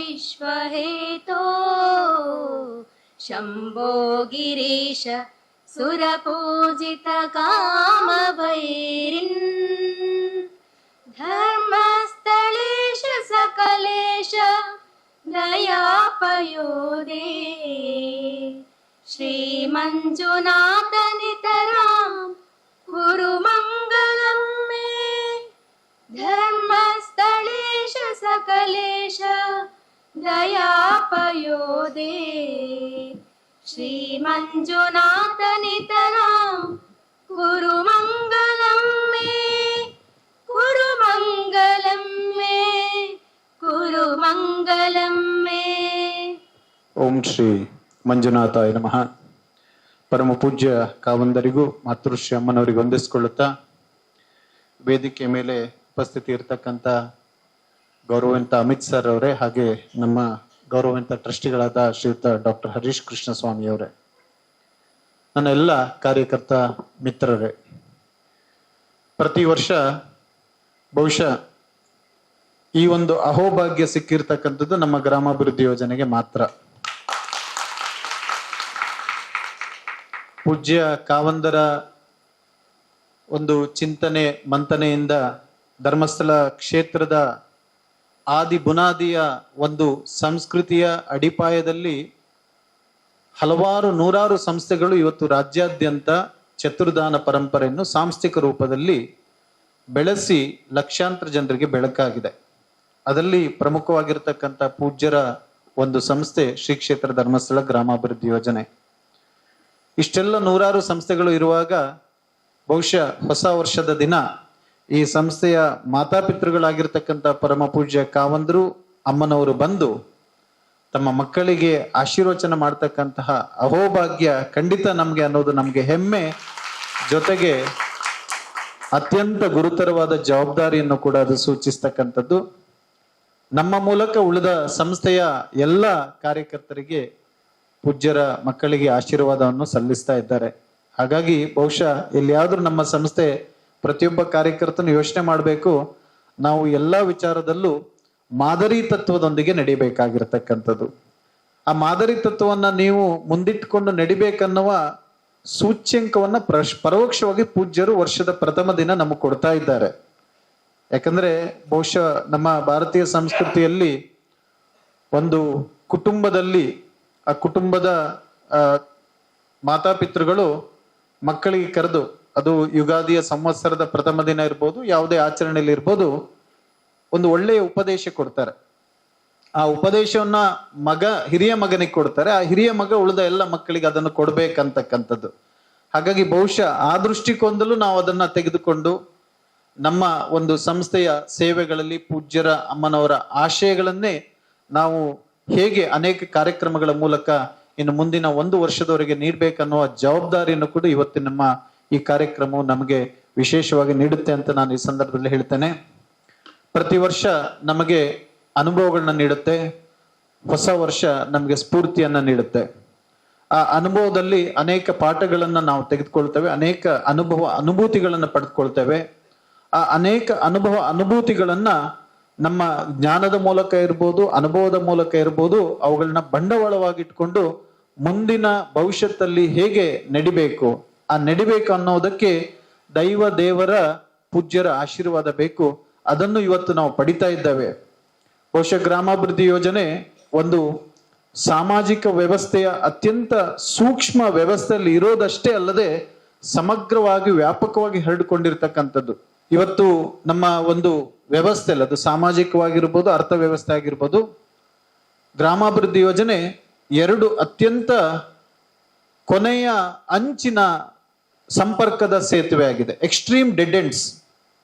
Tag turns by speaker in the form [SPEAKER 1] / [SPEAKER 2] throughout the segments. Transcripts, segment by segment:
[SPEAKER 1] विश्वहेतो शम्भो गिरीश सुरपूजित कामभैरिन् धर्मस्थलेश सकलेश दयापयोदे श्रीमञ्जुनाथनितरां कुरु मङ्गलं मे धर्मस्थलेश सकलेश दयापयोदे श्रीमञ्जुनाथनितरां कुरु मङ्गलं मे कुरु मङ्गलं मे कुरु मङ्गलं मे।
[SPEAKER 2] ಓಂ ಶ್ರೀ ಮಂಜುನಾಥಾಯ ನಮಃ. ಪರಮ ಪೂಜ್ಯ ಕಾವಂದರಿಗೂ ಮಾತೃಶ್ರೀ ಅಮ್ಮನವರಿಗೆ ಹೊಂದಿಸಿಕೊಳ್ಳುತ್ತಾ ವೇದಿಕೆ ಮೇಲೆ ಉಪಸ್ಥಿತಿ ಇರತಕ್ಕಂಥ ಗೌರವಾನ್ವಿತ ಅಮಿತ್ ಸರ್ ಅವರೇ, ಹಾಗೆ ನಮ್ಮ ಗೌರವಾನ್ವಿತ ಟ್ರಸ್ಟಿಗಳಾದ ಶ್ರೀಯುತ ಡಾಕ್ಟರ್ ಹರೀಶ್ ಕೃಷ್ಣ ಸ್ವಾಮಿ ಅವರೇ, ನನ್ನ ಎಲ್ಲ ಕಾರ್ಯಕರ್ತ ಮಿತ್ರರೇ, ಪ್ರತಿ ವರ್ಷ ಬಹುಶಃ ಈ ಒಂದು ಅಹೋಭಾಗ್ಯ ಸಿಕ್ಕಿರ್ತಕ್ಕಂಥದ್ದು ನಮ್ಮ ಗ್ರಾಮಾಭಿವೃದ್ಧಿ ಯೋಜನೆಗೆ ಮಾತ್ರ. ಪೂಜ್ಯ ಕಾವಂದರ ಒಂದು ಚಿಂತನೆ ಮಂಥನೆಯಿಂದ ಧರ್ಮಸ್ಥಳ ಕ್ಷೇತ್ರದ ಆದಿ ಬುನಾದಿಯ ಒಂದು ಸಂಸ್ಕೃತಿಯ ಅಡಿಪಾಯದಲ್ಲಿ ಹಲವಾರು ನೂರಾರು ಸಂಸ್ಥೆಗಳು ಇವತ್ತು ರಾಜ್ಯಾದ್ಯಂತ ಚತುರ್ದಾನ ಪರಂಪರೆಯನ್ನು ಸಾಂಸ್ಥಿಕ ರೂಪದಲ್ಲಿ ಬೆಳೆಸಿ ಲಕ್ಷಾಂತರ ಜನರಿಗೆ ಬೆಳಕಾಗಿದೆ. ಅದರಲ್ಲಿ ಪ್ರಮುಖವಾಗಿರ್ತಕ್ಕಂಥ ಪೂಜ್ಯರ ಒಂದು ಸಂಸ್ಥೆ ಶ್ರೀ ಕ್ಷೇತ್ರ ಧರ್ಮಸ್ಥಳ ಗ್ರಾಮಾಭಿವೃದ್ಧಿ ಯೋಜನೆ. ಇಷ್ಟೆಲ್ಲ ನೂರಾರು ಸಂಸ್ಥೆಗಳು ಇರುವಾಗ ಬಹುಶಃ ಹೊಸ ವರ್ಷದ ದಿನ ಈ ಸಂಸ್ಥೆಯ ಮಾತಾಪಿತೃಗಳಾಗಿರ್ತಕ್ಕಂಥ ಪರಮ ಪೂಜ್ಯ ಕಾವಂದರು ಅಮ್ಮನವರು ಬಂದು ತಮ್ಮ ಮಕ್ಕಳಿಗೆ ಆಶೀರ್ವಚನ ಮಾಡ್ತಕ್ಕಂತಹ ಅಹೋಭಾಗ್ಯ ಖಂಡಿತ ನಮ್ಗೆ ಅನ್ನೋದು ನಮ್ಗೆ ಹೆಮ್ಮೆ, ಜೊತೆಗೆ ಅತ್ಯಂತ ಗುರುತರವಾದ ಜವಾಬ್ದಾರಿಯನ್ನು ಕೂಡ ಅದು ಸೂಚಿಸ್ತಕ್ಕಂಥದ್ದು. ನಮ್ಮ ಮೂಲಕ ಉಳಿದ ಸಂಸ್ಥೆಯ ಎಲ್ಲ ಕಾರ್ಯಕರ್ತರಿಗೆ ಪೂಜ್ಯರ ಮಕ್ಕಳಿಗೆ ಆಶೀರ್ವಾದವನ್ನು ಸಲ್ಲಿಸ್ತಾ ಇದ್ದಾರೆ. ಹಾಗಾಗಿ ಬಹುಶಃ ಎಲ್ಲಿಯಾದ್ರೂ ನಮ್ಮ ಸಂಸ್ಥೆ ಪ್ರತಿಯೊಬ್ಬ ಕಾರ್ಯಕರ್ತನು ಯೋಚನೆ ಮಾಡಬೇಕು, ನಾವು ಎಲ್ಲಾ ವಿಚಾರದಲ್ಲೂ ಮಾದರಿ ತತ್ವದೊಂದಿಗೆ ನಡಿಬೇಕಾಗಿರ್ತಕ್ಕಂಥದ್ದು. ಆ ಮಾದರಿ ತತ್ವವನ್ನ ನೀವು ಮುಂದಿಟ್ಟುಕೊಂಡು ನಡಿಬೇಕನ್ನುವ ಸೂಚ್ಯಂಕವನ್ನ ಪರೋಕ್ಷವಾಗಿ ಪೂಜ್ಯರು ವರ್ಷದ ಪ್ರಥಮ ದಿನ ನಮಗೆ ಕೊಡ್ತಾ ಇದ್ದಾರೆ. ಯಾಕಂದ್ರೆ ಬಹುಶಃ ನಮ್ಮ ಭಾರತೀಯ ಸಂಸ್ಕೃತಿಯಲ್ಲಿ ಒಂದು ಕುಟುಂಬದಲ್ಲಿ ಆ ಕುಟುಂಬದ ಮಾತಾಪಿತೃಗಳು ಮಕ್ಕಳಿಗೆ ಕರೆದು, ಅದು ಯುಗಾದಿಯ ಸಂವತ್ಸರದ ಪ್ರಥಮ ದಿನ ಇರ್ಬೋದು, ಯಾವುದೇ ಆಚರಣೆಯಲ್ಲಿ ಇರ್ಬೋದು, ಒಂದು ಒಳ್ಳೆಯ ಉಪದೇಶ ಕೊಡ್ತಾರೆ. ಆ ಉಪದೇಶವನ್ನ ಹಿರಿಯ ಮಗನಿಗೆ ಕೊಡ್ತಾರೆ. ಆ ಹಿರಿಯ ಮಗ ಉಳಿದ ಎಲ್ಲ ಮಕ್ಕಳಿಗೆ ಅದನ್ನು ಕೊಡ್ಬೇಕಂತಕ್ಕಂಥದ್ದು. ಹಾಗಾಗಿ ಬಹುಶಃ ಆ ದೃಷ್ಟಿಕೋನದಲ್ಲೂ ನಾವು ಅದನ್ನ ತೆಗೆದುಕೊಂಡು ನಮ್ಮ ಒಂದು ಸಂಸ್ಥೆಯ ಸೇವೆಗಳಲ್ಲಿ ಪೂಜ್ಯರ ಅಮ್ಮನವರ ಆಶಯಗಳನ್ನೇ ನಾವು ಹೇಗೆ ಅನೇಕ ಕಾರ್ಯಕ್ರಮಗಳ ಮೂಲಕ ಇನ್ನು ಮುಂದಿನ ಒಂದು ವರ್ಷದವರೆಗೆ ನೀಡ್ಬೇಕನ್ನುವ ಜವಾಬ್ದಾರಿಯನ್ನು ಕೂಡ ಇವತ್ತಿನ ನಮ್ಮ ಈ ಕಾರ್ಯಕ್ರಮವು ನಮಗೆ ವಿಶೇಷವಾಗಿ ನೀಡುತ್ತೆ ಅಂತ ನಾನು ಈ ಸಂದರ್ಭದಲ್ಲಿ ಹೇಳ್ತೇನೆ. ಪ್ರತಿ ವರ್ಷ ನಮಗೆ ಅನುಭವಗಳನ್ನ ನೀಡುತ್ತೆ, ಹೊಸ ವರ್ಷ ನಮಗೆ ಸ್ಫೂರ್ತಿಯನ್ನ ನೀಡುತ್ತೆ. ಆ ಅನುಭವದಲ್ಲಿ ಅನೇಕ ಪಾಠಗಳನ್ನ ನಾವು ತೆಗೆದುಕೊಳ್ತೇವೆ, ಅನೇಕ ಅನುಭೂತಿಗಳನ್ನ ಪಡೆದುಕೊಳ್ತೇವೆ. ಆ ಅನೇಕ ಅನುಭೂತಿಗಳನ್ನ ನಮ್ಮ ಜ್ಞಾನದ ಮೂಲಕ ಇರ್ಬೋದು, ಅನುಭವದ ಮೂಲಕ ಇರ್ಬೋದು, ಅವುಗಳನ್ನ ಬಂಡವಾಳವಾಗಿಟ್ಕೊಂಡು ಮುಂದಿನ ಭವಿಷ್ಯತ್ತಲ್ಲಿ ಹೇಗೆ ನಡಿಬೇಕು, ಆ ನಡಿಬೇಕು ಅನ್ನೋದಕ್ಕೆ ದೈವ ದೇವರ ಪೂಜ್ಯರ ಆಶೀರ್ವಾದ ಬೇಕು. ಅದನ್ನು ಇವತ್ತು ನಾವು ಪಡಿತಾ ಇದ್ದೇವೆ. ಬಹುಶಃ ಗ್ರಾಮಾಭಿವೃದ್ಧಿ ಯೋಜನೆ ಒಂದು ಸಾಮಾಜಿಕ ವ್ಯವಸ್ಥೆಯ ಅತ್ಯಂತ ಸೂಕ್ಷ್ಮ ವ್ಯವಸ್ಥೆಯಲ್ಲಿ ಇರೋದಷ್ಟೇ ಅಲ್ಲದೆ ಸಮಗ್ರವಾಗಿ ವ್ಯಾಪಕವಾಗಿ ಹರಡಿಕೊಂಡಿರ್ತಕ್ಕಂಥದ್ದು. ಇವತ್ತು ನಮ್ಮ ಒಂದು ವ್ಯವಸ್ಥೆ ಅಲ್ಲ, ಅದು ಸಾಮಾಜಿಕವಾಗಿರ್ಬೋದು, ಅರ್ಥ ವ್ಯವಸ್ಥೆ ಆಗಿರ್ಬೋದು, ಗ್ರಾಮಾಭಿವೃದ್ಧಿ ಯೋಜನೆ ಎರಡು ಅತ್ಯಂತ ಕೊನೆಯ ಅಂಚಿನ ಸಂಪರ್ಕದ ಸೇತುವೆ ಆಗಿದೆ. Extreme dead ends.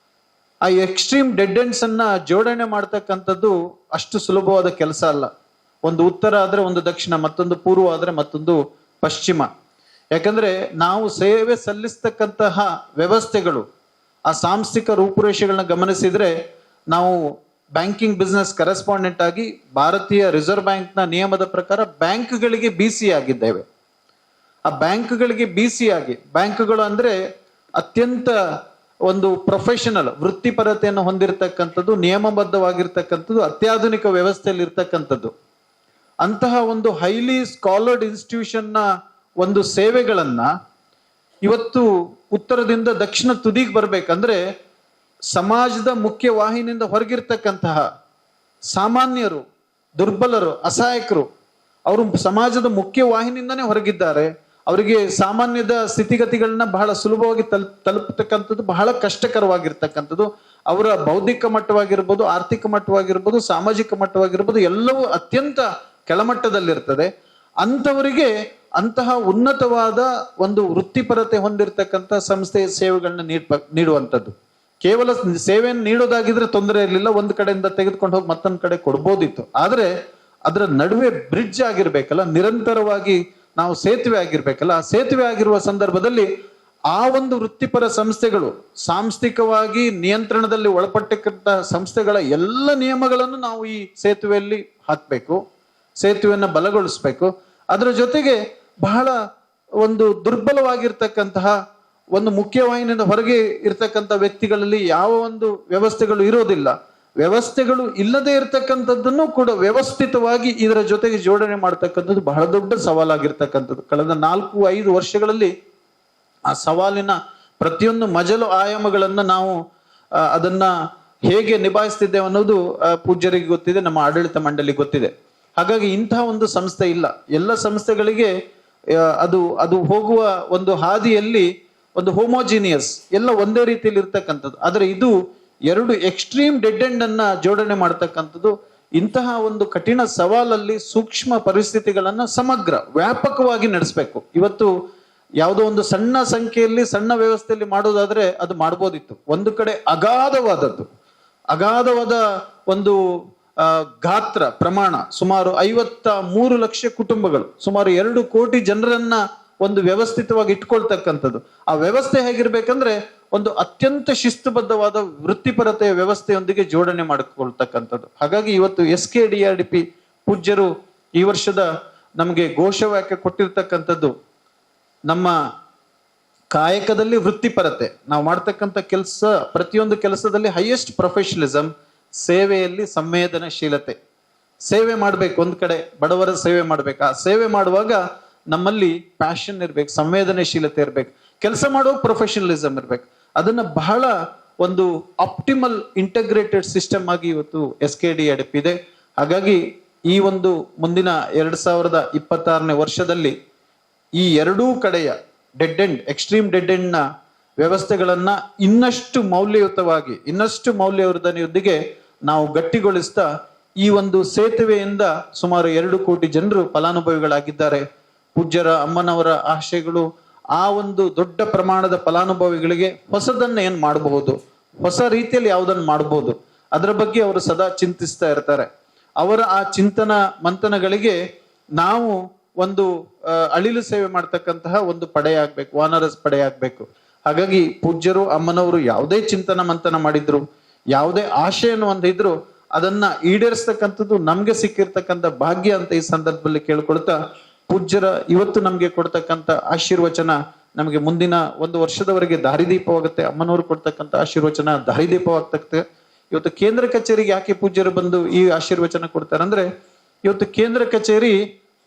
[SPEAKER 2] ಆ ಎಕ್ಸ್ಟ್ರೀಮ್ ಡೆಡ್ ಎಂಡ್ಸ್ ಅನ್ನ ಜೋಡಣೆ ಮಾಡ್ತಕ್ಕಂಥದ್ದು ಅಷ್ಟು ಸುಲಭವಾದ ಕೆಲಸ ಅಲ್ಲ. ಒಂದು ಉತ್ತರ ಆದ್ರೆ ಒಂದು ದಕ್ಷಿಣ, ಮತ್ತೊಂದು ಪೂರ್ವ ಆದ್ರೆ ಮತ್ತೊಂದು ಪಶ್ಚಿಮ. ಯಾಕಂದ್ರೆ ನಾವು ಸೇವೆ ಸಲ್ಲಿಸ್ತಕ್ಕಂತಹ ವ್ಯವಸ್ಥೆಗಳು, ಆ ಸಾಂಸ್ಥಿಕ ರೂಪುರೇಷೆಗಳನ್ನ ಗಮನಿಸಿದ್ರೆ, ನಾವು ಬ್ಯಾಂಕಿಂಗ್ ಬಿಸ್ನೆಸ್ ಕರೆಸ್ಪಾಂಡೆಂಟ್ ಆಗಿ ಭಾರತೀಯ ರಿಸರ್ವ್ ಬ್ಯಾಂಕ್ನ ನಿಯಮದ ಪ್ರಕಾರ ಬ್ಯಾಂಕ್ಗಳಿಗೆ BC ಆಗಿದ್ದೇವೆ. ಆ ಬ್ಯಾಂಕ್ಗಳಿಗೆ BC ಆಗಿ, ಬ್ಯಾಂಕ್ಗಳು ಅಂದ್ರೆ ಅತ್ಯಂತ ಒಂದು ಪ್ರೊಫೆಷನಲ್ ವೃತ್ತಿಪರತೆಯನ್ನು ಹೊಂದಿರತಕ್ಕಂಥದ್ದು, ನಿಯಮಬದ್ಧವಾಗಿರ್ತಕ್ಕಂಥದ್ದು, ಅತ್ಯಾಧುನಿಕ ವ್ಯವಸ್ಥೆಯಲ್ಲಿ ಇರ್ತಕ್ಕಂಥದ್ದು. ಅಂತಹ ಒಂದು ಹೈಲಿ ಸ್ಕಾಲರ್ಡ್ ಇನ್ಸ್ಟಿಟ್ಯೂಷನ್ನ ಒಂದು ಸೇವೆಗಳನ್ನ ಇವತ್ತು ಉತ್ತರದಿಂದ ದಕ್ಷಿಣ ತುದಿಗೆ ಬರ್ಬೇಕಂದ್ರೆ ಸಮಾಜದ ಮುಖ್ಯ ವಾಹಿನಿಯಿಂದ ಹೊರಗಿರ್ತಕ್ಕಂತಹ ಸಾಮಾನ್ಯರು, ದುರ್ಬಲರು, ಅಸಹಾಯಕರು, ಅವರು ಸಮಾಜದ ಮುಖ್ಯ ವಾಹಿನಿಯಿಂದನೇ ಹೊರಗಿದ್ದಾರೆ. ಅವರಿಗೆ ಸಾಮಾನ್ಯದ ಸ್ಥಿತಿಗತಿಗಳನ್ನ ಬಹಳ ಸುಲಭವಾಗಿ ತಲುಪತಕ್ಕಂಥದ್ದು ಬಹಳ ಕಷ್ಟಕರವಾಗಿರ್ತಕ್ಕಂಥದ್ದು. ಅವರ ಬೌದ್ಧಿಕ ಮಟ್ಟವಾಗಿರ್ಬೋದು, ಆರ್ಥಿಕ ಮಟ್ಟವಾಗಿರ್ಬೋದು, ಸಾಮಾಜಿಕ ಮಟ್ಟವಾಗಿರ್ಬೋದು, ಎಲ್ಲವೂ ಅತ್ಯಂತ ಕೆಳಮಟ್ಟದಲ್ಲಿರ್ತದೆ. ಅಂಥವರಿಗೆ ಅಂತಹ ಉನ್ನತವಾದ ಒಂದು ವೃತ್ತಿಪರತೆ ಹೊಂದಿರತಕ್ಕಂಥ ಸಂಸ್ಥೆಯ ಸೇವೆಗಳನ್ನ ನೀಡುವಂಥದ್ದು. ಕೇವಲ ಸೇವೆಯನ್ನು ನೀಡೋದಾಗಿದ್ರೆ ತೊಂದರೆ ಇರಲಿಲ್ಲ, ಒಂದು ಕಡೆಯಿಂದ ತೆಗೆದುಕೊಂಡು ಹೋಗಿ ಮತ್ತೊಂದು ಕಡೆ ಕೊಡ್ಬೋದಿತ್ತು. ಆದ್ರೆ ಅದರ ನಡುವೆ ಬ್ರಿಡ್ಜ್ ಆಗಿರ್ಬೇಕಲ್ಲ, ನಿರಂತರವಾಗಿ ನಾವು ಸೇತುವೆ ಆಗಿರ್ಬೇಕಲ್ಲ. ಆ ಸೇತುವೆ ಆಗಿರುವ ಸಂದರ್ಭದಲ್ಲಿ ಆ ಒಂದು ವೃತ್ತಿಪರ ಸಂಸ್ಥೆಗಳು ಸಾಂಸ್ಥಿಕವಾಗಿ ನಿಯಂತ್ರಣದಲ್ಲಿ ಒಳಪಟ್ಟಕ್ಕಂತ ಸಂಸ್ಥೆಗಳ ಎಲ್ಲ ನಿಯಮಗಳನ್ನು ನಾವು ಈ ಸೇತುವೆಯಲ್ಲಿ ಹಾಕ್ಬೇಕು, ಸೇತುವೆಯನ್ನು ಬಲಗೊಳಿಸ್ಬೇಕು. ಅದರ ಜೊತೆಗೆ ಬಹಳ ಒಂದು ದುರ್ಬಲವಾಗಿರ್ತಕ್ಕಂತಹ ಒಂದು ಮುಖ್ಯವಾಹಿನಿಯಿಂದ ಹೊರಗೆ ಇರ್ತಕ್ಕಂಥ ವ್ಯಕ್ತಿಗಳಲ್ಲಿ ಯಾವ ಒಂದು ವ್ಯವಸ್ಥೆಗಳು ಇರೋದಿಲ್ಲ. ವ್ಯವಸ್ಥೆಗಳು ಇಲ್ಲದೆ ಇರತಕ್ಕಂಥದ್ದನ್ನು ಕೂಡ ವ್ಯವಸ್ಥಿತವಾಗಿ ಇದರ ಜೊತೆಗೆ ಜೋಡಣೆ ಮಾಡ್ತಕ್ಕಂಥದ್ದು ಬಹಳ ದೊಡ್ಡ ಸವಾಲಾಗಿರ್ತಕ್ಕಂಥದ್ದು. ಕಳೆದ 4-5 ವರ್ಷಗಳಲ್ಲಿ ಆ ಸವಾಲಿನ ಪ್ರತಿಯೊಂದು ಮಜಲು ಆಯಾಮಗಳನ್ನ ನಾವು ಅದನ್ನ ಹೇಗೆ ನಿಭಾಯಿಸ್ತಿದ್ದೇವೆ ಅನ್ನೋದು ಪೂಜ್ಯರಿಗೆ ಗೊತ್ತಿದೆ, ನಮ್ಮ ಆಡಳಿತ ಮಂಡಳಿ ಗೊತ್ತಿದೆ. ಹಾಗಾಗಿ ಇಂತಹ ಒಂದು ಸಂಸ್ಥೆ ಇಲ್ಲ. ಎಲ್ಲ ಸಂಸ್ಥೆಗಳಿಗೆ ಅದು ಹೋಗುವ ಒಂದು ಹಾದಿಯಲ್ಲಿ ಒಂದು ಹೋಮೋಜಿನಿಯಸ್ ಎಲ್ಲ ಒಂದೇ ರೀತಿಯಲ್ಲಿ ಇರ್ತಕ್ಕಂಥದ್ದು. ಆದ್ರೆ ಇದು 2 ಎಕ್ಸ್ಟ್ರೀಮ್ ಡೆಡ್ ಎಂಡ್ ಅನ್ನ ಜೋಡಣೆ ಮಾಡ್ತಕ್ಕಂಥದ್ದು. ಇಂತಹ ಒಂದು ಕಠಿಣ ಸವಾಲಲ್ಲಿ ಸೂಕ್ಷ್ಮ ಪರಿಸ್ಥಿತಿಗಳನ್ನ ಸಮಗ್ರ ವ್ಯಾಪಕವಾಗಿ ನಡೆಸಬೇಕು. ಇವತ್ತು ಯಾವುದೋ ಒಂದು ಸಣ್ಣ ಸಂಖ್ಯೆಯಲ್ಲಿ ಸಣ್ಣ ವ್ಯವಸ್ಥೆಯಲ್ಲಿ ಮಾಡೋದಾದ್ರೆ ಅದು ಮಾಡ್ಬೋದಿತ್ತು. ಒಂದು ಕಡೆ ಅಗಾಧವಾದ ಒಂದು ಗಾತ್ರ ಪ್ರಮಾಣ, ಸುಮಾರು 53 ಲಕ್ಷ ಕುಟುಂಬಗಳು, ಸುಮಾರು 2 ಕೋಟಿ ಜನರನ್ನ ಒಂದು ವ್ಯವಸ್ಥಿತವಾಗಿ ಇಟ್ಕೊಳ್ತಕ್ಕಂಥದ್ದು. ಆ ವ್ಯವಸ್ಥೆ ಹೇಗಿರ್ಬೇಕಂದ್ರೆ ಒಂದು ಅತ್ಯಂತ ಶಿಸ್ತುಬದ್ಧವಾದ ವೃತ್ತಿಪರತೆಯ ವ್ಯವಸ್ಥೆಯೊಂದಿಗೆ ಜೋಡಣೆ ಮಾಡಿಕೊಳ್ತಕ್ಕಂಥದ್ದು. ಹಾಗಾಗಿ ಇವತ್ತು SKDRDP ಪೂಜ್ಯರು ಈ ವರ್ಷದ ನಮಗೆ ಘೋಷವಾಕ್ಯ ಕೊಟ್ಟಿರ್ತಕ್ಕಂಥದ್ದು, ನಮ್ಮ ಕಾಯಕದಲ್ಲಿ ವೃತ್ತಿಪರತೆ, ನಾವು ಮಾಡ್ತಕ್ಕಂಥ ಕೆಲಸ ಪ್ರತಿಯೊಂದು ಕೆಲಸದಲ್ಲಿ ಹೈಯೆಸ್ಟ್ ಪ್ರೊಫೆಷನಲಿಸಮ್, ಸೇವೆಯಲ್ಲಿ ಸಂವೇದನಶೀಲತೆ. ಸೇವೆ ಮಾಡ್ಬೇಕು, ಒಂದ್ ಕಡೆ ಬಡವರ ಸೇವೆ ಮಾಡ್ಬೇಕು. ಆ ಸೇವೆ ಮಾಡುವಾಗ ನಮ್ಮಲ್ಲಿ ಪ್ಯಾಷನ್ ಇರ್ಬೇಕು, ಸಂವೇದನಶೀಲತೆ ಇರ್ಬೇಕು, ಕೆಲಸ ಮಾಡುವಾಗ ಪ್ರೊಫೆಷನಲಿಸಮ್ ಇರ್ಬೇಕು. ಅದನ್ನ ಬಹಳ ಒಂದು ಆಪ್ಟಿಮಲ್ ಇಂಟಗ್ರೇಟೆಡ್ ಸಿಸ್ಟಮ್ ಆಗಿ ಇವತ್ತು SKDRDP ಇದೆ. ಹಾಗಾಗಿ ಈ ಒಂದು ಮುಂದಿನ 2026ನೇ ವರ್ಷದಲ್ಲಿ ಈ ಎರಡೂ ಕಡೆಯ dead end, extreme dead end ನ ವ್ಯವಸ್ಥೆಗಳನ್ನ ಇನ್ನಷ್ಟು ಮೌಲ್ಯಯುತವಾಗಿ, ಇನ್ನಷ್ಟು ಮೌಲ್ಯವರ್ಧನೆಯೊಂದಿಗೆ ನಾವು ಗಟ್ಟಿಗೊಳಿಸ್ತಾ ಈ ಒಂದು ಸೇತುವೆಯಿಂದ ಸುಮಾರು 2 ಕೋಟಿ ಜನರು ಫಲಾನುಭವಿಗಳಾಗಿದ್ದಾರೆ. ಪೂಜ್ಯರ ಅಮ್ಮನವರ ಆಶಯಗಳು ಆ ಒಂದು ದೊಡ್ಡ ಪ್ರಮಾಣದ ಫಲಾನುಭವಿಗಳಿಗೆ ಹೊಸದನ್ನ ಏನ್ ಮಾಡಬಹುದು, ಹೊಸ ರೀತಿಯಲ್ಲಿ ಯಾವುದನ್ನು ಮಾಡಬಹುದು, ಅದರ ಬಗ್ಗೆ ಅವರು ಸದಾ ಚಿಂತಿಸ್ತಾ ಇರ್ತಾರೆ. ಅವರ ಆ ಚಿಂತನ ಮಂಥನಗಳಿಗೆ ನಾವು ಒಂದು ಅಳಿಲು ಸೇವೆ ಮಾಡ್ತಕ್ಕಂತಹ ಒಂದು ಪಡೆಯಾಗ್ಬೇಕು, ವಾನರಸ್ ಪಡೆಯಾಗ್ಬೇಕು. ಹಾಗಾಗಿ ಪೂಜ್ಯರು ಅಮ್ಮನವರು ಯಾವುದೇ ಚಿಂತನ ಮಂಥನ ಮಾಡಿದ್ರು, ಯಾವುದೇ ಆಶೆಯನ್ನು ಹೊಂದಿದ್ರು, ಅದನ್ನ ಈಡೇರಿಸ್ತಕ್ಕಂಥದ್ದು ನಮ್ಗೆ ಸಿಕ್ಕಿರ್ತಕ್ಕಂಥ ಭಾಗ್ಯ ಅಂತ ಈ ಸಂದರ್ಭದಲ್ಲಿ ಕೇಳ್ಕೊಳ್ತಾ, ಪೂಜ್ಯರ ಇವತ್ತು ನಮ್ಗೆ ಕೊಡ್ತಕ್ಕಂಥ ಆಶೀರ್ವಚನ ನಮಗೆ ಮುಂದಿನ 1 ವರ್ಷದವರೆಗೆ ದಾರಿದೀಪವಾಗುತ್ತೆ. ಅಮ್ಮನವರು ಕೊಡ್ತಕ್ಕಂಥ ಆಶೀರ್ವಚನ ದಾರಿದೀಪವಾಗ್ತಕ್ಕಂಥ. ಇವತ್ತು ಕೇಂದ್ರ ಕಚೇರಿಗೆ ಯಾಕೆ ಪೂಜ್ಯರು ಬಂದು ಈ ಆಶೀರ್ವಚನ ಕೊಡ್ತಾರೆ ಅಂದ್ರೆ, ಇವತ್ತು ಕೇಂದ್ರ ಕಚೇರಿ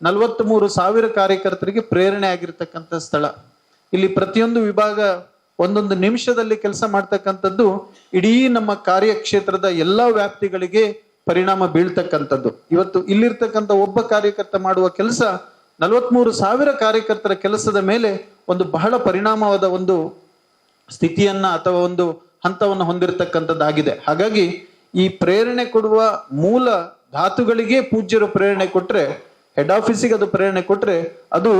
[SPEAKER 2] 43,000 ಕಾರ್ಯಕರ್ತರಿಗೆ ಪ್ರೇರಣೆ ಆಗಿರ್ತಕ್ಕಂಥ ಸ್ಥಳ. ಇಲ್ಲಿ ಪ್ರತಿಯೊಂದು ವಿಭಾಗ ಒಂದೊಂದು ನಿಮಿಷದಲ್ಲಿ ಕೆಲಸ ಮಾಡ್ತಕ್ಕಂಥದ್ದು ಇಡೀ ನಮ್ಮ ಕಾರ್ಯಕ್ಷೇತ್ರದ ಎಲ್ಲಾ ವ್ಯಾಪ್ತಿಗಳಿಗೆ ಪರಿಣಾಮ ಬೀಳ್ತಕ್ಕಂಥದ್ದು. ಇವತ್ತು ಇಲ್ಲಿರ್ತಕ್ಕಂಥ ಒಬ್ಬ ಕಾರ್ಯಕರ್ತ ಮಾಡುವ ಕೆಲಸ 43,000 ಕಾರ್ಯಕರ್ತರ ಕೆಲಸದ ಮೇಲೆ ಒಂದು ಬಹಳ ಪರಿಣಾಮವಾದ ಒಂದು ಸ್ಥಿತಿಯನ್ನ ಅಥವಾ ಒಂದು ಹಂತವನ್ನು ಹೊಂದಿರತಕ್ಕಂಥದ್ದಾಗಿದೆ. ಹಾಗಾಗಿ ಈ ಪ್ರೇರಣೆ ಕೊಡುವ ಮೂಲ ಧಾತುಗಳಿಗೆ ಪೂಜ್ಯರು ಪ್ರೇರಣೆ ಕೊಟ್ರೆ, ಹೆಡ್ ಆಫೀಸಿಗೆ ಅದು ಪ್ರೇರಣೆ ಕೊಟ್ರೆ, ಅದು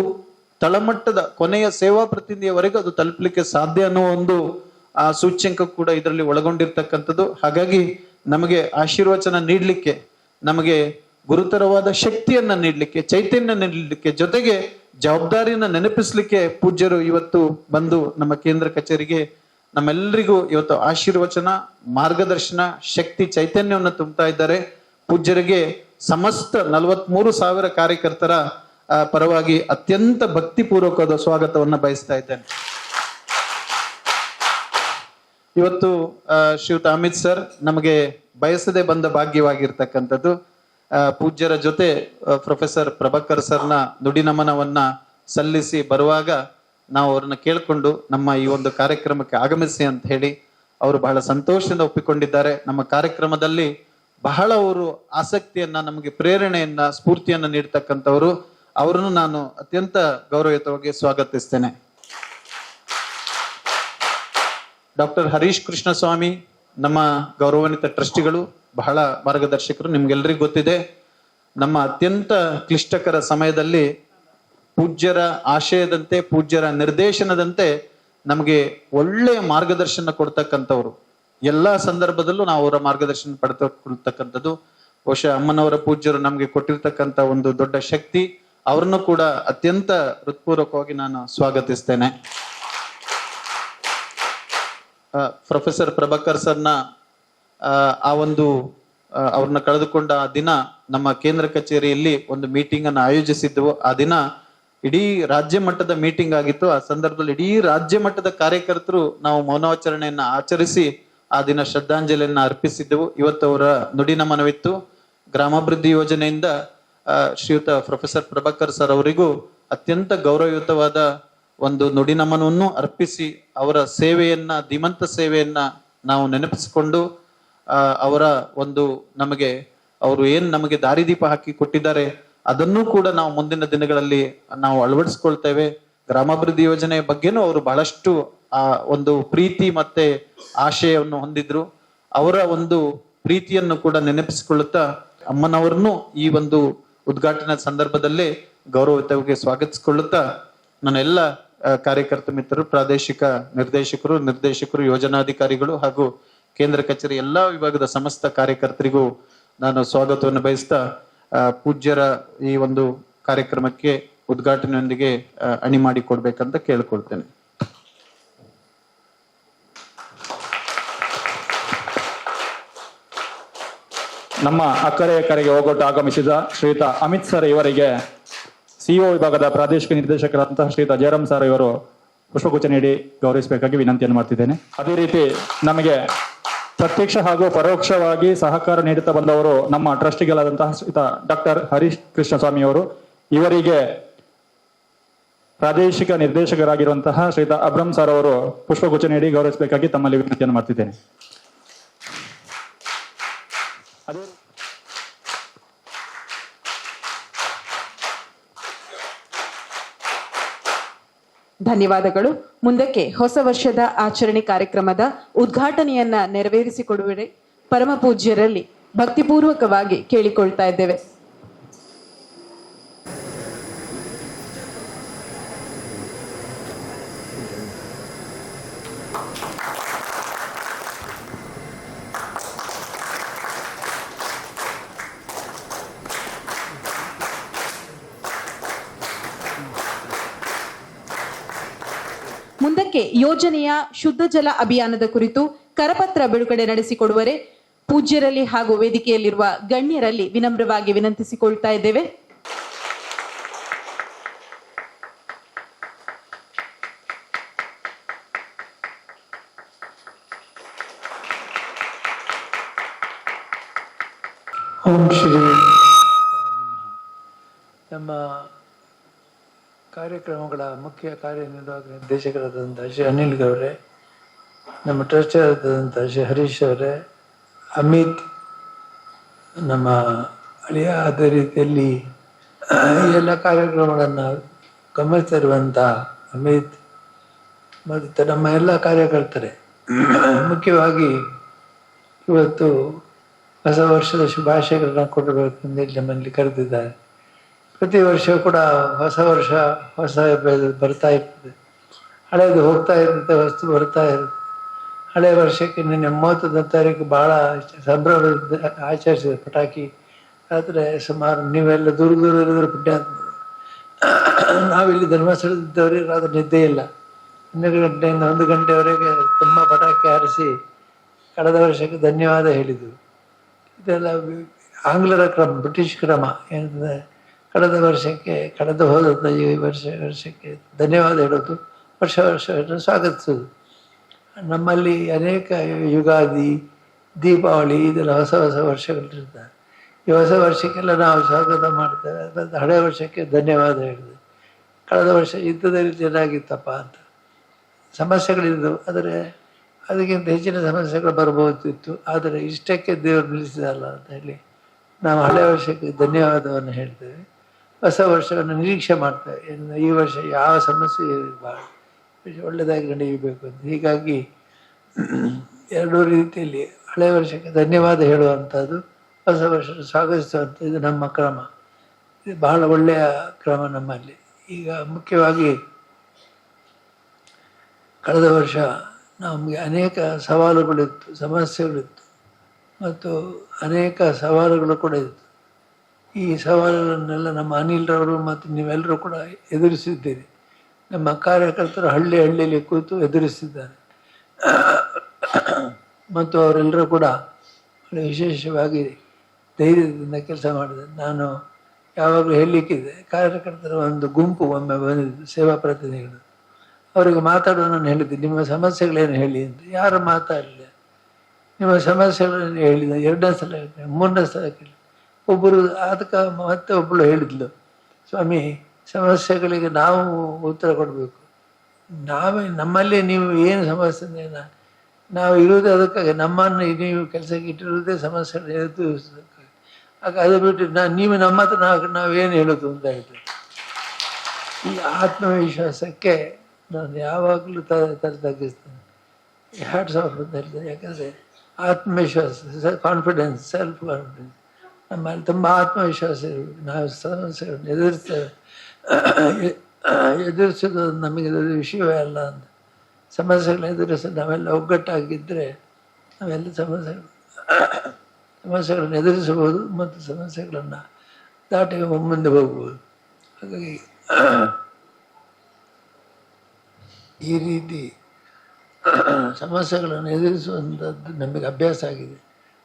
[SPEAKER 2] ತಳಮಟ್ಟದ ಕೊನೆಯ ಸೇವಾ ಪ್ರತಿನಿಧಿಯವರೆಗೂ ಅದು ತಲುಪಲಿಕ್ಕೆ ಸಾಧ್ಯ ಅನ್ನೋ ಒಂದು ಸೂಚ್ಯಂಕ ಕೂಡ ಇದರಲ್ಲಿ ಒಳಗೊಂಡಿರ್ತಕ್ಕಂಥದ್ದು. ಹಾಗಾಗಿ ನಮಗೆ ಆಶೀರ್ವಚನ ನೀಡಲಿಕ್ಕೆ, ನಮಗೆ ಗುರುತರವಾದ ಶಕ್ತಿಯನ್ನ ನೀಡಲಿಕ್ಕೆ, ಚೈತನ್ಯ ನೀಡಲಿಕ್ಕೆ, ಜೊತೆಗೆ ಜವಾಬ್ದಾರಿಯನ್ನ ನೆನಪಿಸ್ಲಿಕ್ಕೆ ಪೂಜ್ಯರು ಇವತ್ತು ಬಂದು ನಮ್ಮ ಕೇಂದ್ರ ಕಚೇರಿಗೆ ನಮ್ಮೆಲ್ಲರಿಗೂ ಇವತ್ತು ಆಶೀರ್ವಚನ, ಮಾರ್ಗದರ್ಶನ, ಶಕ್ತಿ, ಚೈತನ್ಯವನ್ನು ತುಂಬುತ್ತಾ ಇದ್ದಾರೆ. ಪೂಜ್ಯರಿಗೆ ಸಮಸ್ತ 43,000 ಕಾರ್ಯಕರ್ತರ ಪರವಾಗಿ ಅತ್ಯಂತ ಭಕ್ತಿಪೂರ್ವಕವಾದ ಸ್ವಾಗತವನ್ನ ಬಯಸ್ತಾ ಇದ್ದೇನೆ. ಇವತ್ತು ಶ್ರೀಯುತ ಅಮಿತ್ ಸರ್ ನಮಗೆ ಬಯಸದೆ ಬಂದ ಭಾಗ್ಯವಾಗಿರ್ತಕ್ಕಂಥದ್ದು. ಪೂಜ್ಯರ ಜೊತೆ ಪ್ರೊಫೆಸರ್ ಪ್ರಭಾಕರ್ ಸರ್ನ ನುಡಿ ನಮನವನ್ನ ಸಲ್ಲಿಸಿ ಬರುವಾಗ ನಾವು ಅವ್ರನ್ನ ಕೇಳ್ಕೊಂಡು ನಮ್ಮ ಈ ಒಂದು ಕಾರ್ಯಕ್ರಮಕ್ಕೆ ಆಗಮಿಸಿ ಅಂತ ಹೇಳಿ ಅವರು ಬಹಳ ಸಂತೋಷದಿಂದ ಒಪ್ಪಿಕೊಂಡಿದ್ದಾರೆ. ನಮ್ಮ ಕಾರ್ಯಕ್ರಮದಲ್ಲಿ ಬಹಳ ಅವರು ಆಸಕ್ತಿಯನ್ನ, ನಮಗೆ ಪ್ರೇರಣೆಯನ್ನ, ಸ್ಫೂರ್ತಿಯನ್ನ ನೀಡ್ತಕ್ಕಂಥವ್ರು. ಅವರನ್ನು ನಾನು ಅತ್ಯಂತ ಗೌರವಯುತವಾಗಿ ಸ್ವಾಗತಿಸ್ತೇನೆ. ಡಾಕ್ಟರ್ ಹರೀಶ್ ಕೃಷ್ಣ ಸ್ವಾಮಿ ನಮ್ಮ ಗೌರವಾನ್ವಿತ ಟ್ರಸ್ಟಿಗಳು, ಬಹಳ ಮಾರ್ಗದರ್ಶಕರು. ನಿಮ್ಗೆಲ್ರಿಗೂ ಗೊತ್ತಿದೆ, ನಮ್ಮ ಅತ್ಯಂತ ಕ್ಲಿಷ್ಟಕರ ಸಮಯದಲ್ಲಿ ಪೂಜ್ಯರ ಆಶಯದಂತೆ, ಪೂಜ್ಯರ ನಿರ್ದೇಶನದಂತೆ ನಮಗೆ ಒಳ್ಳೆಯ ಮಾರ್ಗದರ್ಶನ ಕೊಡ್ತಕ್ಕಂಥವ್ರು. ಎಲ್ಲಾ ಸಂದರ್ಭದಲ್ಲೂ ನಾವು ಅವರ ಮಾರ್ಗದರ್ಶನ ಪಡೆದುಕೊಳ್ತಕ್ಕಂಥದ್ದು ಬಹುಶಃ ಅಮ್ಮನವರ ಪೂಜ್ಯರು ನಮಗೆ ಕೊಟ್ಟಿರ್ತಕ್ಕಂಥ ಒಂದು ದೊಡ್ಡ ಶಕ್ತಿ. ಅವ್ರನ್ನು ಕೂಡ ಅತ್ಯಂತ ಹೃತ್ಪೂರ್ವಕವಾಗಿ ನಾನು ಸ್ವಾಗತಿಸ್ತೇನೆ. ಪ್ರೊಫೆಸರ್ ಪ್ರಭಾಕರ್ ಸರ್ನ ಆ ಒಂದು ಅವ್ರನ್ನ ಕಳೆದುಕೊಂಡ ಆ ದಿನ ನಮ್ಮ ಕೇಂದ್ರ ಕಚೇರಿಯಲ್ಲಿ ಒಂದು ಮೀಟಿಂಗ್ ಅನ್ನು ಆಯೋಜಿಸಿದ್ದೆವು. ಆ ದಿನ ಇಡೀ ರಾಜ್ಯ ಮಟ್ಟದ ಮೀಟಿಂಗ್ ಆಗಿತ್ತು. ಆ ಸಂದರ್ಭದಲ್ಲಿ ಇಡೀ ರಾಜ್ಯ ಮಟ್ಟದ ಕಾರ್ಯಕರ್ತರು ನಾವು ಮೌನಾಚರಣೆಯನ್ನ ಆಚರಿಸಿ ಆ ದಿನ ಶ್ರದ್ಧಾಂಜಲಿಯನ್ನ ಅರ್ಪಿಸಿದ್ದೆವು. ಇವತ್ತು ಅವರ ನುಡಿ ನಮನವಿತ್ತು. ಗ್ರಾಮಾಭಿವೃದ್ಧಿ ಯೋಜನೆಯಿಂದ ಶ್ರೀಯುತ ಪ್ರೊಫೆಸರ್ ಪ್ರಭಾಕರ್ ಸರ್ ಅವರಿಗೂ ಅತ್ಯಂತ ಗೌರವಯುತವಾದ ಒಂದು ನುಡಿ ನಮನವನ್ನು ಅರ್ಪಿಸಿ ಅವರ ಸೇವೆಯನ್ನ, ಧೀಮಂತ ಸೇವೆಯನ್ನ ನಾವು ನೆನಪಿಸಿಕೊಂಡು ಅವರ ಒಂದು ನಮಗೆ ಅವರು ಏನ್ ನಮಗೆ ದಾರಿದೀಪ ಹಾಕಿ ಕೊಟ್ಟಿದ್ದಾರೆ ಅದನ್ನು ಕೂಡ ನಾವು ಮುಂದಿನ ದಿನಗಳಲ್ಲಿ ನಾವು ಅಳವಡಿಸ್ಕೊಳ್ತೇವೆ. ಗ್ರಾಮಾಭಿವೃದ್ಧಿ ಯೋಜನೆಯ ಬಗ್ಗೆನೂ ಅವರು ಬಹಳಷ್ಟು ಆ ಒಂದು ಪ್ರೀತಿ ಮತ್ತೆ ಆಶಯವನ್ನು ಹೊಂದಿದ್ರು. ಅವರ ಒಂದು ಪ್ರೀತಿಯನ್ನು ಕೂಡ ನೆನಪಿಸಿಕೊಳ್ಳುತ್ತಾ ಅಮ್ಮನವರನ್ನು ಈ ಒಂದು ಉದ್ಘಾಟನಾ ಸಂದರ್ಭದಲ್ಲೇ ಗೌರವಯುತವಾಗಿ ಸ್ವಾಗತಿಸಿಕೊಳ್ಳುತ್ತಾ ನನ್ನ ಎಲ್ಲ ಕಾರ್ಯಕರ್ತ ಮಿತ್ರರು, ಪ್ರಾದೇಶಿಕ ನಿರ್ದೇಶಕರು, ಯೋಜನಾಧಿಕಾರಿಗಳು ಹಾಗೂ ಕೇಂದ್ರ ಕಚೇರಿ ಎಲ್ಲಾ ವಿಭಾಗದ ಸಮಸ್ತ ಕಾರ್ಯಕರ್ತರಿಗೂ ನಾನು ಸ್ವಾಗತವನ್ನು ಬಯಸ್ತಾ ಪೂಜ್ಯರ ಈ ಒಂದು ಕಾರ್ಯಕ್ರಮಕ್ಕೆ ಉದ್ಘಾಟನೆಯೊಂದಿಗೆ ಅಣಿ ಮಾಡಿ ಕೊಡ್ಬೇಕಂತ ಕೇಳ್ಕೊಳ್ತೇನೆ.
[SPEAKER 3] ನಮ್ಮ ಅಕ್ಕರೆ ಕರೆಗೆ ಹೋಗೊಟ್ಟು ಆಗಮಿಸಿದ ಶ್ರೀಯುತ ಅಮಿತ್ ಸರ್ ಇವರಿಗೆ ಸಿಇಒ ವಿಭಾಗದ ಪ್ರಾದೇಶಿಕ ನಿರ್ದೇಶಕರಾದಂತಹ ಶ್ರೀಯುತ ಜಯರಾಮ್ ಸರ್ ಇವರು ಪುಷ್ಪಗುಚ್ಛ ನೀಡಿ ಗೌರವಿಸಬೇಕಾಗಿ ವಿನಂತಿಯನ್ನು ಮಾಡ್ತಿದ್ದೇನೆ. ಅದೇ ರೀತಿ ನಮಗೆ ಪ್ರತ್ಯಕ್ಷ ಹಾಗೂ ಪರೋಕ್ಷವಾಗಿ ಸಹಕಾರ ನೀಡುತ್ತಾ ಬಂದವರು ನಮ್ಮ ಟ್ರಸ್ಟಿಗಳಾದಂತಹ ಶ್ರೀಯುತ ಡಾಕ್ಟರ್ ಹರೀಶ್ ಕೃಷ್ಣ ಸ್ವಾಮಿ ಅವರು. ಇವರಿಗೆ ಪ್ರಾದೇಶಿಕ ನಿರ್ದೇಶಕರಾಗಿರುವಂತಹ ಶ್ರೀಯುತ ಅಬ್ರಂ ಸರ್ ಅವರು ಪುಷ್ಪಗುಚ್ಛ ನೀಡಿ ಗೌರವಿಸಬೇಕಾಗಿ ತಮ್ಮಲ್ಲಿ ವಿನಂತಿಯನ್ನು ಮಾಡ್ತಿದ್ದೇನೆ.
[SPEAKER 4] ಧನ್ಯವಾದಗಳು. ಮುಂದಕ್ಕೆ ಹೊಸ ವರ್ಷದ ಆಚರಣೆ ಕಾರ್ಯಕ್ರಮದ ಉದ್ಘಾಟನೆಯನ್ನ ನೆರವೇರಿಸಿಕೊಡುವರೆ ಪರಮ ಪೂಜ್ಯರಲ್ಲಿ ಭಕ್ತಿಪೂರ್ವಕವಾಗಿ ಕೇಳಿಕೊಳ್ತಾ ಇದ್ದೇವೆ. ಮುಂದಕ್ಕೆ ಯೋಜನೆಯ ಶುದ್ಧ ಜಲ ಅಭಿಯಾನದ ಕುರಿತು ಕರಪತ್ರ ಬಿಡುಗಡೆ ನಡೆಸಿಕೊಡುವರೆ ಪೂಜ್ಯರಲ್ಲಿ ಹಾಗೂ ವೇದಿಕೆಯಲ್ಲಿರುವ ಗಣ್ಯರಲ್ಲಿ ವಿನಮ್ರವಾಗಿ ವಿನಂತಿಸಿಕೊಳ್ತಾ ಇದ್ದೇವೆ.
[SPEAKER 5] ಓಂ ಶ್ರೀ ನಮ್ಮ ಕಾರ್ಯಕ್ರಮಗಳ ಮುಖ್ಯ ಕಾರ್ಯನಿರ್ವಾಹಕ ನಿರ್ದೇಶಕರಾದಂಥ ಶ್ರೀ ಅನಿಲ್ ಗೌರೆ, ನಮ್ಮ ಟ್ರಸ್ಟಿಯಾದಂಥ ಶ್ರೀ ಹರೀಶ್ ಅವರೇ, ಅಮಿತ್ ನಮ್ಮ ಅಳಿಯ, ಅದೇ ರೀತಿಯಲ್ಲಿ ಈ ಎಲ್ಲ ಕಾರ್ಯಕ್ರಮಗಳನ್ನು ಗಮನಿಸ್ತಾ ಇರುವಂಥ ಅಮಿತ್ ಮತ್ತು ನಮ್ಮ ಎಲ್ಲ ಕಾರ್ಯಕರ್ತರೇ, ಮುಖ್ಯವಾಗಿ ಇವತ್ತು ಹೊಸ ವರ್ಷದ ಶುಭಾಶಯಗಳನ್ನ ಕೊಡಬೇಕೆಂದು ಇಲ್ಲಿ ನಮ್ಮಲ್ಲಿ ಕರೆದಿದ್ದಾರೆ. ಪ್ರತಿ ವರ್ಷ ಕೂಡ ಹೊಸ ವರ್ಷ ಹೊಸ ಬರ್ತಾ ಇರ್ತದೆ, ಹಳೆಯದು ಹೋಗ್ತಾ ಇರುತ್ತೆ, ಹೊಸ್ತು ಬರ್ತಾ ಇರುತ್ತೆ. ಹಳೆಯ ವರ್ಷಕ್ಕೆ ನಿನ್ನೆ 30ನೇ ತಾರೀಕು ಭಾಳ ಸಂಭ್ರಮದಿಂದ ಆಚರಿಸಿದೆ. ಪಟಾಕಿ ಆದರೆ ಸುಮಾರು ನೀವೆಲ್ಲ ದೂರ ಇರೋದ್ರ ಪುಣ್ಯಾತ್ಮರು. ನಾವಿಲ್ಲಿ ಧರ್ಮಸ್ಥಳದಿದ್ದವರಿಗೆ ರಾತ್ರಿ ನಿದ್ದೆ ಇಲ್ಲ. 12 ಗಂಟೆಯಿಂದ 1 ಗಂಟೆವರೆಗೆ ತುಂಬ ಪಟಾಕಿ ಹಾರಿಸಿ ಕಳೆದ ವರ್ಷಕ್ಕೆ ಧನ್ಯವಾದ ಹೇಳಿದರು. ಇದೆಲ್ಲ ಆಂಗ್ಲರ ಕ್ರಮ, ಬ್ರಿಟಿಷ್ ಕ್ರಮ ಏನಂದರೆ ಕಳೆದ ಹೋದ ಈ ವರ್ಷಕ್ಕೆ ಧನ್ಯವಾದ ಹೇಳೋದು, ವರ್ಷ ಸ್ವಾಗತಿಸೋದು. ನಮ್ಮಲ್ಲಿ ಅನೇಕ ಯುಗಾದಿ, ದೀಪಾವಳಿ ಇದೆಲ್ಲ ಹೊಸ ಹೊಸ ವರ್ಷಗಳಿರ್ತಾರೆ. ಈ ಹೊಸ ವರ್ಷಕ್ಕೆಲ್ಲ ನಾವು ಸ್ವಾಗತ ಮಾಡ್ತೇವೆ. ಮತ್ತು ಹಳೆಯ ವರ್ಷಕ್ಕೆ ಧನ್ಯವಾದ ಹೇಳಿದೆ. ಕಳೆದ ವರ್ಷ ಯುದ್ಧದಲ್ಲಿ ಚೆನ್ನಾಗಿತ್ತಪ್ಪ ಅಂತ ಸಮಸ್ಯೆಗಳಿದ್ದವು, ಆದರೆ ಅದಕ್ಕಿಂತ ಹೆಚ್ಚಿನ ಸಮಸ್ಯೆಗಳು ಬರ್ಬೋದಿತ್ತು. ಆದರೆ ಇಷ್ಟಕ್ಕೆ ದೇವರು ನಿಲ್ಲಿಸಿದಲ್ಲ ಅಂತ ಹೇಳಿ ನಾವು ಹಳೆಯ ವರ್ಷಕ್ಕೆ ಧನ್ಯವಾದವನ್ನು ಹೇಳ್ತೇವೆ. ಹೊಸ ವರ್ಷವನ್ನು ನಿರೀಕ್ಷೆ ಮಾಡ್ತೇವೆ. ಈ ವರ್ಷ ಯಾವ ಸಮಸ್ಯೆ ಇರಬಾರ್ದು, ಒಳ್ಳೆಯದಾಗಿ ನಡೆಯಬೇಕು ಅಂತ. ಹೀಗಾಗಿ ಎರಡೂ ರೀತಿಯಲ್ಲಿ ಹಳೆಯ ವರ್ಷಕ್ಕೆ ಧನ್ಯವಾದ ಹೇಳುವಂಥದ್ದು, ಹೊಸ ವರ್ಷ ಸ್ವಾಗತಿಸುವಂಥ ಇದು ನಮ್ಮ ಕ್ರಮ. ಇದು ಬಹಳ ಒಳ್ಳೆಯ ಕ್ರಮ ನಮ್ಮಲ್ಲಿ. ಈಗ ಮುಖ್ಯವಾಗಿ ಕಳೆದ ವರ್ಷ ನಮಗೆ ಅನೇಕ ಸವಾಲುಗಳಿತ್ತು, ಸಮಸ್ಯೆಗಳಿತ್ತು ಮತ್ತು ಅನೇಕ ಸವಾಲುಗಳು ಕೂಡ ಇತ್ತು. ಈ ಸವಾಲುಗಳನ್ನೆಲ್ಲ ನಮ್ಮ ಅನಿಲ್ರವರು ಮತ್ತು ನೀವೆಲ್ಲರೂ ಕೂಡ ಎದುರಿಸಿದ್ದೀರಿ. ನಮ್ಮ ಕಾರ್ಯಕರ್ತರು ಹಳ್ಳಿಯಲ್ಲಿ ಕೂತು ಎದುರಿಸಿದ್ದಾರೆ ಮತ್ತು ಅವರೆಲ್ಲರೂ ಕೂಡ ವಿಶೇಷವಾಗಿ ಧೈರ್ಯದಿಂದ ಕೆಲಸ ಮಾಡಿದ್ದಾರೆ. ನಾನು ಯಾವಾಗಲೂ ಹೇಳಲಿಕ್ಕಿದೆ, ಕಾರ್ಯಕರ್ತರ ಒಂದು ಗುಂಪು ಒಮ್ಮೆ ಬಂದಿದ್ದು, ಸೇವಾ ಪ್ರತಿನಿಧಿಗಳು. ಅವರಿಗೆ ಮಾತಾಡುವ ನಾನು ಹೇಳಿದ್ದೆ, ನಿಮ್ಮ ಸಮಸ್ಯೆಗಳೇನು ಹೇಳಿ ಅಂತ. ಯಾರು ಮಾತಾಡಲಿಲ್ಲ. ನಿಮ್ಮ ಸಮಸ್ಯೆಗಳನ್ನು ಹೇಳಿದ 2ನೇ ಸಲ, 3ನೇ ಸಲ ಕೇಳಿ. ಒಬ್ಬರು ಅದಕ್ಕೆ ಮತ್ತೆ ಒಬ್ಬಳು ಹೇಳಿದ್ಲು, ಸ್ವಾಮಿ ಸಮಸ್ಯೆಗಳಿಗೆ ನಾವು ಉತ್ತರ ಕೊಡಬೇಕು, ನಮ್ಮಲ್ಲಿ ನೀವು ಏನು ಸಮಸ್ಯೆ, ನಾವು ಇರುವುದೇ ಅದಕ್ಕಾಗಿ, ನಮ್ಮನ್ನು ನೀವು ಕೆಲಸಕ್ಕೆ ಇಟ್ಟಿರುವುದೇ ಸಮಸ್ಯೆಗಳು ಎದುರಿಸೋದಕ್ಕಾಗಿ. ಆಗ ಅದು ಬಿಟ್ಟು ನೀವು ನಮ್ಮ ಹತ್ರ ನಾವೇನು ಹೇಳೋದು ಅಂತ ಹೇಳ್ತೇವೆ. ಈ ಆತ್ಮವಿಶ್ವಾಸಕ್ಕೆ ನಾನು ಯಾವಾಗಲೂ ತಗ್ಗಿಸ್ತೇನೆ. ಹ್ಯಾಟ್ಸ್ ಆಫ್ ಅಂತ ಹೇಳ್ತೇನೆ. ಯಾಕಂದರೆ ಆತ್ಮವಿಶ್ವಾಸ, ಕಾನ್ಫಿಡೆನ್ಸ್, ಸೆಲ್ಫ್ ಕಾನ್ಫಿಡೆನ್ಸ್ ನಮ್ಮಲ್ಲಿ ತುಂಬ ಆತ್ಮವಿಶ್ವಾಸ ಇರಬೇಕು. ನಾವು ಸಮಸ್ಯೆಗಳನ್ನು ಎದುರಿಸೋದು ನಮಗೆ ವಿಷಯವೇ ಅಲ್ಲ ಅಂತ. ಸಮಸ್ಯೆಗಳನ್ನ ಎದುರಿಸೋದು ನಾವೆಲ್ಲ ಒಗ್ಗಟ್ಟಾಗಿದ್ದರೆ ನಾವೆಲ್ಲ ಸಮಸ್ಯೆಗಳನ್ನು ಎದುರಿಸಬಹುದು ಮತ್ತು ಸಮಸ್ಯೆಗಳನ್ನು ದಾಟಿ ಮುಂದೆ ಹೋಗ್ಬೋದು. ಹಾಗಾಗಿ ಈ ರೀತಿ ಸಮಸ್ಯೆಗಳನ್ನು ಎದುರಿಸುವಂಥದ್ದು ನಮಗೆ ಅಭ್ಯಾಸ ಆಗಿದೆ.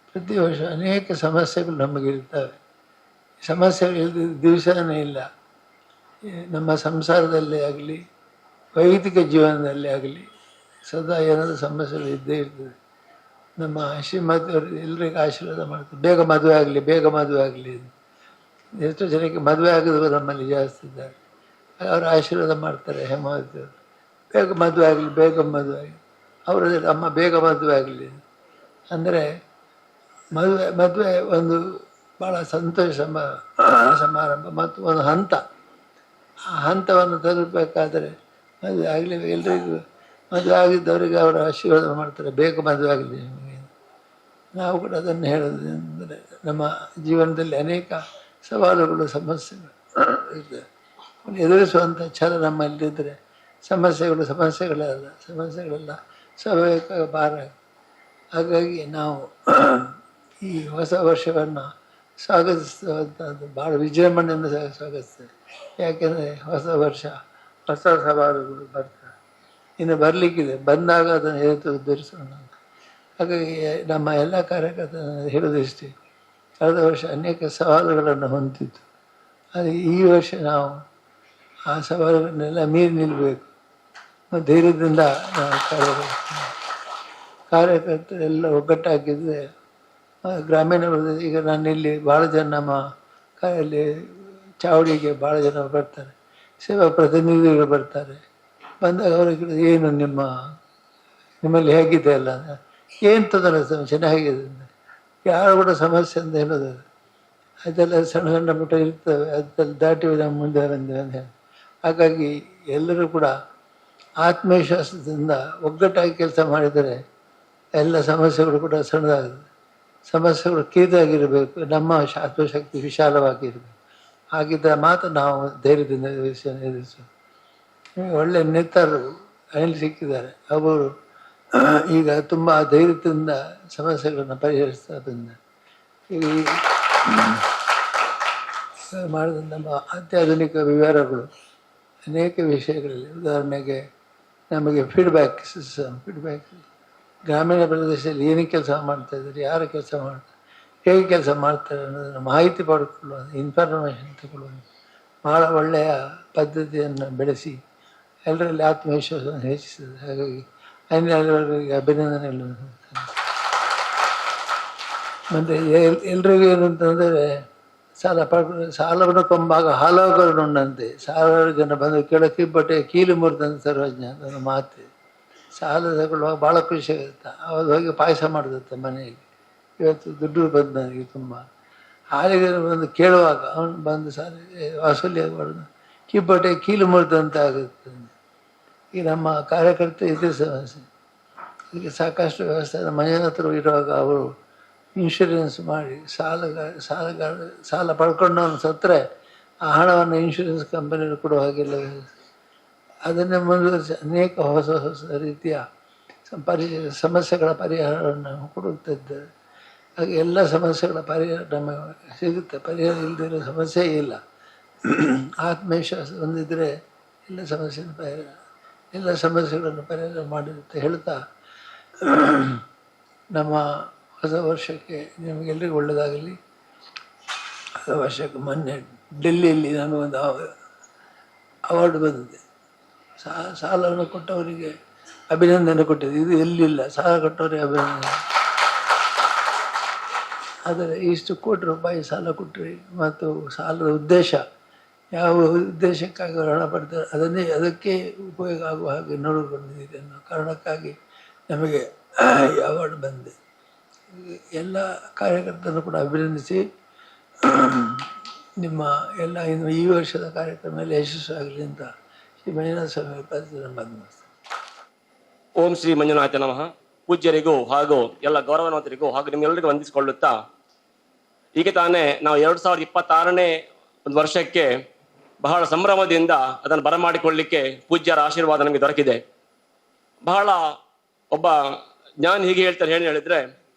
[SPEAKER 5] ಪ್ರತಿ ವರ್ಷ ಅನೇಕ ಸಮಸ್ಯೆಗಳು ನಮಗೆ ಇರ್ತವೆ. ಸಮಸ್ಯೆಗಳು ಇಲ್ಲದ ದಿವಸನೇ ಇಲ್ಲ. ನಮ್ಮ ಸಂಸಾರದಲ್ಲೇ ಆಗಲಿ, ವೈಯಕ್ತಿಕ ಜೀವನದಲ್ಲೇ ಆಗಲಿ ಸದಾ ಏನಾದರೂ ಸಮಸ್ಯೆಗಳು ಇದ್ದೇ ಇರ್ತದೆ. ನಮ್ಮ ಶ್ರೀಮತಿಯವರು ಎಲ್ಲರಿಗೂ ಆಶೀರ್ವಾದ ಮಾಡ್ತಾರೆ, ಬೇಗ ಮದುವೆ ಆಗಲಿ. ಎಷ್ಟೋ ಜನಕ್ಕೆ ಮದುವೆ ಆಗಿದವರು ನಮ್ಮಲ್ಲಿ ಜಾಸ್ತಿ ಇದ್ದಾರೆ. ಅವರು ಆಶೀರ್ವಾದ ಮಾಡ್ತಾರೆ, ಹೇಮಾವತಿಯವರು, ಬೇಗ ಮದುವೆ ಆಗಲಿ. ಅವರಲ್ಲಿ ಅಮ್ಮ ಬೇಗ ಮದುವೆ ಆಗಲಿ ಅಂದರೆ ಮದುವೆ ಒಂದು ಭಾಳ ಸಂತೋಷ ಸಮಾರಂಭ ಮತ್ತು ಒಂದು ಹಂತ. ಆ ಹಂತವನ್ನು ತಲುಪಬೇಕಾದರೆ ಮದುವೆ ಆಗಲಿ. ಎಲ್ಲರಿಗೂ ಮದುವೆ ಆಗಿದ್ದವರಿಗೆ ಅವರ ಆಶೀರ್ವಾದ ಮಾಡ್ತಾರೆ, ಬೇಗ ಮದುವೆ ಆಗಲಿ ನಿಮಗೆ. ನಾವು ಕೂಡ ಅದನ್ನು ಹೇಳೋದು ಅಂದರೆ ನಮ್ಮ ಜೀವನದಲ್ಲಿ ಅನೇಕ ಸವಾಲುಗಳು, ಸಮಸ್ಯೆಗಳು ಇರ್ತದೆ. ಎದುರಿಸುವಂಥ ಛಲ ನಮ್ಮಲ್ಲಿದ್ದರೆ ಸಮಸ್ಯೆಗಳೆಲ್ಲ ಸ್ವಾಭಾವಿಕ ಭಾರ. ಹಾಗಾಗಿ ನಾವು ಈ ಹೊಸ ವರ್ಷವನ್ನು ಸ್ವಾಗತಿಸುವಂಥದ್ದು ಭಾಳ ವಿಜೃಂಭಣೆಯಿಂದ ಸ್ವಾಗತಿಸ್ತೇವೆ. ಯಾಕೆಂದರೆ ಹೊಸ ವರ್ಷ, ಹೊಸ ಸವಾಲುಗಳು ಬರ್ತವೆ, ಇನ್ನು ಬರಲಿಕ್ಕಿದೆ. ಬಂದಾಗ ಅದನ್ನು ಎದುರಿಸೋಣ. ಹಾಗಾಗಿ ನಮ್ಮ ಎಲ್ಲ ಕಾರ್ಯಕರ್ತರ ಹೇಳೋದಿಷ್ಟೇ, ಕಳೆದ ವರ್ಷ ಅನೇಕ ಸವಾಲುಗಳನ್ನು ಹೊಂದಿತ್ತು. ಆದರೆ ಈ ವರ್ಷ ನಾವು ಆ ಸವಾಲುಗಳನ್ನೆಲ್ಲ ಮೀರಿ ನಿಲ್ಲಬೇಕು. ಧೈರ್ಯದಿಂದ ನಾವು ಕಾರ್ಯಕರ್ತರೆಲ್ಲ ಒಗ್ಗಟ್ಟಾಗಿದ್ದರೆ ಗ್ರಾಮೀಣ ಪ್ರದೇಶ. ಈಗ ನಾನಿಲ್ಲಿ ಭಾಳ ಜನ ನಮ್ಮ ಅಲ್ಲಿ ಚಾವಡಿಗೆ ಭಾಳ ಜನ ಬರ್ತಾರೆ, ಸೇವಾ ಪ್ರತಿನಿಧಿಗಳು ಬರ್ತಾರೆ. ಬಂದಾಗ ಅವ್ರಿಗೆ ಏನು ನಿಮ್ಮಲ್ಲಿ ಹೇಗಿದೆ ಅಲ್ಲ, ಏನು ತೊಂದರೆ ಚೆನ್ನಾಗಿದೆ, ಯಾರು ಕೂಡ ಸಮಸ್ಯೆ ಅಂತ ಹೇಳೋದು ಅದೆಲ್ಲ ಸಣ್ಣ ಪುಟ್ಟ ಇರ್ತವೆ, ಅದೆಲ್ಲ ದಾಟಿ ನಾವು ಮುಂದೆ ಬಂದೇವೆ. ಹಾಗಾಗಿ ಎಲ್ಲರೂ ಕೂಡ ಆತ್ಮವಿಶ್ವಾಸದಿಂದ ಒಗ್ಗಟ್ಟಾಗಿ ಕೆಲಸ ಮಾಡಿದರೆ ಎಲ್ಲ ಸಮಸ್ಯೆಗಳು ಕೂಡ ಸಣ್ಣದಾಗುತ್ತೆ. ಸಮಸ್ಯೆಗಳು ಕಿರಿದಾಗಿರಬೇಕು, ನಮ್ಮ ಆತ್ಮಶಕ್ತಿ ವಿಶಾಲವಾಗಿರಬೇಕು. ಹಾಗಿದ್ದರೆ ಮಾತ್ರ ನಾವು ಧೈರ್ಯದಿಂದ ಎದುರಿಸೋದು. ಒಳ್ಳೆಯ ನೇತಾರರು ಅನಿಲ್ ಸಿಕ್ಕಿದ್ದಾರೆ. ಅವರು ಈಗ ತುಂಬ ಧೈರ್ಯದಿಂದ ಸಮಸ್ಯೆಗಳನ್ನು ಪರಿಹರಿಸ್ತಾ ಬಂದ. ಈಗ ಮಾಡಿದ ನಮ್ಮ ಅತ್ಯಾಧುನಿಕ ವಿವರಗಳು ಅನೇಕ ವಿಷಯಗಳಲ್ಲಿ, ಉದಾಹರಣೆಗೆ ನಮಗೆ ಫೀಡ್ಬ್ಯಾಕ್ ಸಿಸ್ಟಮ್, ಗ್ರಾಮೀಣ ಪ್ರದೇಶದಲ್ಲಿ ಏನಕ್ಕೆ ಕೆಲಸ ಮಾಡ್ತಾಯಿದ್ದಾರೆ, ಯಾರು ಕೆಲಸ ಮಾಡ್ತಾರೆ, ಹೇಗೆ ಕೆಲಸ ಮಾಡ್ತಾರೆ ಅನ್ನೋದನ್ನು ಮಾಹಿತಿ ಪಡ್ಕೊಳ್ಳುವ, ಇನ್ಫಾರ್ಮೇಷನ್ ತಗೊಳ್ಳುವುದು ಭಾಳ ಒಳ್ಳೆಯ ಪದ್ಧತಿಯನ್ನು ಬೆಳೆಸಿ ಎಲ್ಲರಲ್ಲಿ ಆತ್ಮವಿಶ್ವಾಸವನ್ನು ಹೆಚ್ಚಿಸಿದೆ. ಹಾಗಾಗಿ ಅನ್ಯಾಯಗಳಿಗೆ ಅಭಿನಂದನೆಗಳು. ಮತ್ತು ಎಲ್ರಿಗೂ ಏನಂತಂದರೆ ಸಾಲವನ್ನು ಕೊಂಬಾಗ ಹಾಲೋಗರುಂಡಂತೆ 1000 ಜನ ಬಂದು ಕೆಳಕ್ಕೆ ಬಟ್ಟೆ ಕೀಲು ಮುರಿದಂತೆ ಸರ್ವಜ್ಞ ನನ್ನ ಮಾತೆ. ಸಾಲ ತಗೊಳ್ಳುವಾಗ ಭಾಳ ಖುಷಿ ಆಗುತ್ತೆ. ಅವಾಗ ಹೋಗಿ ಪಾಯಸ ಮಾಡಿದತ್ತೆ ಮನೆಯಲ್ಲಿ. ಇವತ್ತು ದುಡ್ಡು ಬಂದು ನನಗೆ ತುಂಬ. ಹಾಲಿಗೆ ಬಂದು ಕೇಳುವಾಗ ಅವನು ಬಂದು ಸಾಲ ವಸೂಲಿ ಆಗಬಾರ್ದು, ಕಿಬ್ಬಟ್ಟೆ ಕೀಲು ಮುರಿದಂತೆ ಆಗುತ್ತೆ. ಈ ನಮ್ಮ ಕಾರ್ಯಕರ್ತ ಇದೇ ಸಮಸ್ಯೆ. ಅದಕ್ಕೆ ಸಾಕಷ್ಟು ವ್ಯವಸ್ಥೆ ಮಂಜುನಾಥರು ಇರುವಾಗ ಅವರು ಇನ್ಶೂರೆನ್ಸ್ ಮಾಡಿ ಸಾಲ ಪಡ್ಕೊಂಡವನು ಸತ್ತರೆ ಆ ಹಣವನ್ನು ಇನ್ಶೂರೆನ್ಸ್ ಕಂಪನಿಗಳು ಕೊಡುವ ಹಾಗೆಲ್ಲ ಅದನ್ನೇ ಮುಂದುವರಿಸಿ ಅನೇಕ ಹೊಸ ಹೊಸ ರೀತಿಯ ಸಮಸ್ಯೆಗಳ ಪರಿಹಾರವನ್ನು ಕೊಡುತ್ತಿದ್ದಾರೆ. ಹಾಗೆ ಎಲ್ಲ ಸಮಸ್ಯೆಗಳ ಪರಿಹಾರ ನಮಗೆ ಸಿಗುತ್ತೆ. ಪರಿಹಾರ ಇಲ್ಲದಿರೋ ಸಮಸ್ಯೆ ಇಲ್ಲ. ಆತ್ಮವಿಶ್ವಾಸ ಹೊಂದಿದರೆ ಎಲ್ಲ ಸಮಸ್ಯೆಗಳನ್ನು ಪರಿಹಾರ ಮಾಡಿರುತ್ತೆ ಹೇಳ್ತಾ ನಮ್ಮ ಹೊಸ ವರ್ಷಕ್ಕೆ ನಿಮಗೆಲ್ಲರಿಗೂ ಒಳ್ಳೆಯದಾಗಲಿ. ಹೊಸ ವರ್ಷಕ್ಕೆ ಮೊನ್ನೆ ಡೆಲ್ಲಿಯಲ್ಲಿ ನಾನು ಒಂದು ಅವಾರ್ಡ್ ಬಂದಿದೆ. ಸಾಲವನ್ನು ಕೊಟ್ಟವರಿಗೆ ಅಭಿನಂದನೆ ಕೊಟ್ಟಿದೆ. ಇದು ಎಲ್ಲಿಲ್ಲ, ಸಾಲ ಕೊಟ್ಟವರಿಗೆ ಅಭಿನಂದನೆ. ಆದರೆ ಇಷ್ಟು ಕೋಟಿ ರೂಪಾಯಿ ಸಾಲ ಕೊಟ್ಟರೆ ಮತ್ತು ಸಾಲದ ಉದ್ದೇಶ ಯಾವ ಉದ್ದೇಶಕ್ಕಾಗಿ ಅವರು ಹಣ ಪಡ್ತಾರೆ ಅದಕ್ಕೆ ಉಪಯೋಗ ಆಗುವ ಹಾಗೆ ನೋಡಿಕೊಂಡಿದೆ ಅನ್ನೋ ಕಾರಣಕ್ಕಾಗಿ ನಮಗೆ ಈ ಅವಾರ್ಡ್ ಬಂದಿದೆ. ಎಲ್ಲ ಕಾರ್ಯಕರ್ತರನ್ನು ಕೂಡ ಅಭಿನಂದಿಸಿ ನಿಮ್ಮ ಎಲ್ಲ ಇನ್ನು ಈ ವರ್ಷದ ಕಾರ್ಯಕ್ರಮ ಎಲ್ಲ ಯಶಸ್ವಿಯಾಗಲಿ ಅಂತ ಶ್ರೀ ಮಂಜುನಾಥ ಸ್ವಾಮಿ ಪ್ರಾರ್ಥನೆ ಮಾಡಿದೆ.
[SPEAKER 6] ಓಂ ಶ್ರೀ ಮಂಜುನಾಥ ನಮಃ. ಪೂಜ್ಯರಿಗೂ ಹಾಗೂ ಎಲ್ಲ ಗೌರವಾನ್ವಿತರಿಗೂ ಹಾಗೂ ನಿಮ್ಮೆಲ್ಲರಿಗೂ ವಂದಿಸಿಕೊಳ್ಳುತ್ತಾ, ಈಗ ತಾನೇ ನಾವು 2026ನೇ ಒಂದು ವರ್ಷಕ್ಕೆ ಬಹಳ ಸಂಭ್ರಮದಿಂದ ಅದನ್ನು ಬರಮಾಡಿಕೊಳ್ಳಲಿಕ್ಕೆ ಪೂಜ್ಯರ ಆಶೀರ್ವಾದ ನಮಗೆ ದೊರಕಿದೆ. ಬಹಳ ಒಬ್ಬ ಜ್ಞಾನಿ ಹೀಗೆ ಹೇಳ್ತಾರೆ, ಏನು ಹೇಳಿದ್ರೆ,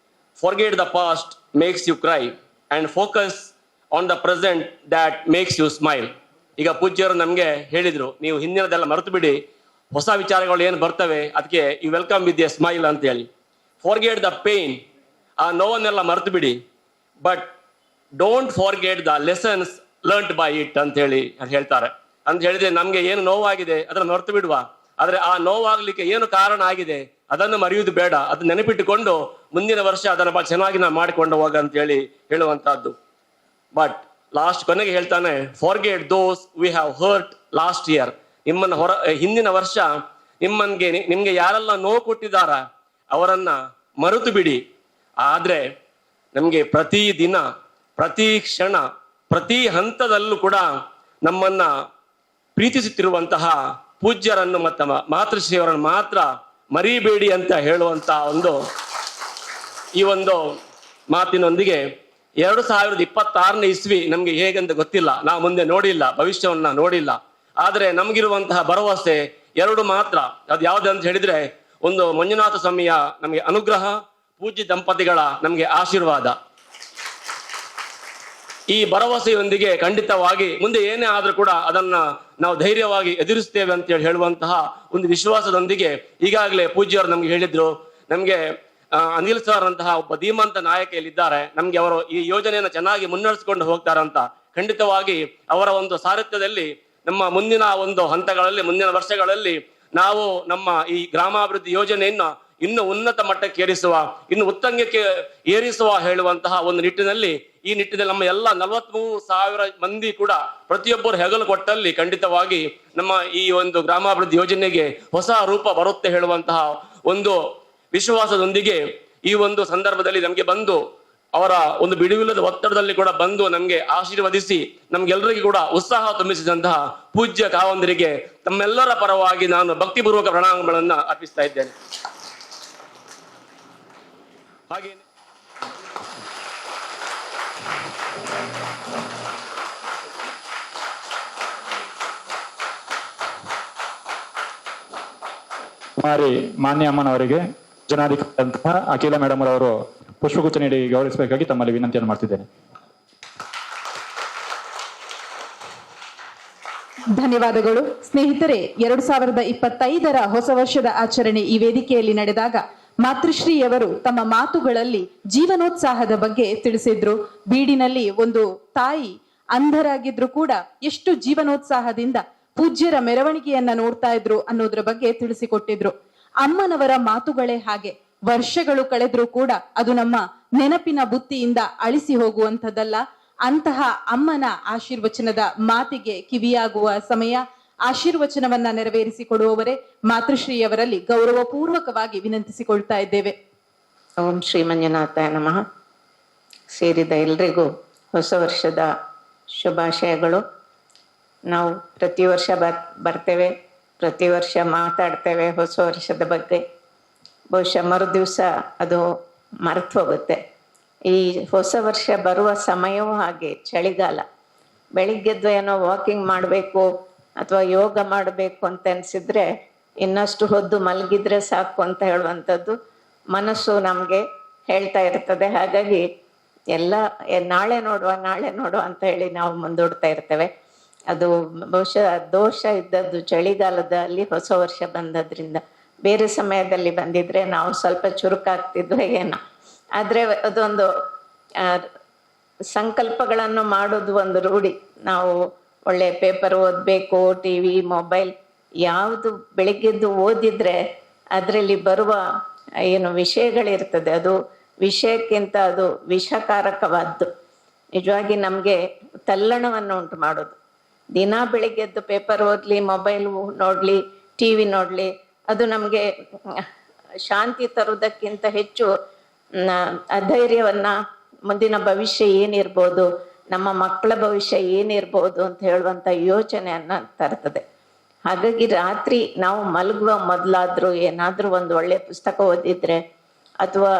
[SPEAKER 6] forget the past makes you cry and focus on the present that makes you smile. ಈಗ ಪೂಜ್ಯರು ನಮಗೆ ಹೇಳಿದರು, ನೀವು ಹಿಂದಿನದೆಲ್ಲ ಮರೆತು ಬಿಡಿ, ಹೊಸ ವಿಚಾರಗಳು ಏನು ಬರ್ತವೆ ಅದಕ್ಕೆ you welcome with a smile ಅಂತ ಹೇಳಿ. ಫಾರ್ಗೆಟ್ ದ ಪೇನ್, ಆ ನೋವನ್ನೆಲ್ಲ ಮರೆತು ಬಿಡಿ, but don't forget the lessons learned by it ಅಂತ ಹೇಳಿ ಹೇಳ್ತಾರೆ. ಅಂತ ಹೇಳಿದ್ರೆ ನಮಗೆ ಏನು ನೋವಾಗಿದೆ ಅದನ್ನು ಮರೆತು ಬಿಡುವ, ಆದರೆ ಆ ನೋವಾಗ್ಲಿಕ್ಕೆ ಏನು ಕಾರಣ ಆಗಿದೆ ಅದನ್ನು ಮರೆಯುವುದು ಬೇಡ. ಅದನ್ನ ನೆನಪಿಟ್ಟುಕೊಂಡು ಮುಂದಿನ ವರ್ಷ ಅದನ್ನು ಬಹಳ ಚೆನ್ನಾಗಿ ನಾವು ಮಾಡಿಕೊಂಡು ಹೋಗ ಅಂತ ಹೇಳಿ ಹೇಳುವಂತಹದ್ದು. ಬಟ್ ಲಾಸ್ಟ್ ಕೊನೆಗೆ ಹೇಳ್ತಾನೆ, forget those we have hurt last year. ನಿಮ್ಮನ್ನು ಹಿಂದಿನ ವರ್ಷ ನಿಮ್ಗೆ ಯಾರೆಲ್ಲ ನೋವು ಕೊಟ್ಟಿದ್ದಾರ ಅವರನ್ನ ಮರೆತು ಬಿಡಿ. ಆದ್ರೆ ನಮ್ಗೆ ಪ್ರತಿ ದಿನ, ಪ್ರತಿ ಕ್ಷಣ, ಪ್ರತಿ ಹಂತದಲ್ಲೂ ಕೂಡ ನಮ್ಮನ್ನ ಪ್ರೀತಿಸುತ್ತಿರುವಂತಹ ಪೂಜ್ಯರನ್ನು ಮತ್ತು ಮಾತೃಶ್ರೀಯವರನ್ನು ಮಾತ್ರ ಮರಿಬೇಡಿ ಅಂತ ಹೇಳುವಂತಹ ಈ ಒಂದು ಮಾತಿನೊಂದಿಗೆ 2026ನೇ ಇಸ್ವಿ ನಮ್ಗೆ ಹೇಗಂತ ಗೊತ್ತಿಲ್ಲ, ನಾವು ಮುಂದೆ ನೋಡಿಲ್ಲ, ಭವಿಷ್ಯವನ್ನ ನೋಡಿಲ್ಲ. ಆದರೆ ನಮಗಿರುವಂತಹ ಭರವಸೆ ಎರಡು ಮಾತ್ರ. ಅದು ಯಾವುದಂತ ಹೇಳಿದ್ರೆ, ಒಂದು ಮಂಜುನಾಥ ಸ್ವಾಮಿಯ ನಮಗೆ ಅನುಗ್ರಹ, ಪೂಜ್ಯ ದಂಪತಿಗಳ ನಮಗೆ ಆಶೀರ್ವಾದ. ಈ ಭರವಸೆಯೊಂದಿಗೆ ಖಂಡಿತವಾಗಿ ಮುಂದೆ ಏನೇ ಆದ್ರೂ ಕೂಡ ಅದನ್ನ ನಾವು ಧೈರ್ಯವಾಗಿ ಎದುರಿಸ್ತೇವೆ ಅಂತ ಹೇಳುವಂತಹ ಒಂದು ವಿಶ್ವಾಸದೊಂದಿಗೆ ಈಗಾಗಲೇ ಪೂಜ್ಯರು ನಮ್ಗೆ ಹೇಳಿದ್ರು, ನಮ್ಗೆ ಅನಿಲ್ ಸರ್ ಅಂತಹ ಒಬ್ಬ ಧೀಮಂತ ನಾಯಕ ಇಲ್ಲಿದ್ದಾರೆ, ನಮ್ಗೆ ಅವರು ಈ ಯೋಜನೆಯನ್ನು ಚೆನ್ನಾಗಿ ಮುನ್ನಡೆಸಿಕೊಂಡು ಹೋಗ್ತಾರಂತ. ಖಂಡಿತವಾಗಿ ಅವರ ಒಂದು ಸಾರಥ್ಯದಲ್ಲಿ ನಮ್ಮ ಮುಂದಿನ ಒಂದು ಹಂತಗಳಲ್ಲಿ, ಮುಂದಿನ ವರ್ಷಗಳಲ್ಲಿ ನಾವು ನಮ್ಮ ಈ ಗ್ರಾಮಾಭಿವೃದ್ಧಿ ಯೋಜನೆಯನ್ನ ಇನ್ನು ಉನ್ನತ ಮಟ್ಟಕ್ಕೆ ಏರಿಸುವ, ಇನ್ನು ಉತ್ತಂಗಕ್ಕೆ ಏರಿಸುವ ಹೇಳುವಂತಹ ಒಂದು ನಿಟ್ಟಿನಲ್ಲಿ, ಈ ನಿಟ್ಟಿನಲ್ಲಿ ನಮ್ಮ ಎಲ್ಲ 43,000 ಮಂದಿ ಕೂಡ ಪ್ರತಿಯೊಬ್ಬರು ಹೆಗಲು ಕೊಟ್ಟಲ್ಲಿ ಖಂಡಿತವಾಗಿ ನಮ್ಮ ಈ ಒಂದು ಗ್ರಾಮಾಭಿವೃದ್ಧಿ ಯೋಜನೆಗೆ ಹೊಸ ರೂಪ ಬರುತ್ತೆ ಹೇಳುವಂತಹ ಒಂದು ವಿಶ್ವಾಸದೊಂದಿಗೆ ಈ ಒಂದು ಸಂದರ್ಭದಲ್ಲಿ ನಮಗೆ ಬಂದು ಅವರ ಒಂದು ಬಿಡುವಿಲ್ಲದ ಒತ್ತಡದಲ್ಲಿ ಕೂಡ ಬಂದು ನಮ್ಗೆ ಆಶೀರ್ವದಿಸಿ ನಮ್ಗೆಲ್ಲರಿಗೂ ಕೂಡ ಉತ್ಸಾಹ ತುಂಬಿಸಿದಂತಹ ಪೂಜ್ಯ ಕಾವಂದರಿಗೆ ತಮ್ಮೆಲ್ಲರ ಪರವಾಗಿ ನಾನು ಭಕ್ತಿಪೂರ್ವಕ ಪ್ರಣಾಮಗಳನ್ನ ಅರ್ಪಿಸ್ತಾ ಇದ್ದೇನೆ. ಹಾಗೆ
[SPEAKER 3] ಕುಮಾರಿ ಮಾನ್ಯ ಅಮ್ಮನವರಿಗೆ ಜನಾಧಿಕಾರಿಯಂತಹ ಅಖಿಲ ಮೇಡಮ್ ಅವರು ಪುಷ್ಪಗುಚ್ಛ ನೀಡಿ ಗೌರವಿಸಬೇಕಾಗಿ ತಮ್ಮಲ್ಲಿ ವಿನಂತಿಯನ್ನು ಮಾಡ್ತಿದ್ದೇನೆ.
[SPEAKER 4] ಧನ್ಯವಾದಗಳು. ಸ್ನೇಹಿತರೆ, 2025ರ ಹೊಸ ವರ್ಷದ ಆಚರಣೆ ಈ ವೇದಿಕೆಯಲ್ಲಿ ನಡೆದಾಗ ಮಾತೃಶ್ರೀಯವರು ತಮ್ಮ ಮಾತುಗಳಲ್ಲಿ ಜೀವನೋತ್ಸಾಹದ ಬಗ್ಗೆ ತಿಳಿಸಿದ್ರು. ಬೀಡಿನಲ್ಲಿ ಒಂದು ತಾಯಿ ಅಂಧರಾಗಿದ್ರು ಕೂಡ ಎಷ್ಟು ಜೀವನೋತ್ಸಾಹದಿಂದ ಪೂಜ್ಯರ ಮೆರವಣಿಗೆಯನ್ನ ನೋಡ್ತಾ ಇದ್ರು ಅನ್ನೋದ್ರ ಬಗ್ಗೆ ತಿಳಿಸಿಕೊಟ್ಟಿದ್ರು. ಅಮ್ಮನವರ ಮಾತುಗಳೇ ಹಾಗೆ. ವರ್ಷಗಳು ಕಳೆದ್ರೂ ಕೂಡ ಅದು ನಮ್ಮ ನೆನಪಿನ ಬುತ್ತಿಯಿಂದ ಅಳಿಸಿ ಹೋಗುವಂಥದ್ದಲ್ಲ. ಅಂತಹ ಅಮ್ಮನ ಆಶೀರ್ವಚನದ ಮಾತಿಗೆ ಕಿವಿಯಾಗುವ ಸಮಯ. ಆಶೀರ್ವಚನವನ್ನ ನೆರವೇರಿಸಿಕೊಡುವವರೇ ಮಾತೃಶ್ರೀಯವರಲ್ಲಿ ಗೌರವಪೂರ್ವಕವಾಗಿ ವಿನಂತಿಸಿಕೊಳ್ತಾ ಇದ್ದೇವೆ.
[SPEAKER 7] ಓಂ ಶ್ರೀ ಮಂಜುನಾಥಾಯ ನಮಃ. ಸೇರಿದ ಎಲ್ರಿಗೂ ಹೊಸ ವರ್ಷದ ಶುಭಾಶಯಗಳು. ನಾವು ಪ್ರತಿ ವರ್ಷ ಬರ್ತೇವೆ, ಪ್ರತಿ ವರ್ಷ ಮಾತಾಡ್ತೇವೆ ಹೊಸ ವರ್ಷದ ಬಗ್ಗೆ. ಬಹುಶಃ ಮರು ದಿವಸ ಅದು ಮರೆತು ಹೋಗುತ್ತೆ. ಈ ಹೊಸ ವರ್ಷ ಬರುವ ಸಮಯವೂ ಹಾಗೆ, ಚಳಿಗಾಲ. ಬೆಳಿಗ್ಗೆದ್ದು ಏನೋ ವಾಕಿಂಗ್ ಮಾಡಬೇಕು ಅಥವಾ ಯೋಗ ಮಾಡಬೇಕು ಅಂತ ಅನಿಸಿದ್ರೆ ಇನ್ನಷ್ಟು ಹೊದ್ದು ಮಲಗಿದ್ರೆ ಸಾಕು ಅಂತ ಹೇಳುವಂಥದ್ದು ಮನಸ್ಸು ನಮಗೆ ಹೇಳ್ತಾ ಇರ್ತದೆ. ಹಾಗಾಗಿ ಎಲ್ಲ ನಾಳೆ ನೋಡುವ ಅಂತ ಹೇಳಿ ನಾವು ಮುಂದೂಡ್ತಾ ಇರ್ತೇವೆ. ಅದು ಬಹುಶಃ ದೋಷ ಇದ್ದದ್ದು ಚಳಿಗಾಲದಲ್ಲಿ ಹೊಸ ವರ್ಷ ಬಂದದ್ರಿಂದ. ಬೇರೆ ಸಮಯದಲ್ಲಿ ಬಂದಿದ್ರೆ ನಾವು ಸ್ವಲ್ಪ ಚುರುಕಾಗ್ತಿದ್ವಿ ಏನೋ. ಆದರೆ ಅದೊಂದು ಸಂಕಲ್ಪಗಳನ್ನು ಮಾಡೋದು ಒಂದು ರೂಢಿ. ನಾವು ಒಳ್ಳೆ ಪೇಪರ್ ಓದಬೇಕು, TV, ಮೊಬೈಲ್ ಯಾವುದು ಬೆಳಿಗ್ಗೆದ್ದು ಓದಿದ್ರೆ ಅದರಲ್ಲಿ ಬರುವ ಏನು ವಿಷಯಗಳಿರ್ತದೆ ಅದು ವಿಷಯಕ್ಕಿಂತ ಅದು ವಿಷಕಾರಕವಾದ್ದು. ನಿಜವಾಗಿ ನಮಗೆ ತಲ್ಲಣವನ್ನು ಉಂಟು ಮಾಡೋದು. ದಿನ ಬೆಳಿಗ್ಗೆದ್ದು ಪೇಪರ್ ಓದಲಿ, ಮೊಬೈಲ್ ನೋಡಲಿ, TV ನೋಡಲಿ, ಅದು ನಮಗೆ ಶಾಂತಿ ತರುವುದಕ್ಕಿಂತ ಹೆಚ್ಚು ಅಧೈರ್ಯವನ್ನ, ಮುಂದಿನ ಭವಿಷ್ಯ ಏನಿರ್ಬೋದು, ನಮ್ಮ ಮಕ್ಕಳ ಭವಿಷ್ಯ ಏನಿರ್ಬೋದು ಅಂತ ಹೇಳುವಂಥ ಯೋಚನೆಯನ್ನ ತರ್ತದೆ. ಹಾಗಾಗಿ ರಾತ್ರಿ ನಾವು ಮಲಗುವ ಮೊದಲಾದ್ರೂ ಏನಾದ್ರೂ ಒಂದು ಒಳ್ಳೆ ಪುಸ್ತಕ ಓದಿದ್ರೆ, ಅಥವಾ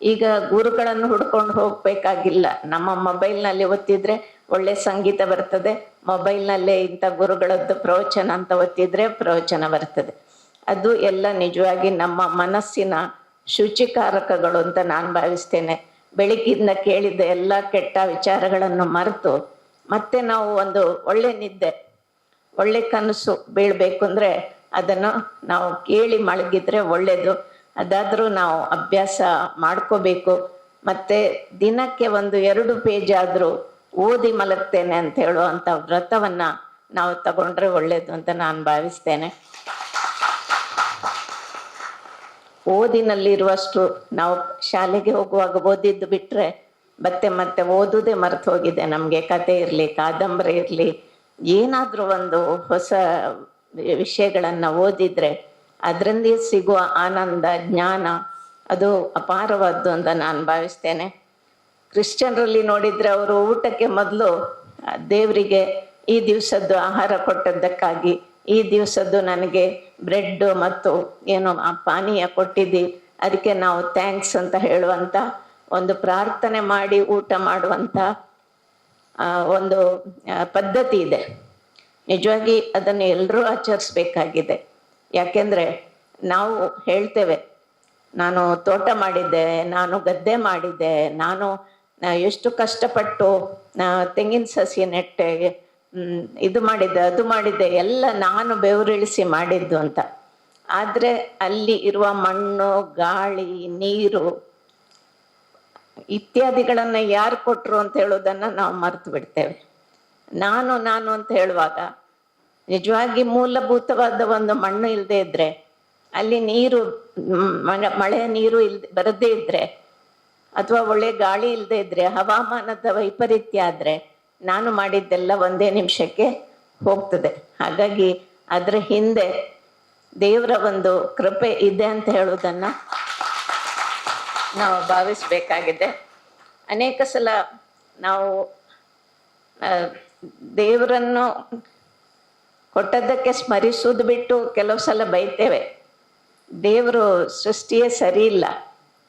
[SPEAKER 7] ಈಗ ಗುರುಗಳನ್ನು ಹುಡ್ಕೊಂಡು ಹೋಗ್ಬೇಕಾಗಿಲ್ಲ, ನಮ್ಮ ಮೊಬೈಲ್ನಲ್ಲಿ ಒತ್ತಿದ್ರೆ ಒಳ್ಳೆ ಸಂಗೀತ ಬರ್ತದೆ. ಮೊಬೈಲ್ನಲ್ಲೇ ಇಂಥ ಗುರುಗಳದ್ದು ಪ್ರವಚನ ಅಂತ ಒತ್ತಿದ್ರೆ ಪ್ರವಚನ ಬರ್ತದೆ. ಅದು ಎಲ್ಲ ನಿಜವಾಗಿ ನಮ್ಮ ಮನಸ್ಸಿನ ಶುಚಿಕಾರಕಗಳು ಅಂತ ನಾನು ಭಾವಿಸ್ತೇನೆ. ಬೆಳಗ್ಗಿಂದ ಕೇಳಿದ ಎಲ್ಲ ಕೆಟ್ಟ ವಿಚಾರಗಳನ್ನು ಮರೆತು ಮತ್ತೆ ನಾವು ಒಂದು ಒಳ್ಳೆ ನಿದ್ದೆ, ಒಳ್ಳೆ ಕನಸು ಬೀಳ್ಬೇಕು ಅಂದ್ರೆ ಅದನ್ನು ನಾವು ಕೇಳಿ ಮಲಗಿದ್ರೆ ಒಳ್ಳೇದು. ಅದಾದ್ರೂ ನಾವು ಅಭ್ಯಾಸ ಮಾಡ್ಕೋಬೇಕು. ಮತ್ತೆ ದಿನಕ್ಕೆ 1-2 ಪೇಜ್ ಆದ್ರೂ ಓದಿ ಮಲಗ್ತೇನೆ ಅಂತ ಹೇಳುವಂತ ವ್ರತವನ್ನ ನಾವು ತಗೊಂಡ್ರೆ ಒಳ್ಳೇದು ಅಂತ ನಾನು ಭಾವಿಸ್ತೇನೆ. ಓದಿನಲ್ಲಿರುವಷ್ಟು ನಾವು ಶಾಲೆಗೆ ಹೋಗುವಾಗ ಓದಿದ್ದು ಬಿಟ್ರೆ ಮತ್ತೆ ಓದುದೇ ಮರೆತು ಹೋಗಿದೆ ನಮ್ಗೆ. ಕತೆ ಇರ್ಲಿ, ಕಾದಂಬರಿ ಇರ್ಲಿ, ಏನಾದ್ರೂ ಒಂದು ಹೊಸ ವಿಷಯಗಳನ್ನ ಓದಿದ್ರೆ ಅದರಿಂದ ಸಿಗುವ ಆನಂದ, ಜ್ಞಾನ ಅದು ಅಪಾರವಾದ್ದು ಅಂತ ನಾನು ಭಾವಿಸ್ತೇನೆ. ಕ್ರಿಶ್ಚಿಯನ್ರಲ್ಲಿ ನೋಡಿದ್ರೆ ಅವರು ಊಟಕ್ಕೆ ಮೊದಲು ದೇವರಿಗೆ ಈ ದಿವಸದ್ದು ಆಹಾರ ಕೊಟ್ಟದ್ದಕ್ಕಾಗಿ, ಈ ದಿವಸದ್ದು ನನಗೆ ಬ್ರೆಡ್ ಮತ್ತು ಏನು ಆ ಪಾನೀಯ ಕೊಟ್ಟಿದ್ದಿ, ಅದಕ್ಕೆ ನಾವು ಥ್ಯಾಂಕ್ಸ್ ಅಂತ ಹೇಳುವಂತ ಒಂದು ಪ್ರಾರ್ಥನೆ ಮಾಡಿ ಊಟ ಮಾಡುವಂತ ಒಂದು ಪದ್ಧತಿ ಇದೆ. ನಿಜವಾಗಿ ಅದನ್ನು ಎಲ್ಲರೂ ಆಚರಿಸ್ಬೇಕಾಗಿದೆ. ಯಾಕೆಂದ್ರೆ ನಾವು ಹೇಳ್ತೇವೆ, ನಾನು ತೋಟ ಮಾಡಿದ್ದೆ, ನಾನು ಗದ್ದೆ ಮಾಡಿದ್ದೆ, ನಾನು ಎಷ್ಟು ಕಷ್ಟಪಟ್ಟು ತೆಂಗಿನ ಸಸಿ ನೆಟ್ಟೆ, ಇದು ಮಾಡಿದ್ದೆ, ಅದು ಮಾಡಿದ್ದೆ, ಎಲ್ಲ ನಾನು ಬೆವರಿಳಿಸಿ ಮಾಡಿದ್ದು ಅಂತ. ಆದ್ರೆ ಅಲ್ಲಿ ಇರುವ ಮಣ್ಣು, ಗಾಳಿ, ನೀರು ಇತ್ಯಾದಿಗಳನ್ನ ಯಾರು ಕೊಟ್ರು ಅಂತ ಹೇಳೋದನ್ನ ನಾವು ಮರೆತು ಬಿಡ್ತೇವೆ. ನಾನು ಅಂತ ಹೇಳುವಾಗ ನಿಜವಾಗಿ ಮೂಲಭೂತವಾದ ಒಂದು ಮಣ್ಣು ಇಲ್ಲದೆ ಇದ್ರೆ, ಅಲ್ಲಿ ನೀರು, ಮಳೆಯ ನೀರು ಬರದೇ ಇದ್ರೆ, ಅಥವಾ ಒಳ್ಳೆ ಗಾಳಿ ಇಲ್ಲದೆ ಇದ್ರೆ, ಹವಾಮಾನದ ವೈಪರೀತ್ಯ ಆದ್ರೆ ನಾನು ಮಾಡಿದ್ದೆಲ್ಲ 1 ನಿಮಿಷಕ್ಕೆ ಹೋಗ್ತದೆ. ಹಾಗಾಗಿ ಅದ್ರ ಹಿಂದೆ ದೇವರ ಒಂದು ಕೃಪೆ ಇದೆ ಅಂತ ಹೇಳುವುದನ್ನ ನಾವು ಭಾವಿಸ್ಬೇಕಾಗಿದೆ. ಅನೇಕ ಸಲ ನಾವು ದೇವರನ್ನು ಕೊಟ್ಟದ್ದಕ್ಕೆ ಸ್ಮರಿಸುವುದು ಬಿಟ್ಟು ಕೆಲವು ಸಲ ಬೈತೇವೆ. ದೇವರು ಸೃಷ್ಟಿಯೇ ಸರಿ ಇಲ್ಲ.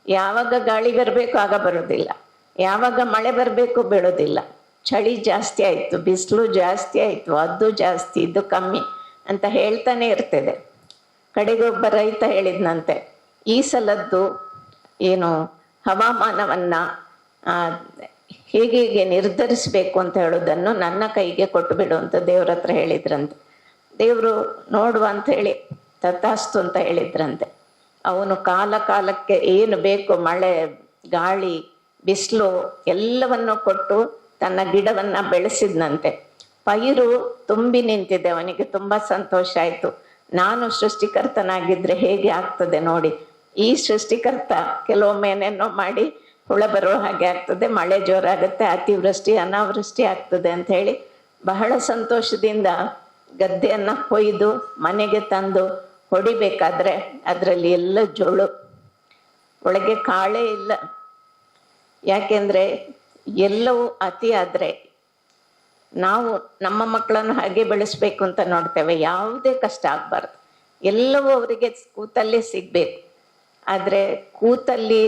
[SPEAKER 7] ಯಾವಾಗ ಗಾಳಿ ಬರಬೇಕು ಆಗ ಬರೋದಿಲ್ಲ, ಯಾವಾಗ ಮಳೆ ಬರಬೇಕು ಬೀಳೋದಿಲ್ಲ. ಚಳಿ ಜಾಸ್ತಿ ಆಯ್ತು, ಬಿಸಿಲು ಜಾಸ್ತಿ ಆಯ್ತು, ಅದು ಜಾಸ್ತಿ, ಇದು ಕಮ್ಮಿ ಅಂತ ಹೇಳ್ತಾನೆ ಇರ್ತದೆ. ಕಡೆಗೊಬ್ಬ ರೈತ ಹೇಳಿದ್ನಂತೆ, ಈ ಸಲದ್ದು ಏನು ಹವಾಮಾನವನ್ನ ಹೇಗೆ ನಿರ್ಧರಿಸ್ಬೇಕು ಅಂತ ಹೇಳೋದನ್ನು ನನ್ನ ಕೈಗೆ ಕೊಟ್ಟು ಬಿಡು ಅಂತ ದೇವ್ರ ಹತ್ರ ಹೇಳಿದ್ರಂತೆ. ದೇವರು ನೋಡುವ ಅಂತ ಹೇಳಿ ತಥಾಸ್ತು ಅಂತ ಹೇಳಿದ್ರಂತೆ. ಅವನು ಕಾಲಕ್ಕೆ ಏನು ಬೇಕು, ಮಳೆ, ಗಾಳಿ, ಬಿಸಿಲು ಎಲ್ಲವನ್ನು ಕೊಟ್ಟು ತನ್ನ ಗಿಡವನ್ನ ಬೆಳೆಸಿದ್ನಂತೆ. ಪೈರು ತುಂಬಿ ನಿಂತಿದೆ, ಅವನಿಗೆ ತುಂಬಾ ಸಂತೋಷ ಆಯ್ತು. ನಾನು ಸೃಷ್ಟಿಕರ್ತನಾಗಿದ್ರೆ ಹೇಗೆ ಆಗ್ತದೆ ನೋಡಿ. ಈ ಸೃಷ್ಟಿಕರ್ತ ಕೆಲವೊಮ್ಮೆ ಏನೇನೋ ಮಾಡಿ ಹುಳ ಬರೋ ಹಾಗೆ ಆಗ್ತದೆ, ಮಳೆ ಜೋರಾಗುತ್ತೆ, ಅತಿವೃಷ್ಟಿ ಅನಾವೃಷ್ಟಿ ಆಗ್ತದೆ ಅಂತ ಹೇಳಿ ಬಹಳ ಸಂತೋಷದಿಂದ ಗದ್ದೆಯನ್ನ ಕೊಯ್ದು ಮನೆಗೆ ತಂದು ಹೊಡಿಬೇಕಾದ್ರೆ ಅದರಲ್ಲಿ ಎಲ್ಲ ಜೋಳು, ಒಳಗೆ ಕಾಳೇ ಇಲ್ಲ. ಯಾಕೆಂದ್ರೆ ಎಲ್ಲವೂ ಅತಿ ಆದ್ರೆ ನಾವು ನಮ್ಮ ಮಕ್ಕಳನ್ನು ಹಾಗೆ ಬೆಳೆಸ್ಬೇಕು ಅಂತ ನೋಡ್ತೇವೆ. ಯಾವುದೇ ಕಷ್ಟ ಆಗ್ಬಾರ್ದು, ಎಲ್ಲವೂ ಅವರಿಗೆ ಕೂತಲ್ಲೇ ಸಿಗ್ಬೇಕು. ಆದ್ರೆ ಕೂತಲ್ಲಿ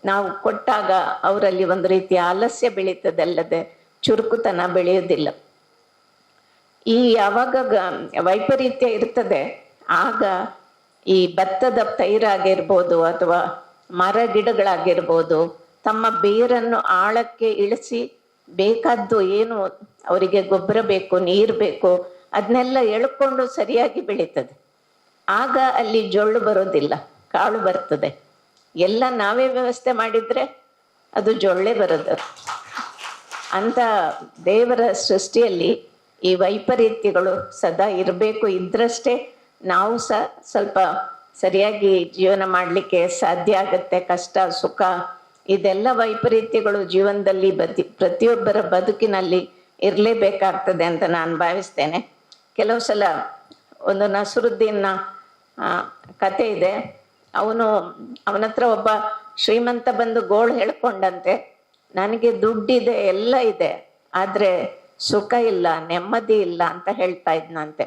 [SPEAKER 7] ನಾವು ಕೊಟ್ಟಾಗ ಅವರಲ್ಲಿ ಒಂದು ರೀತಿಯ ಆಲಸ್ಯ ಬೆಳೀತದಲ್ಲದೆ ಚುರುಕುತನ ಬೆಳೆಯೋದಿಲ್ಲ. ಈ ಯಾವಾಗ ವೈಪರೀತ್ಯ ಇರ್ತದೆ ಆಗ ಈ ಭತ್ತದ ಪೈರಾಗಿರ್ಬೋದು ಅಥವಾ ಮರ ಗಿಡಗಳಾಗಿರ್ಬೋದು ತಮ್ಮ ಬೇರನ್ನು ಆಳಕ್ಕೆ ಇಳಿಸಿ ಬೇಕಾದ್ದು ಏನು ಅವರಿಗೆ ಗೊಬ್ಬರ ಬೇಕು, ನೀರು ಬೇಕು, ಅದನ್ನೆಲ್ಲ ಎಳ್ಕೊಂಡು ಸರಿಯಾಗಿ ಬೆಳೀತದೆ. ಆಗ ಅಲ್ಲಿ ಜೊಳ್ಳು ಬರೋದಿಲ್ಲ, ಕಾಳು ಬರ್ತದೆ. ಎಲ್ಲ ನಾವೇ ವ್ಯವಸ್ಥೆ ಮಾಡಿದ್ರೆ ಅದು ಜೊಳ್ಳೆ ಬರೋದು. ಅಂತ ದೇವರ ಸೃಷ್ಟಿಯಲ್ಲಿ ಈ ವೈಪರೀತ್ಯಗಳು ಸದಾ ಇರಬೇಕು. ಇದ್ರಷ್ಟೇ ನಾವು ಸ್ವಲ್ಪ ಸರಿಯಾಗಿ ಜೀವನ ಮಾಡಲಿಕ್ಕೆ ಸಾಧ್ಯ ಆಗತ್ತೆ. ಕಷ್ಟ ಸುಖ ಇದೆಲ್ಲ ವೈಪರೀತ್ಯಗಳು ಜೀವನದಲ್ಲಿ ಪ್ರತಿಯೊಬ್ಬರ ಬದುಕಿನಲ್ಲಿ ಇರಲೇಬೇಕಾಗ್ತದೆ ಅಂತ ನಾನು ಭಾವಿಸ್ತೇನೆ. ಕೆಲವು ಸಲ ಒಂದು ನಸರುದ್ದೀನ್ನ ಕತೆ ಇದೆ. ಅವನ ಹತ್ರ ಒಬ್ಬ ಶ್ರೀಮಂತ ಬಂದು ಗೋಳು ಹೇಳ್ಕೊಂಡಂತೆ, ನನಗೆ ದುಡ್ಡಿದೆ ಎಲ್ಲ ಇದೆ ಆದ್ರೆ ಸುಖ ಇಲ್ಲ, ನೆಮ್ಮದಿ ಇಲ್ಲ ಅಂತ ಹೇಳ್ತಾ ಇದ್ನಂತೆ.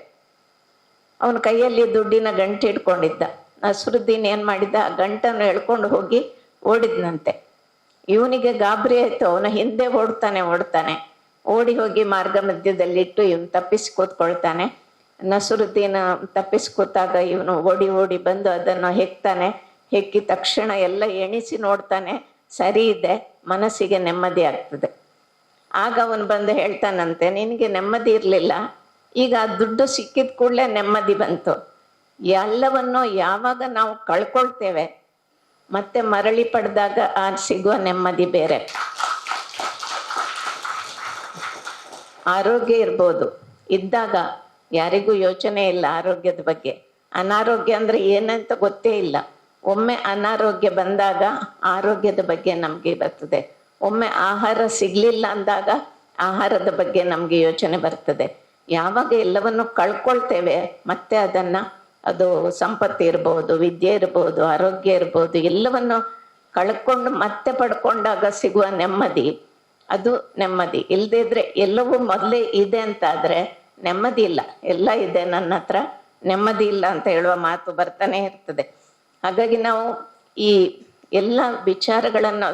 [SPEAKER 7] ಅವನ ಕೈಯಲ್ಲಿ ದುಡ್ಡಿನ ಗಂಟು ಇಟ್ಕೊಂಡಿದ್ದ. ನಸರುದ್ದೀನ್ ಏನ್ ಮಾಡಿದ್ದ, ಆ ಗಂಟನ್ನು ಎಳ್ಕೊಂಡು ಹೋಗಿ ಓಡಿದ್ನಂತೆ. ಇವನಿಗೆ ಗಾಬರಿ ಆಯ್ತು. ಅವನ ಹಿಂದೆ ಓಡ್ತಾನೆ ಓಡಿ ಹೋಗಿ ಮಾರ್ಗ ಮಧ್ಯದಲ್ಲಿಟ್ಟು ಇವನು ತಪ್ಪಿಸಿ ಕೂತ್ಕೊಳ್ತಾನೆ. ನಸರುದ್ದೀನ್ ತಪ್ಪಿಸಿ ಕೂತಾಗ ಇವನು ಓಡಿ ಬಂದು ಅದನ್ನು ಹೆಕ್ತಾನೆ. ಹೆಕ್ಕಿ ತಕ್ಷಣ ಎಲ್ಲ ಎಣಿಸಿ ನೋಡ್ತಾನೆ, ಸರಿ ಇದೆ, ಮನಸ್ಸಿಗೆ ನೆಮ್ಮದಿ ಆಗ್ತದೆ. ಆಗ ಅವನು ಬಂದು ಹೇಳ್ತಾನಂತೆ, ನಿನಗೆ ನೆಮ್ಮದಿ ಇರಲಿಲ್ಲ, ಈಗ ಆ ದುಡ್ಡು ಸಿಕ್ಕಿದ ಕೂಡಲೇ ನೆಮ್ಮದಿ ಬಂತು. ಎಲ್ಲವನ್ನು ಯಾವಾಗ ನಾವು ಕಳ್ಕೊಳ್ತೇವೆ ಮತ್ತೆ ಮರಳಿ ಪಡೆದಾಗ ಆ ಸಿಗುವ ನೆಮ್ಮದಿ ಬೇರೆ. ಆರೋಗ್ಯ ಇರ್ಬೋದು, ಇದ್ದಾಗ ಯಾರಿಗೂ ಯೋಚನೆ ಇಲ್ಲ ಆರೋಗ್ಯದ ಬಗ್ಗೆ. ಅನಾರೋಗ್ಯ ಅಂದ್ರೆ ಏನಂತ ಗೊತ್ತೇ ಇಲ್ಲ. ಒಮ್ಮೆ ಅನಾರೋಗ್ಯ ಬಂದಾಗ ಆರೋಗ್ಯದ ಬಗ್ಗೆ ನಮ್ಗೆ ಬರ್ತದೆ. ಒಮ್ಮೆ ಆಹಾರ ಸಿಗ್ಲಿಲ್ಲ ಅಂದಾಗ ಆಹಾರದ ಬಗ್ಗೆ ನಮ್ಗೆ ಯೋಚನೆ ಬರ್ತದೆ. ಯಾವಾಗ ಎಲ್ಲವನ್ನು ಕಳ್ಕೊಳ್ತೇವೆ ಮತ್ತೆ ಅದು ಸಂಪತ್ತು ಇರ್ಬೋದು, ವಿದ್ಯೆ ಇರ್ಬೋದು, ಆರೋಗ್ಯ ಇರ್ಬೋದು, ಎಲ್ಲವನ್ನು ಕಳ್ಕೊಂಡು ಮತ್ತೆ ಪಡ್ಕೊಂಡಾಗ ಸಿಗುವ ನೆಮ್ಮದಿ, ಅದು ನೆಮ್ಮದಿ. ಇಲ್ಲದೇ ಇದ್ರೆ ಎಲ್ಲವೂ ಮೊದಲೇ ಇದೆ ಅಂತ ಆದ್ರೆ ನೆಮ್ಮದಿ ಇಲ್ಲ. ಎಲ್ಲ ಇದೆ ನನ್ನ ಹತ್ರ, ನೆಮ್ಮದಿ ಇಲ್ಲ ಅಂತ ಹೇಳುವ ಮಾತು ಬರ್ತಾನೆ ಇರ್ತದೆ. ಹಾಗಾಗಿ ನಾವು ಈ ಎಲ್ಲ ವಿಚಾರಗಳನ್ನು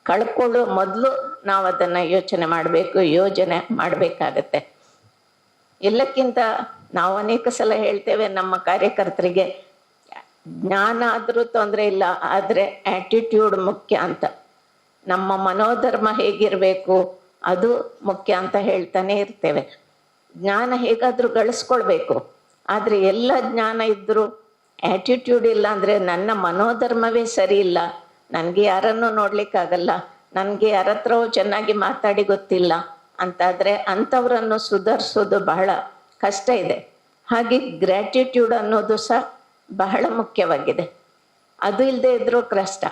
[SPEAKER 7] ಕಳ್ಕೊಳ್ಳೋ ಮೊದಲು ನಾವು ಅದನ್ನ ಯೋಜನೆ ಮಾಡಬೇಕಾಗತ್ತೆ. ಎಲ್ಲಕ್ಕಿಂತ ನಾವು ಅನೇಕ ಸಲ ಹೇಳ್ತೇವೆ ನಮ್ಮ ಕಾರ್ಯಕರ್ತರಿಗೆ, ಜ್ಞಾನ ಆದ್ರೂ ತೊಂದರೆ ಇಲ್ಲ, ಆದ್ರೆ ಆಟಿಟ್ಯೂಡ್ ಮುಖ್ಯ ಅಂತ. ನಮ್ಮ ಮನೋಧರ್ಮ ಹೇಗಿರ್ಬೇಕು ಅದು ಮುಖ್ಯ ಅಂತ ಹೇಳ್ತಾನೆ ಇರ್ತೇವೆ. ಜ್ಞಾನ ಹೇಗಾದ್ರೂ ಗಳಿಸ್ಕೊಳ್ಬೇಕು, ಆದ್ರೆ ಎಲ್ಲ ಜ್ಞಾನ ಇದ್ರು ಆಟಿಟ್ಯೂಡ್ ಇಲ್ಲ ಅಂದ್ರೆ ನನ್ನ ಮನೋಧರ್ಮವೇ ಸರಿ ಇಲ್ಲ, ನನ್ಗೆ ಯಾರನ್ನೂ ನೋಡ್ಲಿಕ್ಕಾಗಲ್ಲ, ನನ್ಗೆ ಯಾರ ಹತ್ರವೂ ಚೆನ್ನಾಗಿ ಮಾತಾಡಿ ಗೊತ್ತಿಲ್ಲ ಅಂತಾದ್ರೆ ಅಂಥವ್ರನ್ನು ಸುಧಾರಿಸೋದು ಬಹಳ ಕಷ್ಟ ಇದೆ. ಹಾಗೆ ಗ್ರ್ಯಾಟಿಟ್ಯೂಡ್ ಅನ್ನೋದು ಸಹ ಬಹಳ ಮುಖ್ಯವಾಗಿದೆ. ಅದು ಇಲ್ಲದೆ ಇದ್ರೂ ಕಷ್ಟ.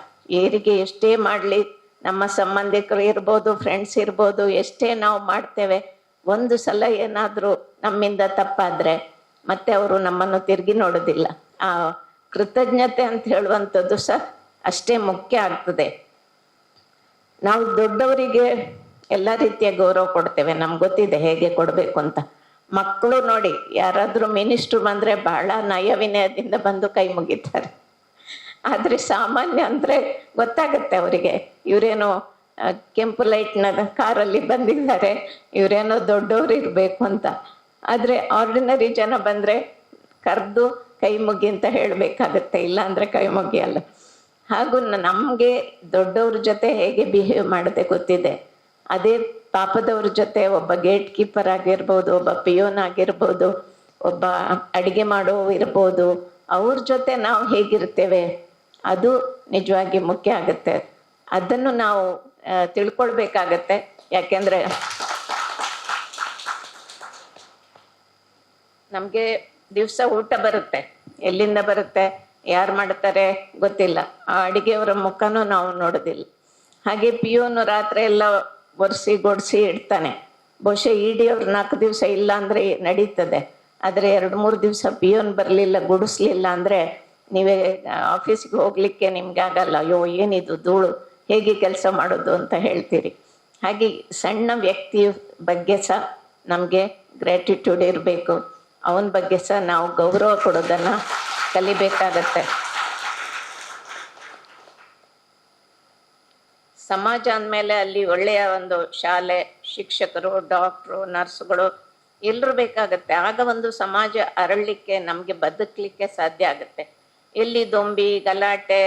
[SPEAKER 7] ಏರಿಗೆ ಎಷ್ಟೇ ಮಾಡಲಿ, ನಮ್ಮ ಸಂಬಂಧಿಕರು ಇರ್ಬೋದು, ಫ್ರೆಂಡ್ಸ್ ಇರ್ಬೋದು, ಎಷ್ಟೇ ನಾವು ಮಾಡ್ತೇವೆ, ಒಂದು ಸಲ ಏನಾದರೂ ನಮ್ಮಿಂದ ತಪ್ಪಾದ್ರೆ ಮತ್ತೆ ಅವರು ನಮ್ಮನ್ನು ತಿರುಗಿ ನೋಡೋದಿಲ್ಲ. ಆ ಕೃತಜ್ಞತೆ ಅಂತ ಹೇಳುವಂಥದ್ದು ಸಹ ಅಷ್ಟೇ ಮುಖ್ಯ ಆಗ್ತದೆ. ನಾವು ದೊಡ್ಡವರಿಗೆ ಎಲ್ಲ ರೀತಿಯ ಗೌರವ ಕೊಡ್ತೇವೆ, ನಮ್ಗೆ ಗೊತ್ತಿದೆ ಹೇಗೆ ಕೊಡಬೇಕು ಅಂತ. ಮಕ್ಕಳು ನೋಡಿ, ಯಾರಾದ್ರೂ ಮಿನಿಸ್ಟ್ರು ಬಂದ್ರೆ ಬಹಳ ನಯ ವಿನಯದಿಂದ ಬಂದು ಕೈ ಮುಗಿತಾರೆ. ಆದ್ರೆ ಸಾಮಾನ್ಯ ಅಂದ್ರೆ ಗೊತ್ತಾಗತ್ತೆ ಅವರಿಗೆ, ಇವರೇನೋ ಕೆಂಪು ಲೈಟ್ನ ಕಾರಲ್ಲಿ ಬಂದಿದ್ದಾರೆ, ಇವರೇನೋ ದೊಡ್ಡವ್ರು ಇರ್ಬೇಕು ಅಂತ. ಆದ್ರೆ ಆರ್ಡಿನರಿ ಜನ ಬಂದ್ರೆ ಕರೆದು ಕೈ ಮುಗಿ ಅಂತ ಹೇಳ್ಬೇಕಾಗತ್ತೆ, ಇಲ್ಲ ಅಂದ್ರೆ ಕೈ ಮುಗಿಯಲ್ಲ. ಹಾಗೂ ನಮ್ಗೆ ದೊಡ್ಡವ್ರ ಜೊತೆ ಹೇಗೆ ಬಿಹೇವ್ ಮಾಡದೆ ಗೊತ್ತಿದೆ. ಅದೇ ಪಾಪದವ್ರ ಜೊತೆ ಒಬ್ಬ ಗೇಟ್ ಕೀಪರ್ ಆಗಿರ್ಬೋದು, ಒಬ್ಬ ಪಿಯೋನ್ ಆಗಿರ್ಬೋದು, ಒಬ್ಬ ಅಡಿಗೆ ಮಾಡೋ ಇರ್ಬೋದು, ಅವ್ರ ಜೊತೆ ನಾವು ಹೇಗಿರ್ತೇವೆ ಅದು ನಿಜವಾಗಿ ಮುಖ್ಯ ಆಗುತ್ತೆ. ಅದನ್ನು ನಾವು ತಿಳ್ಕೊಳ್ಬೇಕಾಗತ್ತೆ. ಯಾಕೆಂದ್ರೆ ನಮ್ಗೆ ದಿವಸ ಊಟ ಬರುತ್ತೆ, ಎಲ್ಲಿಂದ ಬರುತ್ತೆ, ಯಾರು ಮಾಡ್ತಾರೆ ಗೊತ್ತಿಲ್ಲ. ಆ ಅಡಿಗೆಯವರ ಮುಖನೂ ನಾವು ನೋಡೋದಿಲ್ಲ. ಹಾಗೆ ಪಿಯೋನು ರಾತ್ರಿ ಎಲ್ಲ ಒರೆಸಿ ಗೊಡಿಸಿ ಇಡ್ತಾನೆ. ಬಹುಶಃ ಇಡೀ ಅವ್ರು 4 ದಿವಸ ಇಲ್ಲ ಅಂದರೆ ನಡೀತದೆ. ಆದರೆ 2-3 ದಿವಸ ಪಿಯೋನ್ ಬರಲಿಲ್ಲ, ಗುಡಿಸ್ಲಿಲ್ಲ ಅಂದರೆ ನೀವೇ ಆಫೀಸಿಗೆ ಹೋಗ್ಲಿಕ್ಕೆ ನಿಮ್ಗೆ ಆಗಲ್ಲ. ಅಯ್ಯೋ ಏನಿದು ಧೂಳು, ಹೇಗೆ ಕೆಲಸ ಮಾಡೋದು ಅಂತ ಹೇಳ್ತೀರಿ. ಹಾಗೆ ಸಣ್ಣ ವ್ಯಕ್ತಿ ಬಗ್ಗೆ ಸಹ ನಮಗೆ ಗ್ರ್ಯಾಟಿಟ್ಯೂಡ್ ಇರಬೇಕು. ಅವನ ಬಗ್ಗೆ ಸಹ ನಾವು ಗೌರವ ಕೊಡೋದನ್ನು ಕಲಿಬೇಕಾಗತ್ತೆ. ಸಮಾಜ ಅಂದಮೇಲೆ ಅಲ್ಲಿ ಒಳ್ಳೆಯ ಒಂದು ಶಾಲೆ, ಶಿಕ್ಷಕರು, ಡಾಕ್ಟ್ರು, ನರ್ಸ್ಗಳು ಎಲ್ಲರೂ ಬೇಕಾಗತ್ತೆ. ಆಗ ಒಂದು ಸಮಾಜ ಅರಳಲಿಕ್ಕೆ, ನಮಗೆ ಬದುಕಲಿಕ್ಕೆ ಸಾಧ್ಯ ಆಗುತ್ತೆ. ಎಲ್ಲಿ ದೊಂಬಿ, ಗಲಾಟೆ,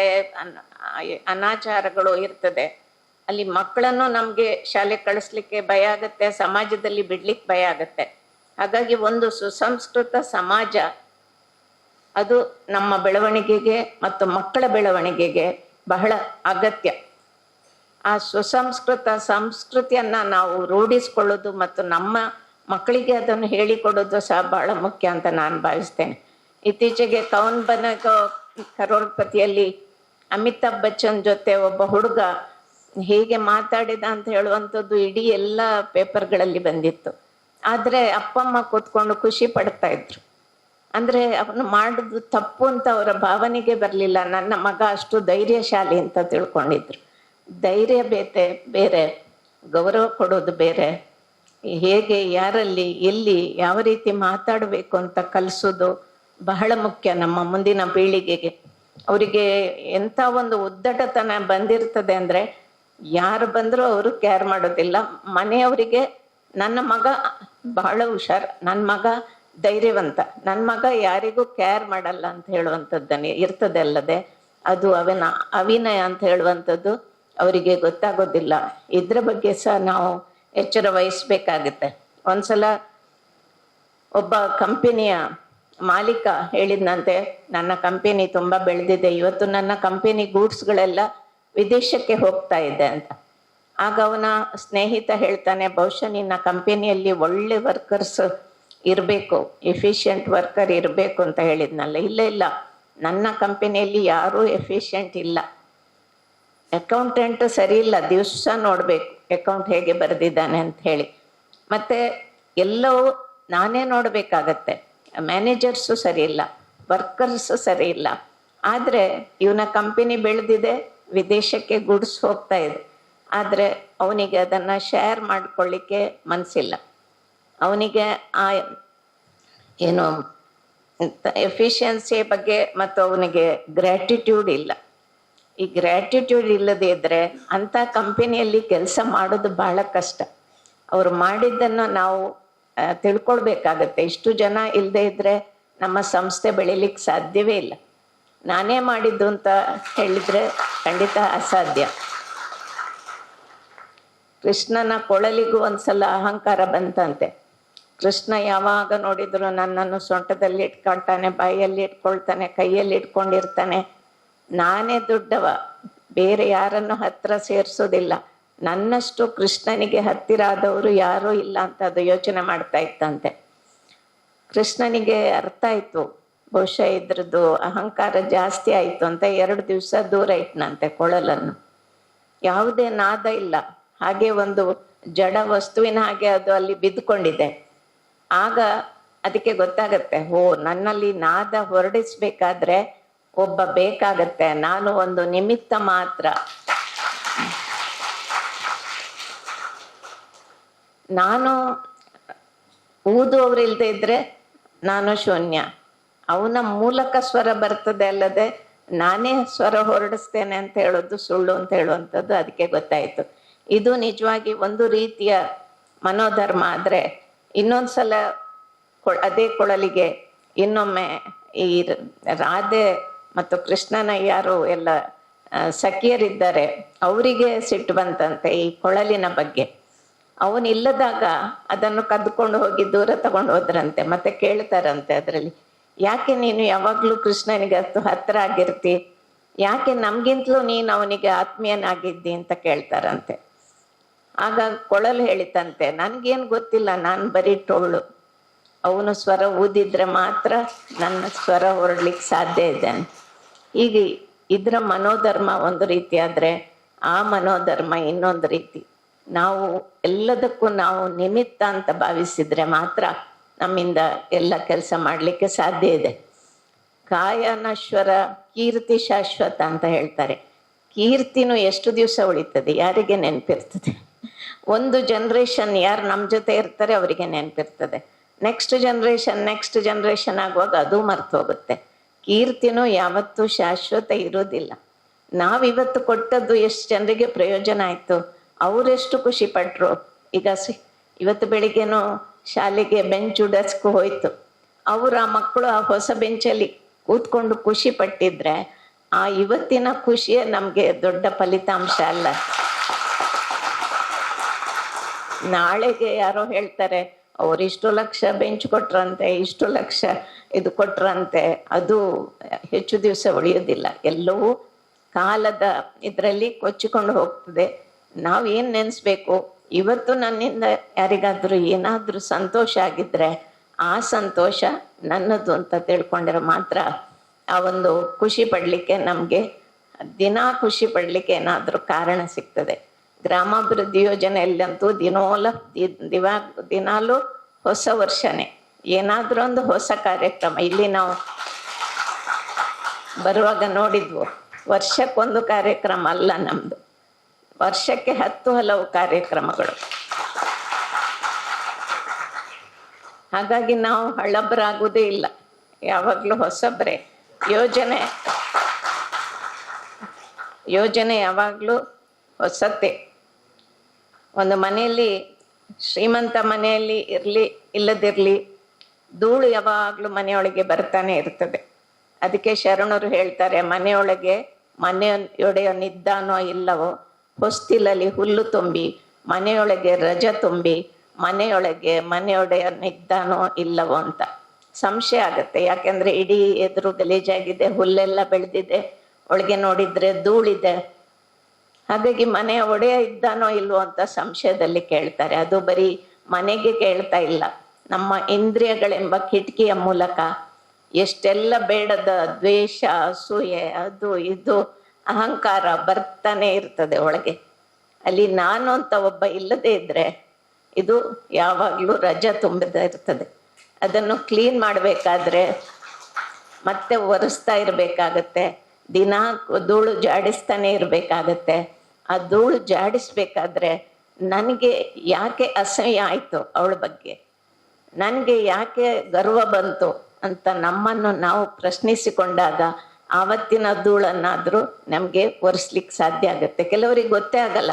[SPEAKER 7] ಅನಾಚಾರಗಳು ಇರ್ತದೆ, ಅಲ್ಲಿ ಮಕ್ಕಳನ್ನು ನಮಗೆ ಶಾಲೆ ಕಳಿಸ್ಲಿಕ್ಕೆ ಭಯ ಆಗತ್ತೆ, ಸಮಾಜದಲ್ಲಿ ಬಿಡ್ಲಿಕ್ಕೆ ಭಯ ಆಗತ್ತೆ. ಹಾಗಾಗಿ ಒಂದು ಸುಸಂಸ್ಕೃತ ಸಮಾಜ ಅದು ನಮ್ಮ ಬೆಳವಣಿಗೆಗೆ ಮತ್ತು ಮಕ್ಕಳ ಬೆಳವಣಿಗೆಗೆ ಬಹಳ ಅಗತ್ಯ. ಆ ಸುಸಂಸ್ಕೃತ ಸಂಸ್ಕೃತಿಯನ್ನ ನಾವು ರೂಢಿಸ್ಕೊಳ್ಳೋದು ಮತ್ತು ನಮ್ಮ ಮಕ್ಕಳಿಗೆ ಅದನ್ನು ಹೇಳಿಕೊಡೋದು ಸಹ ಬಹಳ ಮುಖ್ಯ ಅಂತ ನಾನು ಭಾವಿಸ್ತೇನೆ. ಇತ್ತೀಚೆಗೆ ಕೌನ್ ಬನೇಗಾ ಕರೋಡ್ಪತಿಯಲ್ಲಿ ಅಮಿತಾಬ್ ಬಚ್ಚನ್ ಜೊತೆ ಒಬ್ಬ ಹುಡುಗ ಹೇಗೆ ಮಾತಾಡಿದ ಅಂತ ಹೇಳುವಂಥದ್ದು ಇಡೀ ಎಲ್ಲ ಪೇಪರ್ಗಳಲ್ಲಿ ಬಂದಿತ್ತು. ಆದರೆ ಅಪ್ಪ ಅಮ್ಮ ಕೂತ್ಕೊಂಡು ಖುಷಿ ಪಡ್ತಾ ಇದ್ರು. ಅಂದ್ರೆ ಅವನು ಮಾಡುದು ತಪ್ಪು ಅಂತ ಅವರ ಭಾವನೆಗೆ ಬರಲಿಲ್ಲ. ನನ್ನ ಮಗ ಅಷ್ಟು ಧೈರ್ಯಶಾಲಿ ಅಂತ ತಿಳ್ಕೊಂಡಿದ್ರು. ಧೈರ್ಯ ಬೇರೆ, ಗೌರವ ಕೊಡೋದು ಬೇರೆ. ಹೇಗೆ, ಯಾರಲ್ಲಿ, ಎಲ್ಲಿ, ಯಾವ ರೀತಿ ಮಾತಾಡಬೇಕು ಅಂತ ಕಲಿಸೋದು ಬಹಳ ಮುಖ್ಯ ನಮ್ಮ ಮುಂದಿನ ಪೀಳಿಗೆಗೆ. ಅವರಿಗೆ ಎಂಥ ಒಂದು ಉದ್ದಟತನ ಬಂದಿರ್ತದೆ ಅಂದರೆ ಯಾರು ಬಂದರೂ ಅವರು ಕೇರ್ ಮಾಡೋದಿಲ್ಲ. ಮನೆಯವರಿಗೆ ನನ್ನ ಮಗ ಬಹಳ ಹುಷಾರ್, ನನ್ನ ಮಗ ಧೈರ್ಯವಂತ, ನನ್ನ ಮಗ ಯಾರಿಗೂ ಕೇರ್ ಮಾಡಲ್ಲ ಅಂತ ಹೇಳುವಂಥದ್ದನ್ನೇ ಇರ್ತದೆ ಅಲ್ಲದೆ ಅದು ಅವಿನಯ ಅಂತ ಹೇಳುವಂಥದ್ದು ಅವರಿಗೆ ಗೊತ್ತಾಗೋದಿಲ್ಲ. ಇದ್ರ ಬಗ್ಗೆ ಸಹ ನಾವು ಎಚ್ಚರ ವಹಿಸ್ಬೇಕಾಗತ್ತೆ. ಒಂದ್ಸಲ ಒಬ್ಬ ಕಂಪನಿಯ ಮಾಲೀಕ ಹೇಳಿದ್ನಂತೆ, ನನ್ನ ಕಂಪನಿ ತುಂಬ ಬೆಳೆದಿದೆ, ಇವತ್ತು ನನ್ನ ಕಂಪನಿ ಗೂಡ್ಸ್ಗಳೆಲ್ಲ ವಿದೇಶಕ್ಕೆ ಹೋಗ್ತಾ ಇದೆ ಅಂತ. ಆಗ ಅವನ ಸ್ನೇಹಿತ ಹೇಳ್ತಾನೆ, ಬಹುಶಃ ನಿನ್ನ ಕಂಪನಿಯಲ್ಲಿ ಒಳ್ಳೆ ವರ್ಕರ್ಸ್ ಇರಬೇಕು, ಎಫಿಷಿಯೆಂಟ್ ವರ್ಕರ್ ಇರಬೇಕು ಅಂತ ಹೇಳಿದ್ನಲ್ಲ. ಇಲ್ಲ, ನನ್ನ ಕಂಪನಿಯಲ್ಲಿ ಯಾರೂ ಎಫಿಷಿಯೆಂಟ್ ಇಲ್ಲ. ಅಕೌಂಟೆಂಟ್ ಸರಿ ಇಲ್ಲ, ದಿವಸ ನೋಡಬೇಕು ಅಕೌಂಟ್ ಹೇಗೆ ಬರೆದಿದ್ದಾನೆ ಅಂತ ಹೇಳಿ. ಮತ್ತೆ ಎಲ್ಲವೂ ನಾನೇ ನೋಡಬೇಕಾಗತ್ತೆ. ಮ್ಯಾನೇಜರ್ಸು ಸರಿ ಇಲ್ಲ, ವರ್ಕರ್ಸು ಸರಿ ಇಲ್ಲ. ಆದರೆ ಇವನ ಕಂಪನಿ ಬೆಳೆದಿದೆ, ವಿದೇಶಕ್ಕೆ ಗುಡ್ಸ್ ಹೋಗ್ತಾ ಇದೆ. ಆದರೆ ಅವನಿಗೆ ಅದನ್ನು ಶೇರ್ ಮಾಡ್ಕೊಳ್ಳಿಕ್ಕೆ ಮನಸ್ಸಿಲ್ಲ. ಅವನಿಗೆ ಆ ಏನು ಎಫಿಷಿಯನ್ಸಿ ಬಗ್ಗೆ ಮತ್ತು ಅವನಿಗೆ ಗ್ರ್ಯಾಟಿಟ್ಯೂಡ್ ಇಲ್ಲ. ಈ ಗ್ರ್ಯಾಟಿಟ್ಯೂಡ್ ಇಲ್ಲದೆ ಇದ್ದರೆ ಅಂಥ ಕಂಪನಿಯಲ್ಲಿ ಕೆಲಸ ಮಾಡೋದು ಬಹಳ ಕಷ್ಟ. ಅವರು ಮಾಡಿದ್ದನ್ನು ನಾವು ತಿಳ್ಕೊಳ್ಬೇಕಾಗತ್ತೆ. ಇಷ್ಟು ಜನ ಇಲ್ಲದೆ ಇದ್ದರೆ ನಮ್ಮ ಸಂಸ್ಥೆ ಬೆಳಿಲಿಕ್ಕೆ ಸಾಧ್ಯವೇ ಇಲ್ಲ. ನಾನೇ ಮಾಡಿದ್ದು ಅಂತ ಹೇಳಿದರೆ ಖಂಡಿತ ಅಸಾಧ್ಯ. ಕೃಷ್ಣನ ಕೊಳಲಿಗೂ ಒಂದ್ಸಲ ಅಹಂಕಾರ ಬಂತಂತೆ. ಕೃಷ್ಣ ಯಾವಾಗ ನೋಡಿದ್ರು ನನ್ನನ್ನು ಸೊಂಟದಲ್ಲಿ ಇಟ್ಕೊಳ್ತಾನೆ, ಬಾಯಲ್ಲಿ ಇಟ್ಕೊಳ್ತಾನೆ, ಕೈಯಲ್ಲಿ ಇಟ್ಕೊಂಡಿರ್ತಾನೆ. ನಾನೇ ದೊಡ್ಡವ, ಬೇರೆ ಯಾರನ್ನು ಹತ್ರ ಸೇರಿಸೋದಿಲ್ಲ, ನನ್ನಷ್ಟು ಕೃಷ್ಣನಿಗೆ ಹತ್ತಿರ ಆದವರು ಯಾರೂ ಇಲ್ಲ ಅಂತ ಅದು ಯೋಚನೆ ಮಾಡ್ತಾ ಇತ್ತಂತೆ. ಕೃಷ್ಣನಿಗೆ ಅರ್ಥ ಆಯ್ತು, ಬಹುಶಃ ಇದ್ರದ್ದು ಅಹಂಕಾರ ಜಾಸ್ತಿ ಆಯಿತು ಅಂತ 2 ದಿವಸ ದೂರ ಇಟ್ನಂತೆ ಕೊಳಲನ್ನು. ಯಾವುದೇ ನಾದ ಇಲ್ಲ, ಹಾಗೆ ಒಂದು ಜಡ ವಸ್ತುವಿನ ಹಾಗೆ ಅದು ಅಲ್ಲಿ ಬಿದ್ದುಕೊಂಡಿದೆ. ಆಗ ಅದಕ್ಕೆ ಗೊತ್ತಾಗತ್ತೆ, ಓ ನನ್ನಲ್ಲಿ ನಾದ ಹೊರಡಿಸ್ಬೇಕಾದ್ರೆ ಒಬ್ಬ ಬೇಕಾಗತ್ತೆ, ನಾನು ಒಂದು ನಿಮಿತ್ತ ಮಾತ್ರ. ನಾನು ಊದುವವರಿಲ್ಲದೆ ಇದ್ರೆ ನಾನು ಶೂನ್ಯ. ಅವನ ಮೂಲಕ ಸ್ವರ ಬರ್ತದೆ ಅಲ್ಲದೆ ನಾನೇ ಸ್ವರ ಹೊರಡಿಸ್ತೇನೆ ಅಂತ ಹೇಳೋದು ಸುಳ್ಳು ಅಂತ ಹೇಳುವಂಥದ್ದು ಅದಕ್ಕೆ ಗೊತ್ತಾಯಿತು. ಇದು ನಿಜವಾಗಿ ಒಂದು ರೀತಿಯ ಮನೋಧರ್ಮ. ಆದರೆ ಇನ್ನೊಂದ್ಸಲ ಅದೇ ಕೊಳಲಿಗೆ ಇನ್ನೊಮ್ಮೆ ಈ ರಾಧೆ ಮತ್ತು ಕೃಷ್ಣನ ಯಾರು ಎಲ್ಲ ಸಖಿಯರಿದ್ದಾರೆ ಅವರಿಗೆ ಸಿಟ್ಟು ಬಂತಂತೆ ಈ ಕೊಳಲಿನ ಬಗ್ಗೆ. ಅವನಿಲ್ಲದಾಗ ಅದನ್ನು ಕದ್ಕೊಂಡು ಹೋಗಿ ದೂರ ತಗೊಂಡು ಹೋದ್ರಂತೆ. ಮತ್ತೆ ಕೇಳ್ತಾರಂತೆ ಅದರಲ್ಲಿ, ಯಾಕೆ ನೀನು ಯಾವಾಗಲೂ ಕೃಷ್ಣನಿಗೆ ಹತ್ರ ಆಗಿರ್ತಿ, ಯಾಕೆ ನಮ್ಗಿಂತಲೂ ನೀನು ಅವನಿಗೆ ಆತ್ಮೀಯನಾಗಿದ್ದಿ ಅಂತ ಕೇಳ್ತಾರಂತೆ. ಆಗ ಕೊಳಲು ಹೇಳಿತಂತೆ, ನನಗೇನು ಗೊತ್ತಿಲ್ಲ, ನಾನು ಬರೀ ಟೊಳ್ಳು. ಅವನು ಸ್ವರ ಊದಿದ್ರೆ ಮಾತ್ರ ನನ್ನ ಸ್ವರ ಹೊರಡ್ಲಿಕ್ಕೆ ಸಾಧ್ಯ ಇದೆ. ಹೀಗೆ ಇದರ ಮನೋಧರ್ಮ ಒಂದು ರೀತಿ ಆದರೆ ಆ ಮನೋಧರ್ಮ ಇನ್ನೊಂದು ರೀತಿ. ನಾವು ಎಲ್ಲದಕ್ಕೂ ನಾವು ನಿಮಿತ್ತ ಅಂತ ಭಾವಿಸಿದ್ರೆ ಮಾತ್ರ ನಮ್ಮಿಂದ ಎಲ್ಲ ಕೆಲಸ ಮಾಡಲಿಕ್ಕೆ ಸಾಧ್ಯ ಇದೆ. ಕಾಯ ನಶ್ವರ ಕೀರ್ತಿ ಶಾಶ್ವತ ಅಂತ ಹೇಳ್ತಾರೆ. ಕೀರ್ತಿನೂ ಎಷ್ಟು ದಿವಸ ಉಳಿತದೆ, ಯಾರಿಗೆ ನೆನಪಿರ್ತದೆ? ಒಂದು ಜನ್ರೇಷನ್ ಯಾರು ನಮ್ಮ ಜೊತೆ ಇರ್ತಾರೆ ಅವರಿಗೆ ನೆನಪಿರ್ತದೆ. ನೆಕ್ಸ್ಟ್ ಜನ್ರೇಷನ್ ಆಗುವಾಗ ಅದು ಮರ್ತು ಹೋಗುತ್ತೆ. ಕೀರ್ತಿನೂ ಯಾವತ್ತೂ ಶಾಶ್ವತ ಇರೋದಿಲ್ಲ. ನಾವಿವತ್ತು ಕೊಟ್ಟದ್ದು ಎಷ್ಟು ಜನರಿಗೆ ಪ್ರಯೋಜನ ಆಯಿತು, ಅವರೆಷ್ಟು ಖುಷಿ ಪಟ್ಟರು. ಈಗ ಇವತ್ತು ಬೆಳಿಗ್ಗೆನೂ ಶಾಲೆಗೆ ಬೆಂಚು ಡೆಸ್ಕ್ ಹೋಯ್ತು. ಅವರು ಆ ಮಕ್ಕಳು ಆ ಹೊಸ ಬೆಂಚಲ್ಲಿ ಕೂತ್ಕೊಂಡು ಖುಷಿ ಪಟ್ಟಿದ್ರೆ ಆ ಇವತ್ತಿನ ಖುಷಿಯೇ ನಮಗೆ ದೊಡ್ಡ ಫಲಿತಾಂಶ ಅಲ್ಲ. ನಾಳೆಗೆ ಯಾರೋ ಹೇಳ್ತಾರೆ ಅವ್ರು ಇಷ್ಟು ಲಕ್ಷ ಬೆಂಚ್ ಕೊಟ್ರಂತೆ, ಇಷ್ಟು ಲಕ್ಷ ಇದು ಕೊಟ್ರಂತೆ, ಅದು ಹೆಚ್ಚು ದಿವಸ ಉಳಿಯೋದಿಲ್ಲ. ಎಲ್ಲವೂ ಕಾಲದ ಇದರಲ್ಲಿ ಕೊಚ್ಚಿಕೊಂಡು ಹೋಗ್ತದೆ. ನಾವೇನು ನೆನೆಸ್ಬೇಕು, ಇವತ್ತು ನನ್ನಿಂದ ಯಾರಿಗಾದ್ರೂ ಏನಾದರೂ ಸಂತೋಷ ಆಗಿದ್ರೆ ಆ ಸಂತೋಷ ನನ್ನದು ಅಂತ ತಿಳ್ಕೊಂಡ್ರೆ ಮಾತ್ರ ಆ ಒಂದು ಖುಷಿ ಪಡಲಿಕ್ಕೆ ನಮಗೆ ದಿನ ಖುಷಿ ಪಡಲಿಕ್ಕೆ ಏನಾದರೂ ಕಾರಣ ಸಿಗ್ತದೆ. ಗ್ರಾಮಾಭಿವೃದ್ಧಿ ಯೋಜನೆಯಲ್ಲಂತೂ ದಿನಾಲೂ ಹೊಸ ವರ್ಷನೇ ಏನಾದರೂ ಒಂದು ಹೊಸ ಕಾರ್ಯಕ್ರಮ. ಇಲ್ಲಿ ನಾವು ಬರುವಾಗ ನೋಡಿದ್ವು, ವರ್ಷಕ್ಕೊಂದು ಕಾರ್ಯಕ್ರಮ ಅಲ್ಲ ನಮ್ಮದು, ವರ್ಷಕ್ಕೆ 10 ಹಲವು ಕಾರ್ಯಕ್ರಮಗಳು. ಹಾಗಾಗಿ ನಾವು ಹಳಬರಾಗುವುದೇ ಇಲ್ಲ, ಯಾವಾಗಲೂ ಹೊಸಬ್ರೆ. ಯೋಜನೆ ಯಾವಾಗಲೂ ಹೊಸತೆ. ಒಂದು ಮನೆಯಲ್ಲಿ ಶ್ರೀಮಂತ ಮನೆಯಲ್ಲಿ ಇಲ್ಲದಿರಲಿ ಧೂಳು ಯಾವಾಗಲೂ ಮನೆಯೊಳಗೆ ಬರ್ತಾನೆ ಇರ್ತದೆ. ಅದಕ್ಕೆ ಶರಣರು ಹೇಳ್ತಾರೆ, ಮನೆಯೊಡೆಯನಿದ್ದಾನೋ ಇಲ್ಲವೋ ಹೊಸ್ತಿಲಲ್ಲಿ ಹುಲ್ಲು ತುಂಬಿ, ಮನೆಯೊಳಗೆ ರಜ ತುಂಬಿ, ಮನೆಯೊಡೆಯನಿದ್ದಾನೋ ಇಲ್ಲವೋ ಅಂತ ಸಂಶಯ ಆಗುತ್ತೆ. ಯಾಕೆಂದ್ರೆ ಇಡೀ ಎದುರು ಗಲೀಜಾಗಿದೆ, ಹುಲ್ಲೆಲ್ಲ ಬೆಳೆದಿದೆ, ಒಳಗೆ ನೋಡಿದ್ರೆ ಧೂಳಿದೆ. ಹಾಗಾಗಿ ಮನೆಯ ಒಡೆಯ ಇದ್ದಾನೋ ಇಲ್ವೋ ಅಂತ ಸಂಶಯದಲ್ಲಿ ಕೇಳ್ತಾರೆ. ಅದು ಬರೀ ಮನೆಗೆ ಕೇಳ್ತಾ ಇಲ್ಲ, ನಮ್ಮ ಇಂದ್ರಿಯಗಳೆಂಬ ಕಿಟಕಿಯ ಮೂಲಕ ಎಷ್ಟೆಲ್ಲ ಬೇಡದ ದ್ವೇಷ, ಅಸೂಯೆ, ಅದು ಇದು ಅಹಂಕಾರ ಬರ್ತಾನೆ ಇರ್ತದೆ ಒಳಗೆ. ಅಲ್ಲಿ ನಾನು ಅಂತ ಒಬ್ಬ ಇಲ್ಲದೆ ಇದ್ರೆ ಇದು ಯಾವಾಗಲೂ ರಜೆ ತುಂಬಿದ ಇರ್ತದೆ. ಅದನ್ನು ಕ್ಲೀನ್ ಮಾಡಬೇಕಾದ್ರೆ ಮತ್ತೆ ಒರೆಸ್ತಾ ಇರಬೇಕಾಗತ್ತೆ, ದಿನ ಧೂಳು ಜಾಡಿಸ್ತಾನೆ ಇರಬೇಕಾಗತ್ತೆ. ಆ ಧೂಳು ಜಾಡಿಸ್ಬೇಕಾದ್ರೆ ನನಗೆ ಯಾಕೆ ಅಸಹ್ಯ ಆಯಿತು ಅವಳ ಬಗ್ಗೆ, ನನಗೆ ಯಾಕೆ ಗರ್ವ ಬಂತು ಅಂತ ನಮ್ಮನ್ನು ನಾವು ಪ್ರಶ್ನಿಸಿಕೊಂಡಾಗ ಆವತ್ತಿನ ಧೂಳನ್ನಾದರೂ ನಮಗೆ ಒರೆಸ್ಲಿಕ್ಕೆ ಸಾಧ್ಯ ಆಗುತ್ತೆ. ಕೆಲವರಿಗೆ ಗೊತ್ತೇ ಆಗಲ್ಲ,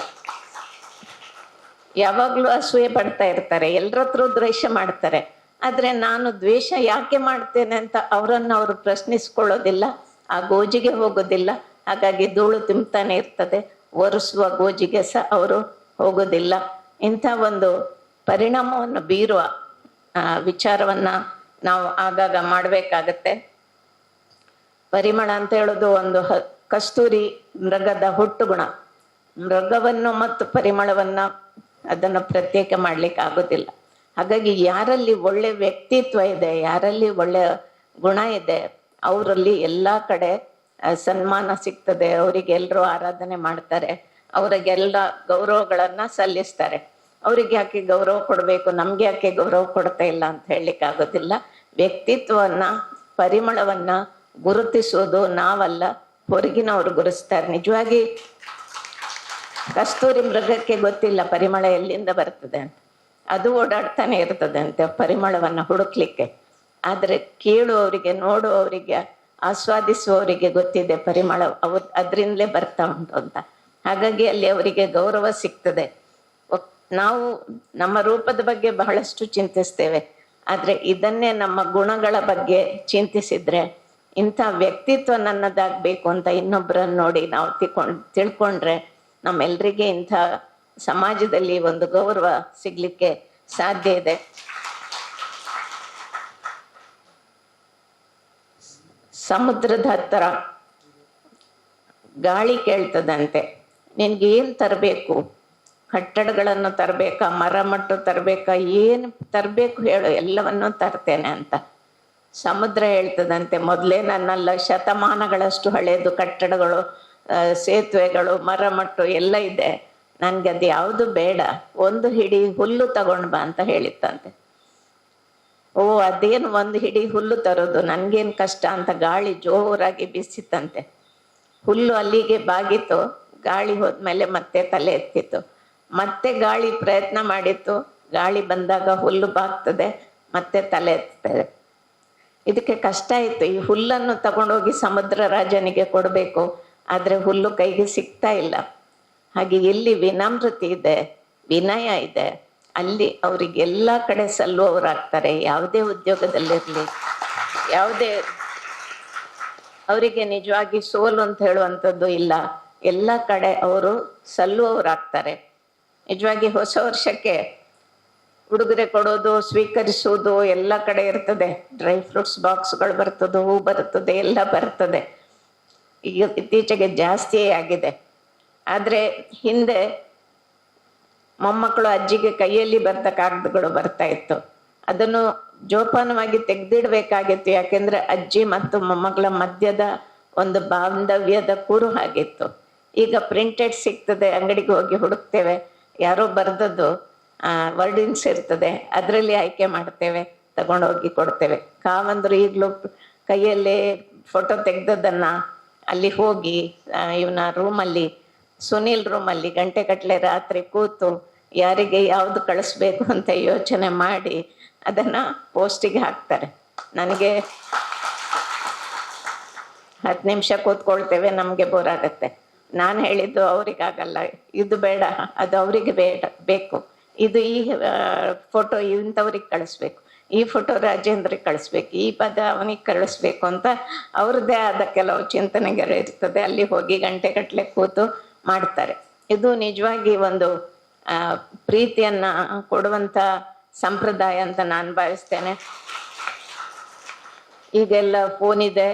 [SPEAKER 7] ಯಾವಾಗಲೂ ಅಸೂಯೆ ಪಡ್ತಾ ಇರ್ತಾರೆ, ಎಲ್ಲರ ಹತ್ರ ದ್ವೇಷ ಮಾಡ್ತಾರೆ. ಆದರೆ ನಾನು ದ್ವೇಷ ಯಾಕೆ ಮಾಡ್ತೇನೆ ಅಂತ ಅವರು ಪ್ರಶ್ನಿಸ್ಕೊಳ್ಳೋದಿಲ್ಲ, ಆ ಗೋಜಿಗೆ ಹೋಗೋದಿಲ್ಲ. ಹಾಗಾಗಿ ಧೂಳು ತುಂಬ್ತಾನೆ ಇರ್ತದೆ, ಒರೆಸುವ ಗೋಜಿಗೆ ಸಹ ಅವರು ಹೋಗೋದಿಲ್ಲ. ಇಂಥ ಒಂದು ಪರಿಣಾಮವನ್ನು ಬೀರುವ ವಿಚಾರವನ್ನ ನಾವು ಆಗಾಗ ಮಾಡಬೇಕಾಗತ್ತೆ. ಪರಿಮಳ ಅಂತ ಹೇಳೋದು ಒಂದು ಕಸ್ತೂರಿ ಮೃಗದ ಹುಟ್ಟುಗುಣ. ಮೃಗವನ್ನು ಮತ್ತು ಪರಿಮಳವನ್ನ ಅದನ್ನು ಪ್ರತ್ಯೇಕ ಮಾಡ್ಲಿಕ್ಕೆ ಆಗೋದಿಲ್ಲ. ಹಾಗಾಗಿ ಯಾರಲ್ಲಿ ಒಳ್ಳೆ ವ್ಯಕ್ತಿತ್ವ ಇದೆ, ಯಾರಲ್ಲಿ ಒಳ್ಳೆ ಗುಣ ಇದೆ, ಅವರಲ್ಲಿ ಎಲ್ಲ ಕಡೆ ಸನ್ಮಾನ ಸಿಗ್ತದೆ. ಅವರಿಗೆ ಎಲ್ಲರೂ ಆರಾಧನೆ ಮಾಡ್ತಾರೆ, ಅವರಿಗೆಲ್ಲ ಗೌರವಗಳನ್ನ ಸಲ್ಲಿಸ್ತಾರೆ. ಅವ್ರಿಗೆ ಯಾಕೆ ಗೌರವ ಕೊಡಬೇಕು, ನಮ್ಗೆ ಯಾಕೆ ಗೌರವ ಕೊಡ್ತಾ ಇಲ್ಲ ಅಂತ ಹೇಳಲಿಕ್ಕೆ ಆಗೋದಿಲ್ಲ. ವ್ಯಕ್ತಿತ್ವವನ್ನ, ಪರಿಮಳವನ್ನ ಗುರುತಿಸೋದು ನಾವಲ್ಲ, ಹೊರಗಿನವರು ಗುರುತಿಸ್ತಾರೆ. ನಿಜವಾಗಿ ಕಸ್ತೂರಿ ಮೃಗಕ್ಕೆ ಗೊತ್ತಿಲ್ಲ ಪರಿಮಳ ಎಲ್ಲಿಂದ ಬರ್ತದೆ ಅಂತ, ಅದು ಓಡಾಡ್ತಾನೆ ಇರ್ತದೆ ಅಂತೆ ಪರಿಮಳವನ್ನ ಹುಡುಕ್ಲಿಕ್ಕೆ. ಆದ್ರೆ ಕೇಳುವವರಿಗೆ, ನೋಡುವವರಿಗೆ, ಆಸ್ವಾದಿಸುವವರಿಗೆ ಗೊತ್ತಿದೆ ಪರಿಮಳ ಅದರಿಂದಲೇ ಬರ್ತಾ ಉಂಟು ಅಂತ. ಹಾಗಾಗಿ ಅಲ್ಲಿ ಅವರಿಗೆ ಗೌರವ ಸಿಗ್ತದೆ. ನಾವು ನಮ್ಮ ರೂಪದ ಬಗ್ಗೆ ಬಹಳಷ್ಟು ಚಿಂತಿಸ್ತೇವೆ, ಆದ್ರೆ ಇದನ್ನೇ ನಮ್ಮ ಗುಣಗಳ ಬಗ್ಗೆ ಚಿಂತಿಸಿದ್ರೆ, ಇಂಥ ವ್ಯಕ್ತಿತ್ವ ನನ್ನದಾಗಬೇಕು ಅಂತ ಇನ್ನೊಬ್ಬರನ್ನು ನೋಡಿ ನಾವು ತಿಳ್ಕೊಂಡ್ರೆ ನಮ್ಮೆಲ್ಲರಿಗೆ ಇಂಥ ಸಮಾಜದಲ್ಲಿ ಒಂದು ಗೌರವ ಸಿಗ್ಲಿಕ್ಕೆ ಸಾಧ್ಯ ಇದೆ. ಸಮುದ್ರದ ಹತ್ತಿರ ಗಾಳಿ ಕೇಳ್ತದಂತೆ, ನಿನ್ಗೆ ಏನ್ ತರಬೇಕು, ಕಟ್ಟಡಗಳನ್ನು ತರಬೇಕಾ, ಮರಮಟ್ಟು ತರಬೇಕಾ, ಏನು ತರಬೇಕು ಹೇಳು, ಎಲ್ಲವನ್ನೂ ತರ್ತೇನೆ ಅಂತ. ಸಮುದ್ರ ಹೇಳ್ತದಂತೆ, ಮೊದಲೇ ನನ್ನೆಲ್ಲ ಶತಮಾನಗಳಷ್ಟು ಹಳೆಯದು ಕಟ್ಟಡಗಳು, ಸೇತುವೆಗಳು, ಮರಮಟ್ಟು ಎಲ್ಲ ಇದೆ, ನನ್ಗೆ ಅದು ಯಾವುದು ಬೇಡ, ಒಂದು ಹಿಡಿ ಹುಲ್ಲು ತಗೊಂಡ್ ಬಾ ಅಂತ ಹೇಳಿತ್ತಂತೆ. ಓ ಅದೇನು ಒಂದು ಹಿಡಿ ಹುಲ್ಲು ತರೋದು, ನನ್ಗೇನು ಕಷ್ಟ ಅಂತ ಗಾಳಿ ಜೋರಾಗಿ ಬೀಸಿತ್ತಂತೆ. ಹುಲ್ಲು ಅಲ್ಲಿಗೆ ಬಾಗಿತ್ತು, ಗಾಳಿ ಹೋದ್ಮೇಲೆ ಮತ್ತೆ ತಲೆ ಎತ್ತಿತ್ತು. ಮತ್ತೆ ಗಾಳಿ ಪ್ರಯತ್ನ ಮಾಡಿತ್ತು, ಗಾಳಿ ಬಂದಾಗ ಹುಲ್ಲು ಬಾಗ್ತದೆ, ಮತ್ತೆ ತಲೆ ಎತ್ತದೆ. ಇದಕ್ಕೆ ಕಷ್ಟ ಇತ್ತು. ಈ ಹುಲ್ಲನ್ನು ತಗೊಂಡೋಗಿ ಸಮುದ್ರ ರಾಜನಿಗೆ ಕೊಡಬೇಕು, ಆದ್ರೆ ಹುಲ್ಲು ಕೈಗೆ ಸಿಗ್ತಾ ಇಲ್ಲ. ಹಾಗೆ ಎಲ್ಲಿ ವಿನಮ್ರತೆ ಇದೆ, ವಿನಯ ಇದೆ, ಅಲ್ಲಿ ಅವ್ರಿಗೆ ಎಲ್ಲ ಕಡೆ ಸಲ್ಲುವವರಾಗ್ತಾರೆ. ಯಾವುದೇ ಉದ್ಯೋಗದಲ್ಲಿರ್ಲಿ, ಯಾವುದೇ ಅವರಿಗೆ ನಿಜವಾಗಿ ಸೋಲು ಅಂತ ಹೇಳುವಂಥದ್ದು ಇಲ್ಲ. ಎಲ್ಲ ಕಡೆ ಅವರು ಸಲ್ಲುವವರಾಗ್ತಾರೆ. ನಿಜವಾಗಿ ಹೊಸ ವರ್ಷಕ್ಕೆ ಉಡುಗೊರೆ ಕೊಡೋದು, ಸ್ವೀಕರಿಸುವುದು ಎಲ್ಲ ಕಡೆ ಇರ್ತದೆ. ಡ್ರೈ ಫ್ರೂಟ್ಸ್ ಬಾಕ್ಸ್ಗಳು ಬರ್ತದೆ, ಹೂ ಬರ್ತದೆ, ಎಲ್ಲ ಬರ್ತದೆ. ಈಗ ಇತ್ತೀಚೆಗೆ ಜಾಸ್ತಿಯೇ ಆಗಿದೆ. ಆದ್ರೆ ಹಿಂದೆ ಮೊಮ್ಮಕ್ಕಳು ಅಜ್ಜಿಗೆ ಕೈಯಲ್ಲಿ ಬರ್ತ ಕಾಗದಗಳು ಬರ್ತಾ ಇತ್ತು, ಅದನ್ನು ಜೋಪಾನವಾಗಿ ತೆಗೆದಿಡ್ಬೇಕಾಗಿತ್ತು. ಯಾಕೆಂದ್ರೆ ಅಜ್ಜಿ ಮತ್ತು ಮೊಮ್ಮಗಳ ಮಧ್ಯದ ಒಂದು ಬಾಂಧವ್ಯದ ಕುರು ಹಾಗಿತ್ತು. ಈಗ ಪ್ರಿಂಟೆಡ್ ಸಿಗ್ತದೆ, ಅಂಗಡಿಗೆ ಹೋಗಿ ಹುಡುಕ್ತೇವೆ, ಯಾರೋ ಬರ್ದದ್ದು ವರ್ಡಿಂಗ್ಸ್ ಇರ್ತದೆ, ಅದರಲ್ಲಿ ಆಯ್ಕೆ ಮಾಡ್ತೇವೆ, ತಗೊಂಡೋಗಿ ಕೊಡ್ತೇವೆ. ಕಾವಂದ್ರು ಈಗಲೂ ಕೈಯಲ್ಲೇ ಫೋಟೋ ತೆಗ್ದದನ್ನ ಅಲ್ಲಿ ಹೋಗಿ ಇವನ ರೂಮಲ್ಲಿ, ಸುನೀಲ್ ರೂಮಲ್ಲಿ ಗಂಟೆಗಟ್ಟಲೆ ರಾತ್ರಿ ಕೂತು ಯಾರಿಗೆ ಯಾವುದು ಕಳಿಸ್ಬೇಕು ಅಂತ ಯೋಚನೆ ಮಾಡಿ ಅದನ್ನ ಪೋಸ್ಟಿಗೆ ಹಾಕ್ತಾರೆ. ನನಗೆ 10 ನಿಮಿಷ ಕೂತ್ಕೊಳ್ತೇವೆ, ನಮಗೆ ಬೋರ್ ಆಗತ್ತೆ. ನಾನು ಹೇಳಿದ್ದು ಅವರಿಗಾಗಲ್ಲ, ಇದು ಬೇಡ, ಅದು ಅವರಿಗೆ ಬೇಕು, ಇದು ಈ ಫೋಟೋ ಇಂಥವ್ರಿಗೆ ಕಳಿಸ್ಬೇಕು, ಈ ಫೋಟೋ ರಾಜೇಂದ್ರಿಗೆ ಕಳಿಸ್ಬೇಕು, ಈ ಪದ ಅವನಿಗೆ ಕಳಿಸ್ಬೇಕು ಅಂತ ಅವ್ರದ್ದೇ ಆದ ಕೆಲವು ಚಿಂತನೆಗಳು ಇರ್ತದೆ. ಅಲ್ಲಿ ಹೋಗಿ ಗಂಟೆಗಟ್ಟಲೆ ಕೂತು ಮಾಡ್ತಾರೆ. ಇದು ನಿಜವಾಗಿ ಒಂದು ಪ್ರೀತಿಯನ್ನ ಕೊಡುವಂತ ಸಂಪ್ರದಾಯ ಅಂತ ನಾನು ಭಾವಿಸ್ತೇನೆ. ಈಗೆಲ್ಲ ಫೋನ್ ಇದೆ,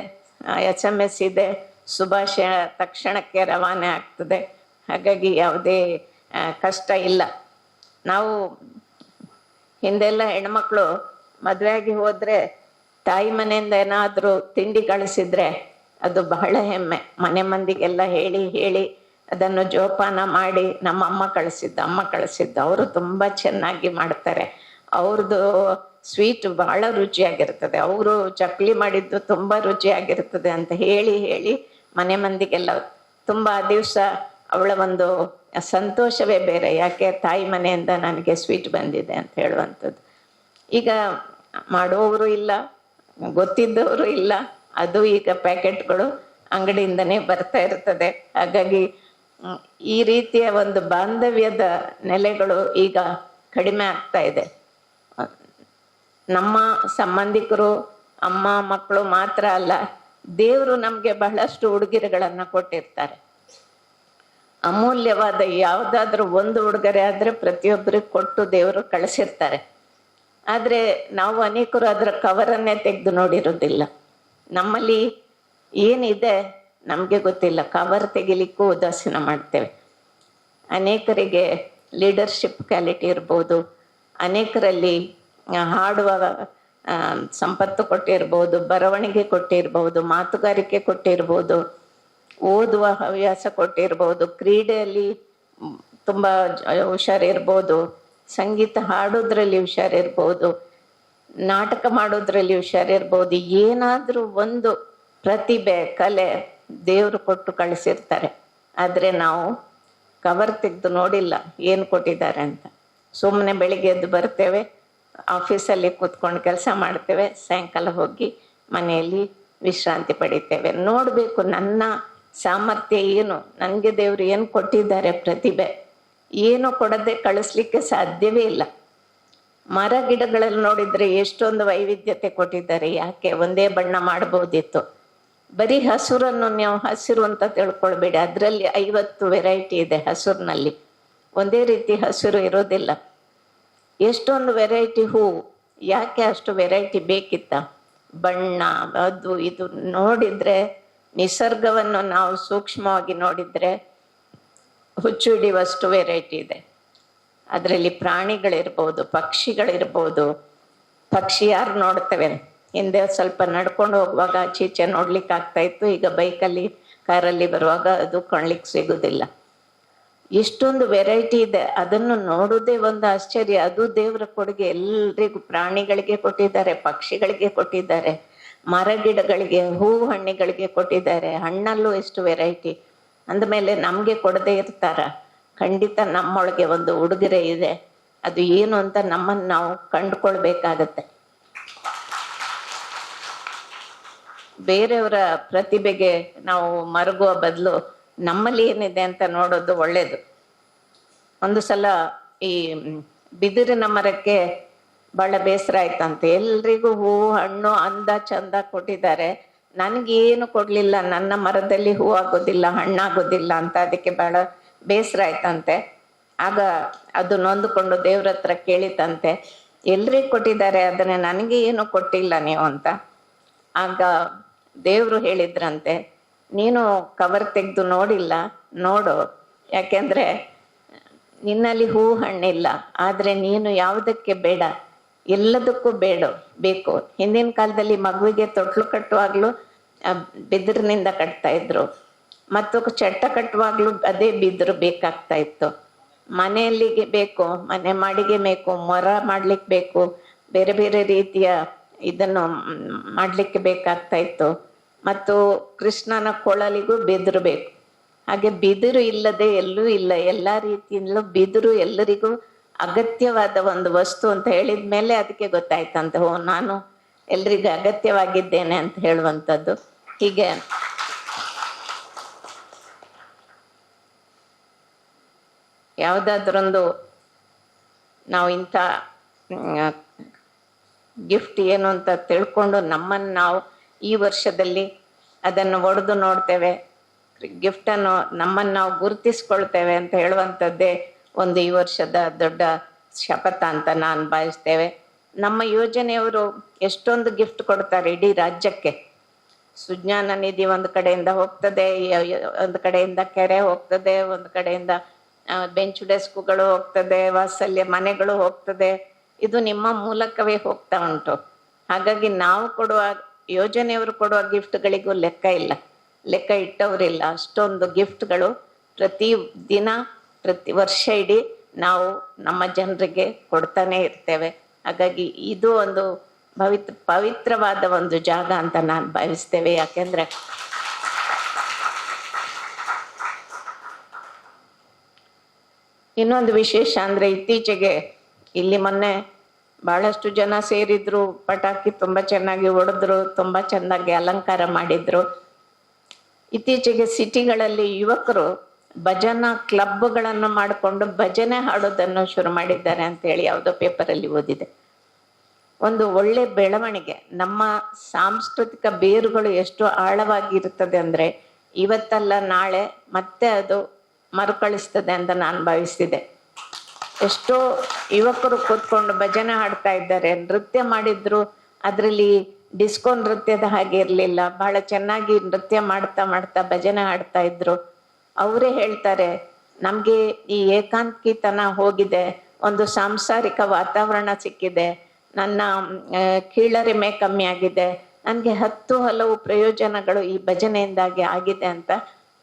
[SPEAKER 7] SMS ಇದೆ, ಶುಭಾಶಯ ತಕ್ಷಣಕ್ಕೆ ರವಾನೆ ಆಗ್ತದೆ. ಹಾಗಾಗಿ ಯಾವುದೇ ಕಷ್ಟ ಇಲ್ಲ. ನಾವು ಹಿಂದೆಲ್ಲ ಹೆಣ್ಮಕ್ಳು ಮದುವೆ ಆಗಿ ಹೋದ್ರೆ ತಾಯಿ ಮನೆಯಿಂದ ಏನಾದ್ರೂ ತಿಂಡಿ ಕಳಿಸಿದ್ರೆ ಅದು ಬಹಳ ಹೆಮ್ಮೆ. ಮನೆ ಮಂದಿಗೆಲ್ಲ ಹೇಳಿ ಹೇಳಿ ಅದನ್ನು ಜೋಪಾನ ಮಾಡಿ ನಮ್ಮ ಅಮ್ಮ ಕಳಿಸಿದ್ದು ಅವರು ತುಂಬಾ ಚೆನ್ನಾಗಿ ಮಾಡ್ತಾರೆ, ಅವ್ರದ್ದು ಸ್ವೀಟ್ ಬಹಳ ರುಚಿಯಾಗಿರ್ತದೆ, ಅವರು ಚಕ್ಲಿ ಮಾಡಿದ್ದು ತುಂಬಾ ರುಚಿಯಾಗಿರ್ತದೆ ಅಂತ ಹೇಳಿ ಹೇಳಿ ಮನೆ ಮಂದಿಗೆಲ್ಲ ತುಂಬಾ ದಿವಸ ಅವಳ ಒಂದು ಸಂತೋಷವೇ ಬೇರೆ. ಯಾಕೆ ತಾಯಿ ಮನೆಯಿಂದ ನನಗೆ ಸ್ವೀಟ್ ಬಂದಿದೆ ಅಂತ ಹೇಳುವಂಥದ್ದು. ಈಗ ಮಾಡುವವರು ಇಲ್ಲ, ಗೊತ್ತಿದ್ದವರು ಇಲ್ಲ, ಅದು ಈಗ ಪ್ಯಾಕೆಟ್ಗಳು ಅಂಗಡಿಯಿಂದನೇ ಬರ್ತಾ ಇರ್ತದೆ. ಹಾಗಾಗಿ ಈ ರೀತಿಯ ಒಂದು ಬಾಂಧವ್ಯದ ನೆಲೆಗಳು ಈಗ ಕಡಿಮೆ ಆಗ್ತಾ ಇದೆ. ನಮ್ಮ ಸಂಬಂಧಿಕರು, ಅಮ್ಮ ಮಕ್ಕಳು ಮಾತ್ರ ಅಲ್ಲ, ದೇವರು ನಮ್ಗೆ ಬಹಳಷ್ಟು ಉಡುಗೊರೆಗಳನ್ನ ಕೊಟ್ಟಿರ್ತಾರೆ. ಅಮೂಲ್ಯವಾದ ಯಾವುದಾದ್ರೂ ಒಂದು ಉಡುಗೊರೆ ಆದ್ರೆ ಪ್ರತಿಯೊಬ್ಬರಿಗೆ ಕೊಟ್ಟು ದೇವರು ಕಳಿಸಿರ್ತಾರೆ. ಆದ್ರೆ ನಾವು ಅನೇಕರು ಅದರ ಕವರನ್ನೇ ತೆಗೆದು ನೋಡಿರೋದಿಲ್ಲ. ನಮ್ಮಲ್ಲಿ ಏನಿದೆ ನಮ್ಗೆ ಗೊತ್ತಿಲ್ಲ, ಕವರ್ ತೆಗಿಲಿಕ್ಕೂ ಉದಾಸೀನ ಮಾಡ್ತೇವೆ. ಅನೇಕರಿಗೆ ಲೀಡರ್ಶಿಪ್ ಕ್ವಾಲಿಟಿ ಇರ್ಬೋದು, ಅನೇಕರಲ್ಲಿ ಹಾಡುವ ಸಂಪತ್ತು ಕೊಟ್ಟಿರ್ಬೋದು, ಬರವಣಿಗೆ ಕೊಟ್ಟಿರ್ಬೋದು, ಮಾತುಗಾರಿಕೆ ಕೊಟ್ಟಿರ್ಬೋದು, ಓದುವ ಹವ್ಯಾಸ ಕೊಟ್ಟಿರ್ಬೋದು, ಕ್ರೀಡೆಯಲ್ಲಿ ತುಂಬಾ ಹುಷಾರಿರ್ಬೋದು, ಸಂಗೀತ ಹಾಡೋದ್ರಲ್ಲಿ ಹುಷಾರಿರ್ಬೋದು, ನಾಟಕ ಮಾಡೋದ್ರಲ್ಲಿ ಹುಷಾರಿರ್ಬೋದು. ಏನಾದ್ರೂ ಒಂದು ಪ್ರತಿಭೆ, ಕಲೆ ದೇವರು ಕೊಟ್ಟು ಕಳಿಸಿರ್ತಾರೆ. ಆದ್ರೆ ನಾವು ಕವರ್ ತೆಗೆದು ನೋಡಿಲ್ಲ ಏನು ಕೊಟ್ಟಿದ್ದಾರೆ ಅಂತ. ಸುಮ್ಮನೆ ಬೆಳಿಗ್ಗೆ ಎದ್ದು ಬರ್ತೇವೆ, ಆಫೀಸಲ್ಲಿ ಕೂತ್ಕೊಂಡು ಕೆಲಸ ಮಾಡ್ತೇವೆ, ಸಾಯಂಕಾಲ ಹೋಗಿ ಮನೆಯಲ್ಲಿ ವಿಶ್ರಾಂತಿ ಪಡಿತೇವೆ. ನೋಡ್ಬೇಕು ನನ್ನ ಸಾಮರ್ಥ್ಯ ಏನು, ನನಗೆ ದೇವರು ಏನು ಕೊಟ್ಟಿದ್ದಾರೆ, ಪ್ರತಿಭೆ ಏನು ಕೊಡದೆ ಕಳಿಸ್ಲಿಕ್ಕೆ ಸಾಧ್ಯವೇ ಇಲ್ಲ. ಮರ ಗಿಡಗಳಲ್ಲಿ ನೋಡಿದ್ರೆ ಎಷ್ಟೊಂದು ವೈವಿಧ್ಯತೆ ಕೊಟ್ಟಿದ್ದಾರೆ. ಯಾಕೆ ಒಂದೇ ಬಣ್ಣ ಮಾಡಬಹುದಿತ್ತು. ಬರೀ ಹಸುರನ್ನು ನೀವು ಹಸಿರು ಅಂತ ತಿಳ್ಕೊಳ್ಬೇಡಿ, ಅದರಲ್ಲಿ 50 ವೆರೈಟಿ ಇದೆ. ಹಸುರಿನಲ್ಲಿ ಒಂದೇ ರೀತಿ ಹಸಿರು ಇರೋದಿಲ್ಲ, ಎಷ್ಟೊಂದು ವೆರೈಟಿ ಹೂವು. ಯಾಕೆ ಅಷ್ಟು ವೆರೈಟಿ ಬೇಕಿತ್ತ? ಬಣ್ಣ ಅದು ಇದು ನೋಡಿದ್ರೆ, ನಿಸರ್ಗವನ್ನು ನಾವು ಸೂಕ್ಷ್ಮವಾಗಿ ನೋಡಿದ್ರೆ ಹುಚ್ಚು ಹಿಡಿಯುವಷ್ಟು ವೆರೈಟಿ ಇದೆ. ಅದರಲ್ಲಿ ಪ್ರಾಣಿಗಳಿರ್ಬೋದು, ಪಕ್ಷಿಗಳಿರ್ಬೋದು. ಪಕ್ಷಿ ಯಾರು ನೋಡ್ತೇವೆ? ಹಿಂದೆ ಸ್ವಲ್ಪ ನಡ್ಕೊಂಡು ಹೋಗುವಾಗ ಆಚೀಚೆ ನೋಡ್ಲಿಕ್ಕೆ ಆಗ್ತಾ ಇತ್ತು, ಈಗ ಬೈಕಲ್ಲಿ ಕಾರಲ್ಲಿ ಬರುವಾಗ ಅದು ಕಾಣ್ಲಿಕ್ಕೆ ಸಿಗುದಿಲ್ಲ. ಎಷ್ಟೊಂದು ವೆರೈಟಿ ಇದೆ, ಅದನ್ನು ನೋಡುವುದೇ ಒಂದು ಆಶ್ಚರ್ಯ. ಅದು ದೇವರ ಕೊಡುಗೆ. ಎಲ್ರಿಗೂ, ಪ್ರಾಣಿಗಳಿಗೆ ಕೊಟ್ಟಿದ್ದಾರೆ, ಪಕ್ಷಿಗಳಿಗೆ ಕೊಟ್ಟಿದ್ದಾರೆ, ಮರ ಗಿಡಗಳಿಗೆ, ಹೂವು ಹಣ್ಣಿಗಳಿಗೆ ಕೊಟ್ಟಿದ್ದಾರೆ. ಹಣ್ಣಲ್ಲೂ ಎಷ್ಟು ವೆರೈಟಿ. ಅಂದಮೇಲೆ ನಮ್ಗೆ ಕೊಡದೇ ಇರ್ತಾರ? ಖಂಡಿತ ನಮ್ಮೊಳಗೆ ಒಂದು ಉಡುಗೊರೆ ಇದೆ. ಅದು ಏನು ಅಂತ ನಮ್ಮನ್ನು ನಾವು ಕಂಡುಕೊಳ್ಬೇಕಾಗತ್ತೆ. ಬೇರೆಯವರ ಪ್ರತಿಭೆಗೆ ನಾವು ಮರುಗುವ ಬದಲು ನಮ್ಮಲ್ಲಿ ಏನಿದೆ ಅಂತ ನೋಡೋದು ಒಳ್ಳೇದು. ಒಂದು ಸಲ ಈ ಬಿದಿರಿನ ಮರಕ್ಕೆ ಬಹಳ ಬೇಸರ ಆಯ್ತಂತೆ. ಎಲ್ರಿಗೂ ಹೂವು ಹಣ್ಣು ಅಂದ ಚಂದ ಕೊಟ್ಟಿದ್ದಾರೆ, ನನಗೇನು ಕೊಡ್ಲಿಲ್ಲ, ನನ್ನ ಮರದಲ್ಲಿ ಹೂ ಆಗೋದಿಲ್ಲ, ಹಣ್ಣಾಗೋದಿಲ್ಲ ಅಂತ ಅದಕ್ಕೆ ಬಹಳ ಬೇಸರ ಆಯ್ತಂತೆ. ಆಗ ಅದು ನೊಂದುಕೊಂಡು ದೇವ್ರ ಹತ್ರ ಕೇಳಿತಂತೆ, ಎಲ್ರಿಗೂ ಕೊಟ್ಟಿದ್ದಾರೆ, ಅದನ್ನ ನನಗೆ ಏನು ಕೊಟ್ಟಿಲ್ಲ ನೀವು ಅಂತ. ಆಗ ದೇವ್ರು ಹೇಳಿದ್ರಂತೆ, ನೀನು ಕವರ್ ತೆಗೆದು ನೋಡಿಲ್ಲ, ನೋಡು. ಯಾಕೆಂದ್ರೆ ನಿನ್ನಲ್ಲಿ ಹೂ ಹಣ್ಣಿಲ್ಲ, ಆದ್ರೆ ನೀನು ಯಾವುದಕ್ಕೆ ಬೇಡ, ಎಲ್ಲದಕ್ಕೂ ಬೇಕು. ಹಿಂದಿನ ಕಾಲದಲ್ಲಿ ಮಗುವಿಗೆ ತೊಟ್ಲು ಕಟ್ಟುವಾಗ್ಲೂ ಬಿದಿರಿನಿಂದ ಕಟ್ತಾ ಇದ್ರು, ಮತ್ತು ಚಟ್ಟ ಕಟ್ಟುವಾಗ್ಲೂ ಅದೇ ಬಿದಿರು ಬೇಕಾಗ್ತಾ ಇತ್ತು. ಮನೆಯಲ್ಲಿಗೆ ಬೇಕು, ಮನೆ ಮಾಡಿಗೆ ಬೇಕು, ಮೊರ ಮಾಡ್ಲಿಕ್ಕೆ ಬೇಕು, ಬೇರೆ ಬೇರೆ ರೀತಿಯ ಇದನ್ನು ಮಾಡ್ಲಿಕ್ಕೆ ಬೇಕಾಗ್ತಾ ಇತ್ತು. ಮತ್ತು ಕೃಷ್ಣನ ಕೊಳಲಿಗೂ ಬಿದಿರು ಬೇಕು. ಹಾಗೆ ಬಿದಿರು ಇಲ್ಲದೆ ಎಲ್ಲೂ ಇಲ್ಲ. ಎಲ್ಲಾ ರೀತಿಯಿಂದಲೂ ಬಿದಿರು ಎಲ್ಲರಿಗೂ ಅಗತ್ಯವಾದ ಒಂದು ವಸ್ತು ಅಂತ ಹೇಳಿದ್ಮೇಲೆ ಅದಕ್ಕೆ ಗೊತ್ತಾಯ್ತಂತ, ಓ ನಾನು ಎಲ್ರಿಗೂ ಅಗತ್ಯವಾಗಿದ್ದೇನೆ ಅಂತ ಹೇಳುವಂಥದ್ದು. ಹೀಗೆ ಯಾವುದಾದ್ರೊಂದು ನಾವು ಇಂಥ ಗಿಫ್ಟ್ ಏನು ಅಂತ ತಿಳ್ಕೊಂಡು ನಮ್ಮನ್ನು ನಾವು ಈ ವರ್ಷದಲ್ಲಿ ಅದನ್ನು ಒಡೆದು ನೋಡ್ತೇವೆ, ಗಿಫ್ಟನ್ನು ನಮ್ಮನ್ನು ನಾವು ಗುರುತಿಸ್ಕೊಳ್ತೇವೆ ಅಂತ ಹೇಳುವಂಥದ್ದೇ ಒಂದು ಈ ವರ್ಷದ ದೊಡ್ಡ ಶಪಥ ಅಂತ ನಾನು ಭಾವಿಸ್ತೇವೆ. ನಮ್ಮ ಯೋಜನೆಯವರು ಎಷ್ಟೊಂದು ಗಿಫ್ಟ್ ಕೊಡ್ತಾರೆ ಇಡೀ ರಾಜ್ಯಕ್ಕೆ. ಸುಜ್ಞಾನ ನಿಧಿ ಒಂದು ಕಡೆಯಿಂದ ಹೋಗ್ತದೆ, ಒಂದು ಕಡೆಯಿಂದ ಕೆರೆ ಹೋಗ್ತದೆ, ಒಂದು ಕಡೆಯಿಂದ ಬೆಂಚ್ ಡೆಸ್ಕ್ಗಳು ಹೋಗ್ತದೆ, ವಾತ್ಸಲ್ಯ ಮನೆಗಳು ಹೋಗ್ತದೆ. ಇದು ನಿಮ್ಮ ಮೂಲಕವೇ ಹೋಗ್ತಾ ಉಂಟು. ಹಾಗಾಗಿ ನಾವು ಕೊಡುವ, ಯೋಜನೆಯವರು ಕೊಡುವ ಗಿಫ್ಟ್ಗಳಿಗೂ ಲೆಕ್ಕ ಇಲ್ಲ, ಲೆಕ್ಕ ಇಟ್ಟವರಿಲ್ಲ. ಅಷ್ಟೊಂದು ಗಿಫ್ಟ್ಗಳು ಪ್ರತಿ ದಿನ, ಪ್ರತಿ ವರ್ಷ ಇಡೀ ನಾವು ನಮ್ಮ ಜನರಿಗೆ ಕೊಡ್ತಾನೆ ಇರ್ತೇವೆ. ಹಾಗಾಗಿ ಇದು ಒಂದು ಪವಿತ್ರವಾದ ಒಂದು ಜಾಗ ಅಂತ ನಾನು ಭಾವಿಸ್ತೇವೆ. ಯಾಕೆಂದ್ರೆ ಇನ್ನೊಂದು ವಿಶೇಷ ಅಂದ್ರೆ, ಇತ್ತೀಚೆಗೆ ಇಲ್ಲಿ ಮೊನ್ನೆ ಬಹಳಷ್ಟು ಜನ ಸೇರಿದ್ರು, ಪಟಾಕಿ ತುಂಬಾ ಚೆನ್ನಾಗಿ ಹೊಡೆದ್ರು, ತುಂಬಾ ಚೆನ್ನಾಗಿ ಅಲಂಕಾರ ಮಾಡಿದ್ರು. ಇತ್ತೀಚೆಗೆ ಸಿಟಿಗಳಲ್ಲಿ ಯುವಕರು ಭಜನಾ ಕ್ಲಬ್ಗಳನ್ನು ಮಾಡಿಕೊಂಡು ಭಜನೆ ಹಾಡೋದನ್ನು ಶುರು ಮಾಡಿದ್ದಾರೆ ಅಂತ ಹೇಳಿ ಯಾವುದೋ ಪೇಪರಲ್ಲಿ ಓದಿದೆ. ಒಂದು ಒಳ್ಳೆ ಬೆಳವಣಿಗೆ. ನಮ್ಮ ಸಾಂಸ್ಕೃತಿಕ ಬೇರುಗಳು ಎಷ್ಟು ಆಳವಾಗಿರುತ್ತದೆ ಅಂದ್ರೆ ಇವತ್ತಲ್ಲ ನಾಳೆ ಮತ್ತೆ ಅದು ಮರುಕಳಿಸ್ತದೆ ಅಂತ ನಾನು ಭಾವಿಸಿದೆ. ಎಷ್ಟೋ ಯುವಕರು ಕೂತ್ಕೊಂಡು ಭಜನೆ ಹಾಡ್ತಾ ಇದ್ದಾರೆ, ನೃತ್ಯ ಮಾಡಿದ್ರು. ಅದರಲ್ಲಿ ಡಿಸ್ಕೋ ನೃತ್ಯದ ಹಾಗೆ ಇರಲಿಲ್ಲ, ಬಹಳ ಚೆನ್ನಾಗಿ ನೃತ್ಯ ಮಾಡ್ತಾ ಮಾಡ್ತಾ ಭಜನೆ ಹಾಡ್ತಾ ಇದ್ರು. ಅವರೇ ಹೇಳ್ತಾರೆ, ನಮ್ಗೆ ಈ ಏಕಾಂಕಿತನ ಹೋಗಿದೆ, ಒಂದು ಸಾಂಸಾರಿಕ ವಾತಾವರಣ ಸಿಕ್ಕಿದೆ, ನನ್ನ ಕೀಳರಿಮೆ ಕಮ್ಮಿ ಆಗಿದೆ, ನನಗೆ ಹಲವು ಪ್ರಯೋಜನಗಳು ಈ ಭಜನೆಯಿಂದಾಗಿ ಆಗಿದೆ ಅಂತ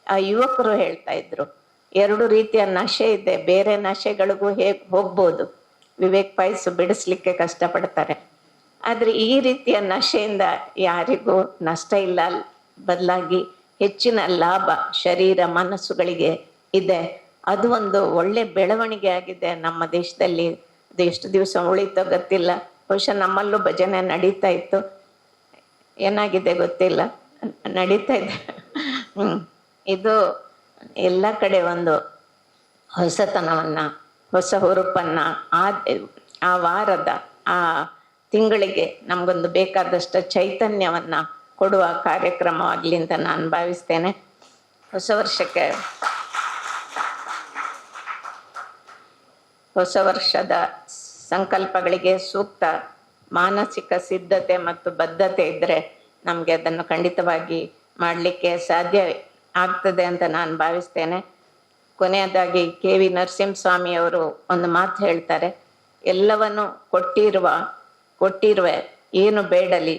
[SPEAKER 7] ಆ ಯುವಕರು ಹೇಳ್ತಾ ಇದ್ರು. ಎರಡು ರೀತಿಯ ನಶೆ ಇದೆ, ಬೇರೆ ನಶೆಗಳಿಗೂ ಹೇಗೆ ಹೋಗ್ಬೋದು, ವಿವೇಕ್ ಪೈಸು ಬಿಡಿಸ್ಲಿಕ್ಕೆ ಕಷ್ಟಪಡ್ತಾರೆ. ಆದ್ರೆ ಈ ರೀತಿಯ ನಶೆಯಿಂದ ಯಾರಿಗೂ ನಷ್ಟ ಇಲ್ಲ, ಬದಲಾಗಿ ಹೆಚ್ಚಿನ ಲಾಭ ಶರೀರ ಮನಸ್ಸುಗಳಿಗೆ ಇದೆ. ಅದು ಒಂದು ಒಳ್ಳೆ ಬೆಳವಣಿಗೆ ಆಗಿದೆ ನಮ್ಮ ದೇಶದಲ್ಲಿ. ಅದು ಎಷ್ಟು ದಿವಸ ಉಳಿತೋ ಗೊತ್ತಿಲ್ಲ, ಬಹುಶಃ ನಮ್ಮಲ್ಲೂ ಭಜನೆ ನಡೀತಾ ಇತ್ತು, ಏನಾಗಿದೆ ಗೊತ್ತಿಲ್ಲ, ನಡೀತಾ ಇದೆ. ಇದು ಎಲ್ಲ ಕಡೆ ಒಂದು ಹೊಸತನವನ್ನ, ಹೊಸ ಹುರುಪನ್ನ, ಆ ವಾರದ, ಆ ತಿಂಗಳಿಗೆ ನಮಗೊಂದು ಬೇಕಾದಷ್ಟು ಚೈತನ್ಯವನ್ನ ಕೊಡುವ ಕಾರ್ಯಕ್ರಮವಾಗ್ಲಿ ಅಂತ ನಾನು ಭಾವಿಸ್ತೇನೆ. ಹೊಸ ವರ್ಷಕ್ಕೆ, ಹೊಸ ವರ್ಷದ ಸಂಕಲ್ಪಗಳಿಗೆ ಸೂಕ್ತ ಮಾನಸಿಕ ಸಿದ್ಧತೆ ಮತ್ತು ಬದ್ಧತೆ ಇದ್ರೆ ನಮ್ಗೆ ಅದನ್ನು ಖಂಡಿತವಾಗಿ ಮಾಡಲಿಕ್ಕೆ ಸಾಧ್ಯ ಆಗ್ತದೆ ಅಂತ ನಾನು ಭಾವಿಸ್ತೇನೆ. ಕೊನೆಯದಾಗಿ KV ನರಸಿಂಹಸ್ವಾಮಿ ಅವರು ಒಂದು ಮಾತು ಹೇಳ್ತಾರೆ, ಎಲ್ಲವನ್ನು ಕೊಟ್ಟಿರುವೆ ಏನು ಬೇಡಲಿ,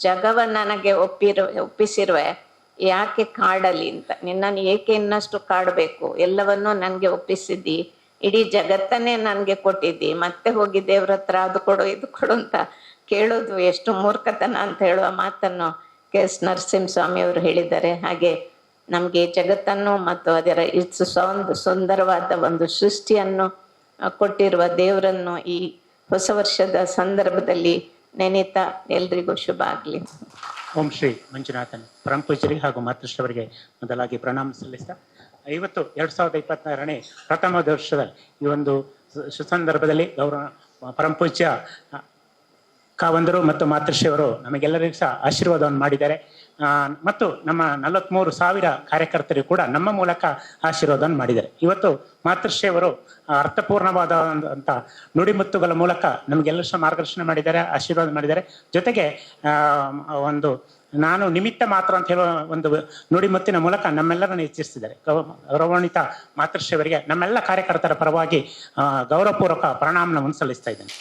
[SPEAKER 7] ಜಗವ ನನಗೆ ಒಪ್ಪಿಸಿರುವೆ ಯಾಕೆ ಕಾಡಲಿ ಅಂತ. ನಿನ್ನನ್ನು ಏಕೆ ಇನ್ನಷ್ಟು ಕಾಡಬೇಕು, ಎಲ್ಲವನ್ನೂ ನನಗೆ ಒಪ್ಪಿಸಿದ್ದಿ, ಇಡೀ ಜಗತ್ತನ್ನೇ ನನಗೆ ಕೊಟ್ಟಿದ್ದಿ, ಮತ್ತೆ ಹೋಗಿ ದೇವ್ರ ಹತ್ರ ಅದು ಕೊಡು ಇದು ಕೊಡು ಅಂತ ಕೇಳೋದು ಎಷ್ಟು ಮೂರ್ಖತನ ಅಂತ ಹೇಳುವ ಮಾತನ್ನು KS ನರಸಿಂಹಸ್ವಾಮಿ ಅವರು ಹೇಳಿದ್ದಾರೆ. ಹಾಗೆ ನಮಗೆ ಜಗತ್ತನ್ನು ಮತ್ತು ಅದರ ಇಷ್ಟು ಸುಂದರವಾದ ಒಂದು ಸೃಷ್ಟಿಯನ್ನು ಕೊಟ್ಟಿರುವ ದೇವರನ್ನು ಈ ಹೊಸ ವರ್ಷದ ಸಂದರ್ಭದಲ್ಲಿ ನೆನೆತಾ ಎಲ್ರಿಗೂ ಶುಭ ಆಗಲಿ.
[SPEAKER 8] ಓಂ ಶ್ರೀ ಮಂಜುನಾಥನ್ ಪರಮ ಪೂಜ್ಯರಿಗೆ ಹಾಗೂ ಮಾತೃಶ್ರವರಿಗೆ ಮೊದಲಾಗಿ ಪ್ರಣಾಮ ಸಲ್ಲಿಸ್ತಾ, ಇವತ್ತು 2024ನೇ ಪ್ರಥಮ ವರ್ಷದ ಈ ಒಂದು ಸುಸಂದರ್ಭದಲ್ಲಿ ಗೌರವ ಪರಮ ಪೂಜ್ಯ ಕಾವಂದರು ಮತ್ತು ಮಾತೃಶ್ರೀಯವರು ನಮಗೆಲ್ಲರಿಗೂ ಸಹ ಆಶೀರ್ವಾದವನ್ನು ಮಾಡಿದ್ದಾರೆ. ಮತ್ತು ನಮ್ಮ 43,000 ಕಾರ್ಯಕರ್ತರಿಗೂ ಕೂಡ ನಮ್ಮ ಮೂಲಕ ಆಶೀರ್ವಾದವನ್ನು ಮಾಡಿದ್ದಾರೆ. ಇವತ್ತು ಮಾತೃಶ್ರೀಯವರು ಅರ್ಥಪೂರ್ಣವಾದಂಥ ನುಡಿಮುತ್ತುಗಳ ಮೂಲಕ ನಮಗೆಲ್ಲರೂ ಸಹ ಮಾರ್ಗದರ್ಶನ ಮಾಡಿದ್ದಾರೆ, ಆಶೀರ್ವಾದ ಮಾಡಿದ್ದಾರೆ. ಜೊತೆಗೆ ಒಂದು ನಾನು ನಿಮಿತ್ತ ಮಾತ್ರ ಅಂತ ಹೇಳುವ ಒಂದು ನುಡಿಮುತ್ತಿನ ಮೂಲಕ ನಮ್ಮೆಲ್ಲರನ್ನು ಹೆಚ್ಚಿಸಿದ್ದಾರೆ. ಗೌರವಾನ್ವಿತ ಮಾತೃಶ್ರೀಯವರಿಗೆ ನಮ್ಮೆಲ್ಲ ಕಾರ್ಯಕರ್ತರ ಪರವಾಗಿ ಗೌರವಪೂರ್ವಕ ಪ್ರಣಾಮವನ್ನು ಸಲ್ಲಿಸ್ತಾ ಇದ್ದೇನೆ.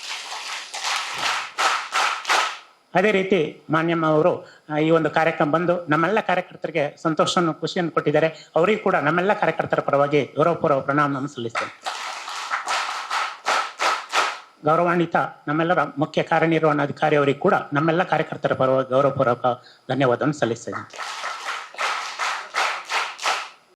[SPEAKER 8] ಅದೇ ರೀತಿ ಮಾನ್ಯಮ್ಮ ಅವರು ಈ ಒಂದು ಕಾರ್ಯಕ್ರಮ ಬಂದು ನಮ್ಮೆಲ್ಲ ಕಾರ್ಯಕರ್ತರಿಗೆ ಸಂತೋಷವನ್ನು ಖುಷಿಯನ್ನು ಕೊಟ್ಟಿದ್ದಾರೆ. ಅವರಿಗೂ ಕೂಡ ನಮ್ಮೆಲ್ಲ ಕಾರ್ಯಕರ್ತರ ಪರವಾಗಿ ಗೌರವಪೂರ್ವ ಪ್ರಣಾಮವನ್ನು ಸಲ್ಲಿಸ್ತೇನೆ. ಗೌರವಾನ್ವಿತ ನಮ್ಮೆಲ್ಲರ ಮುಖ್ಯ ಕಾರ್ಯನಿರ್ವಹಣಾಧಿಕಾರಿ ಅವರಿಗೆ ಕೂಡ ನಮ್ಮೆಲ್ಲ ಕಾರ್ಯಕರ್ತರ ಪರವಾಗಿ ಗೌರವಪೂರ್ವಕ ಧನ್ಯವಾದವನ್ನು ಸಲ್ಲಿಸ್ತೇನೆ.